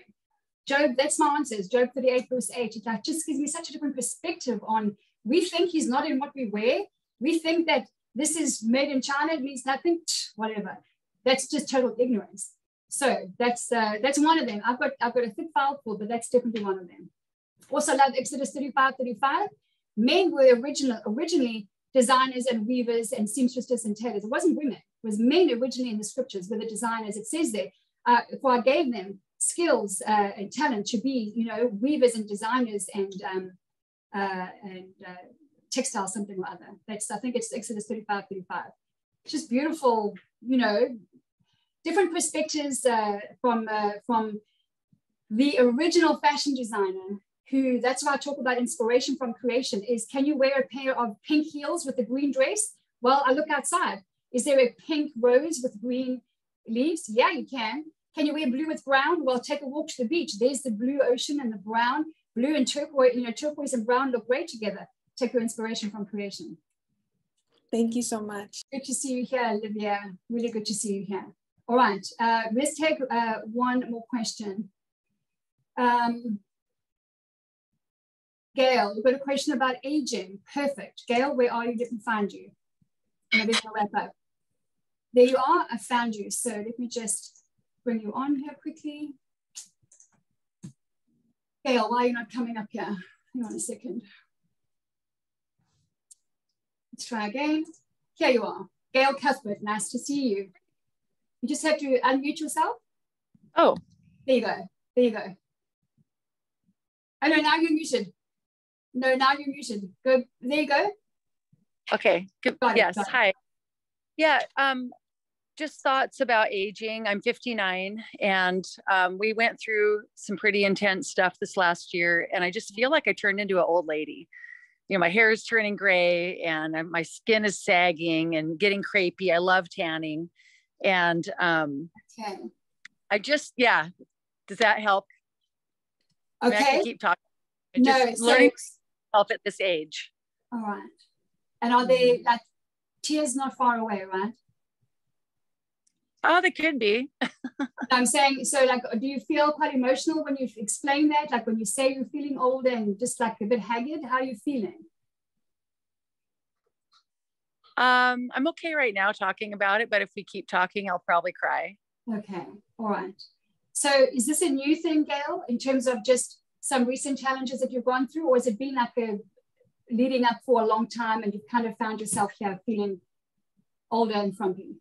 Job, that's my answers. Job 38, verse 8. It just gives me such a different perspective on, we think he's not in what we wear. We think that this is made in China, it means nothing, whatever. That's just total ignorance. So that's one of them. I've got a thick file full, but that's definitely one of them. Also love Exodus 35:35. Men were originally designers and weavers and seamstresses and tailors. It wasn't women. It was men originally in the scriptures were the designers. It says there, for I gave them skills and talent to be, you know, weavers and designers and textile something or other. I think it's Exodus 35:35. Just beautiful, you know, different perspectives from the original fashion designer, who, that's why I talk about inspiration from creation, is can you wear a pair of pink heels with a green dress, Well, I look outside. Is there a pink rose with green leaves? Yeah, you can. Can you wear blue with brown? Well, take a walk to the beach. There's the blue ocean and the brown. Blue and turquoise, turquoise and brown look great together. Take your inspiration from creation. Thank you so much. Good to see you here, Olivia. Really good to see you here. All right, let's take one more question. Gail, you've got a question about aging. Perfect. Gail, where are you? Didn't find you. Maybe we'll wrap up. There you are. I found you. So let me just bring you on here quickly. Gail, why are you not coming up here? Hang on a second. Let's try again. Here you are. Gail Cuthbert, nice to see you. You just have to unmute yourself. Oh. There you go. There you go. Oh, no, now you're muted. No, now you're muted. Good. There you go. Okay. Good. Yes. Hi. Yeah. Just thoughts about aging. I'm 59 and we went through some pretty intense stuff this last year. And I just feel like I turned into an old lady. My hair is turning gray and my skin is sagging and getting crepey. I love tanning. And okay. I just, yeah. Does that help? Okay. I can keep talking. No, learning myself at this age. All right. And are they like tears not far away, right? Oh, they could be. I'm saying, so like, do you feel quite emotional when you explain that? Like when you say you're feeling old and just like a bit haggard, how are you feeling? I'm okay right now talking about it, but if we keep talking, I'll probably cry. Okay. All right. So is this a new thing, Gail, in terms of just some recent challenges that you've gone through, or has it been like a leading up for a long time and you've kind of found yourself here feeling older and frumpy?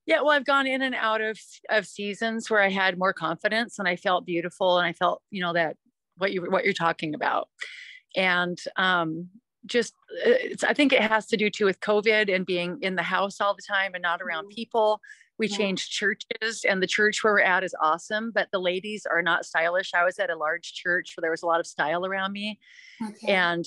Yeah, well, I've gone in and out of seasons where I had more confidence and I felt beautiful and I felt, that what you're talking about. And I think it has to do too with COVID and being in the house all the time and not around people. We changed churches and the church where we're at is awesome, but the ladies are not stylish. I was at a large church where there was a lot of style around me. Okay. And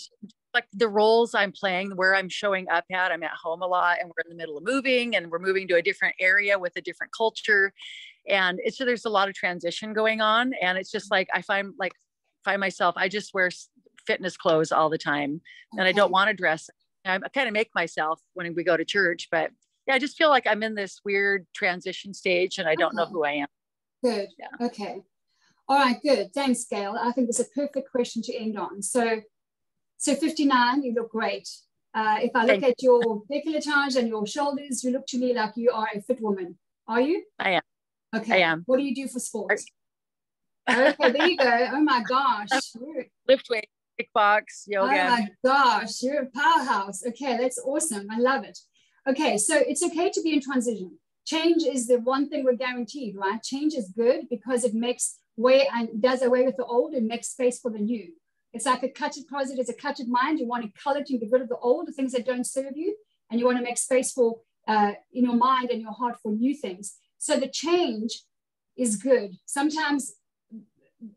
like the roles I'm playing, where I'm showing up at, I'm at home a lot and we're in the middle of moving and we're moving to a different area with a different culture. And there's a lot of transition going on. And it's just like, I find myself, I just wear fitness clothes all the time and I don't want to dress. I kind of make myself when we go to church, but yeah, I just feel like I'm in this weird transition stage and I don't know who I am. Good. Yeah. Okay. All right. Good. Thanks, Gail. I think it's a perfect question to end on. So 59, you look great. If I look at your décolletage and your shoulders, you look to me like you are a fit woman. Are you? I am. Okay. I am. What do you do for sports? Okay, there you go. Oh my gosh. Lift weight, kickbox, yoga. Oh my gosh, you're a powerhouse. Okay, that's awesome. I love it. Okay, so it's okay to be in transition. Change is the one thing we're guaranteed, right? Change is good because it makes way and does away with the old and makes space for the new. It's like a cluttered closet is a cluttered mind. You want to cull it and get rid of the old, the things that don't serve you, and you want to make space for in your mind and your heart for new things. So the change is good. Sometimes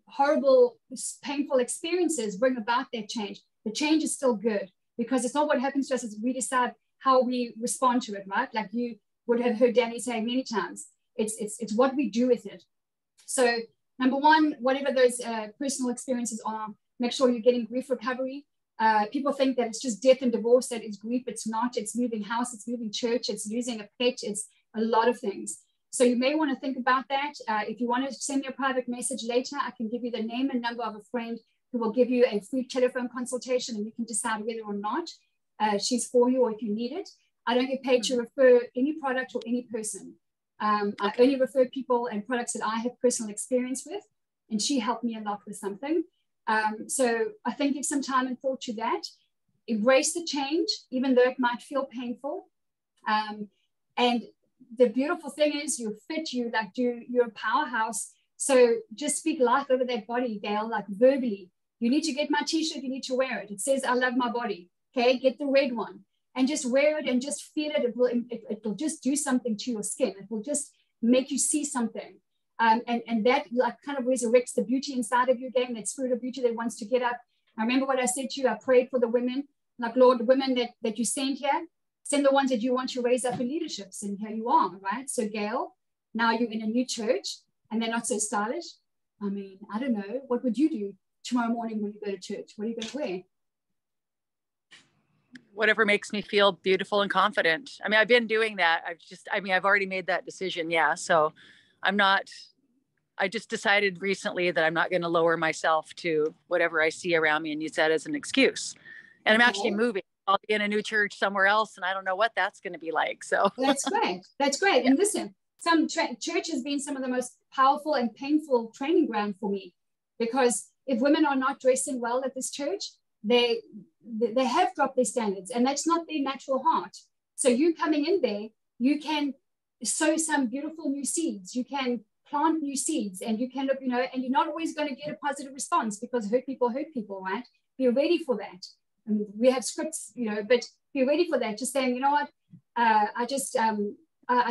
horrible, painful experiences bring about that change. The change is still good because it's not what happens to us, it's we decide how we respond to it, right? Like you would have heard Danny say many times, it's what we do with it. So number one, whatever those personal experiences are, make sure you're getting grief recovery. People think that it's just death and divorce, that is grief. It's not. It's moving house, it's moving church, it's losing a pet, it's a lot of things. So you may want to think about that. If you want to send me a private message later, I can give you the name and number of a friend who will give you a free telephone consultation and you can decide whether or not she's for you or if you need it. I don't get paid to refer any product or any person. I only refer people and products that I have personal experience with, and she helped me a lot with something. So I think give some time and thought to that. Embrace the change, even though it might feel painful. And the beautiful thing is you're fit, you're a powerhouse. So just speak life over that body, Gail, like verbally. You need to get my t-shirt, you need to wear it. It says, I love my body. Okay, get the red one and just wear it and just feel it. It will just do something to your skin. It will just make you see something. And that like kind of resurrects the beauty inside of you again, that spirit of beauty that wants to get up. I remember what I said to you, I prayed for the women, like Lord, the women that you sent here, Send the ones that you want to raise up in leaderships, and here you are, right? So Gail, now you're in a new church and they're not so stylish. I mean, I don't know, what would you do tomorrow morning when you go to church? What are you going to wear? Whatever makes me feel beautiful and confident. I mean, I've been doing that. I've already made that decision. Yeah. So I just decided recently that I'm not going to lower myself to whatever I see around me and use that as an excuse. And I'm actually moving. I'll be in a new church somewhere else, and I don't know what that's going to be like. So that's great. That's great. And listen, church has been some of the most powerful and painful training ground for me, because if women are not dressing well at this church, they have dropped their standards, and that's not their natural heart. So you coming in there, you can sow some beautiful new seeds. You can plant new seeds, and you can look, and you're not always going to get a positive response, because hurt people, right? Be ready for that. And we have scripts, but be ready for that. Just saying, you know what, I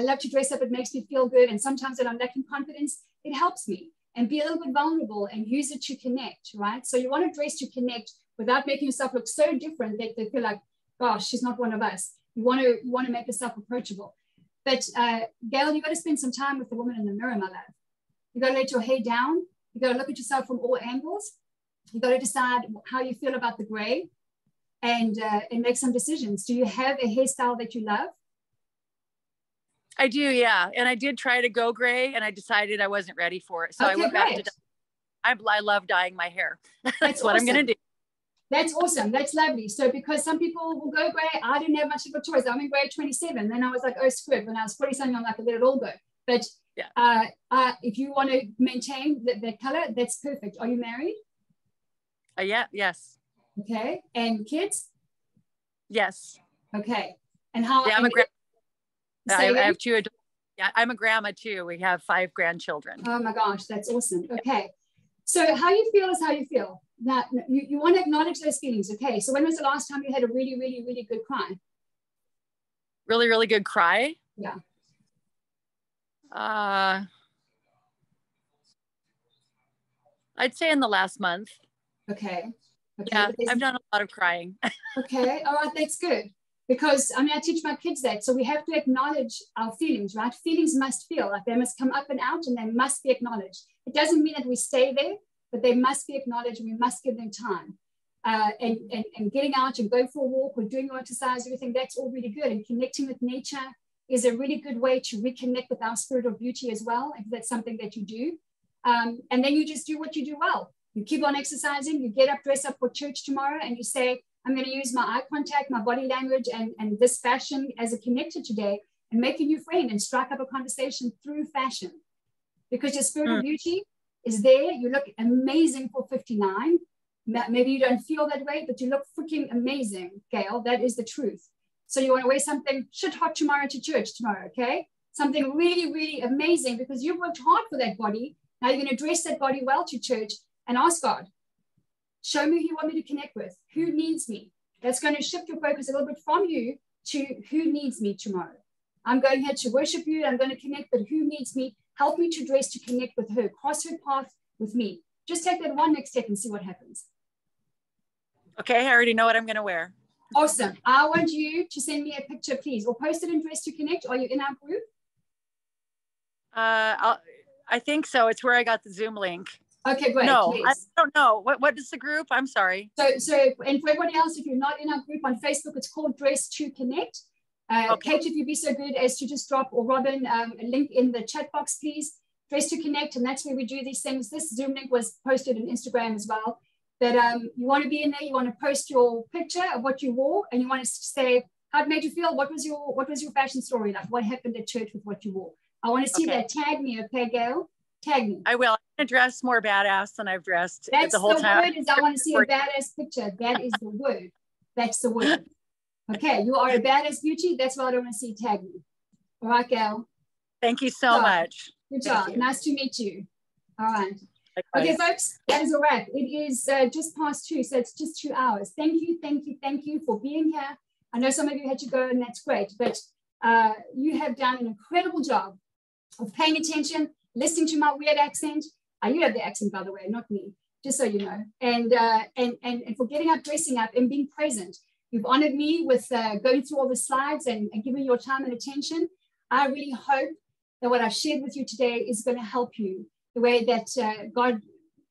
love to dress up. It makes me feel good. And sometimes when I'm lacking confidence, it helps me. And be a little bit vulnerable and use it to connect, right? So you want to dress to connect without making yourself look so different that they feel like, gosh, she's not one of us. You want to make yourself approachable. But Gail, you got to spend some time with the woman in the mirror, my love. You got to let your hair down. You got to look at yourself from all angles. You got to decide how you feel about the gray, and make some decisions. Do you have a hairstyle that you love? I do, yeah. And I did try to go gray, and I decided I wasn't ready for it. So okay, I went back to I love dyeing my hair. That's what awesome. I'm going to do. That's awesome. That's lovely. So because some people will go gray, I didn't have much of a choice. I'm in gray at 27. Then I was like, oh, screw it. When I was 40-something, I'm like, I let it all go. But yeah. If you want to maintain that color, that's perfect. Are you married? Yeah. Yes. Okay. And kids? Yes. Okay. And how? Yeah, I have two adults. Yeah, I'm a grandma too. We have 5 grandchildren. Oh my gosh, that's awesome. Okay. So how you feel is how you feel. Now, you want to acknowledge those feelings. Okay. So when was the last time you had a really, really, really good cry? Really, really good cry? Yeah. I'd say in the last month. Okay. Yeah, I've done a lot of crying. Okay. All right. That's good. Because I teach my kids that. So we have to acknowledge our feelings, right? Feelings must feel, like they must come up and out, and they must be acknowledged. It doesn't mean that we stay there, but they must be acknowledged, and we must give them time. And getting out and going for a walk or doing your exercise, everything, that's all really good. And connecting with nature is a really good way to reconnect with our spirit of beauty as well, if that's something that you do. And then you just do what you do well. You keep on exercising, you get up, dress up for church tomorrow, and you say, I'm going to use my eye contact, my body language, and this fashion as a connector today, and make a new friend and strike up a conversation through fashion. Because your spirit of beauty is there. You look amazing for 59. Maybe you don't feel that way, but you look freaking amazing, Gail. That is the truth. So you want to wear something shit hot tomorrow to church tomorrow, okay? Something really, really amazing, because you worked hard for that body. Now you're going to dress that body well to church and ask God, show me who you want me to connect with. Who needs me? That's going to shift your focus a little bit from you to who needs me tomorrow. I'm going here to worship you. I'm going to connect, but who needs me? Help me to dress to connect with her. Cross her path with me. Just take that one next step and see what happens. Okay, I already know what I'm going to wear. Awesome. I want you to send me a picture, please, or post it in Dress to Connect. Are you in our group? I think so. It's where I got the Zoom link. Okay, great. No, please. I don't know. What is the group? I'm sorry. So, and for everybody else, if you're not in our group on Facebook, it's called Dress to Connect. Okay. Kate, if you'd be so good as to just drop, or Robin, a link in the chat box, please. Dress to Connect, and that's where we do these things. This Zoom link was posted on Instagram as well. That you want to be in there, you want to post your picture of what you wore, and you want to say how it made you feel. What was your fashion story like? What happened at church with what you wore? I want to see that. Tag me, okay, Gail? Tag me. I will. I'm going to dress more badass than I've dressed That's the whole time. Word is I want to see a badass picture. That is the word. That's the word. Okay, you are a badass beauty. That's what I want to see. Tag me. All right, Gail. Thank you so much. Good job. Nice to meet you. All right. Okay, folks, that is a wrap. It is just past 2, so it's just 2 hours. Thank you for being here. I know some of you had to go, and that's great, but you have done an incredible job of paying attention, listening to my weird accent. You have the accent, by the way, not me, just so you know. And for getting up, dressing up, and being present. You've honored me with going through all the slides and giving your time and attention. I really hope that what I've shared with you today is going to help you the way that God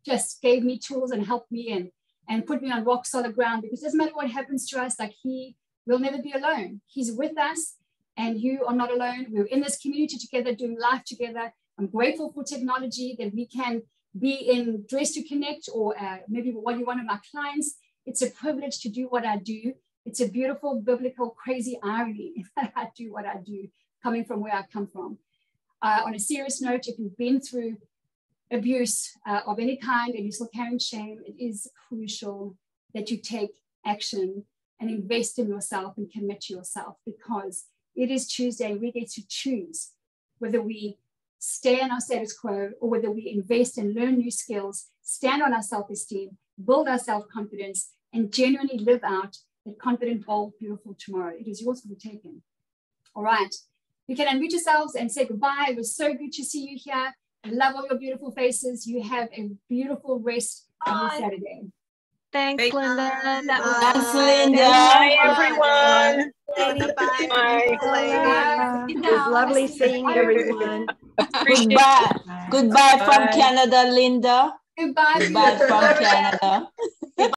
just gave me tools and helped me and put me on rock solid ground, because it doesn't matter what happens to us, like he will never be alone. He's with us and you are not alone. We're in this community together, doing life together. I'm grateful for technology that we can be in Dress to Connect or maybe one of my clients. It's a privilege to do what I do. It's a beautiful, biblical, crazy irony that I do what I do, coming from where I come from. On a serious note, if you've been through abuse of any kind and you're still carrying shame, it is crucial that you take action and invest in yourself and commit to yourself, because it is Tuesday and we get to choose whether we stay in our status quo or whether we invest and learn new skills, stand on our self-esteem, build our self-confidence, and genuinely live out that confident, bold, beautiful tomorrow. It is yours for the taking. All right. You can unmute yourselves and say goodbye. It was so good to see you here. I love all your beautiful faces. You have a beautiful rest on your Saturday. Thanks, Linda. Thanks, Linda. Bye, everyone. Bye. It was lovely seeing everyone. Goodbye. Goodbye from Canada, Linda. Goodbye. Goodbye from Canada.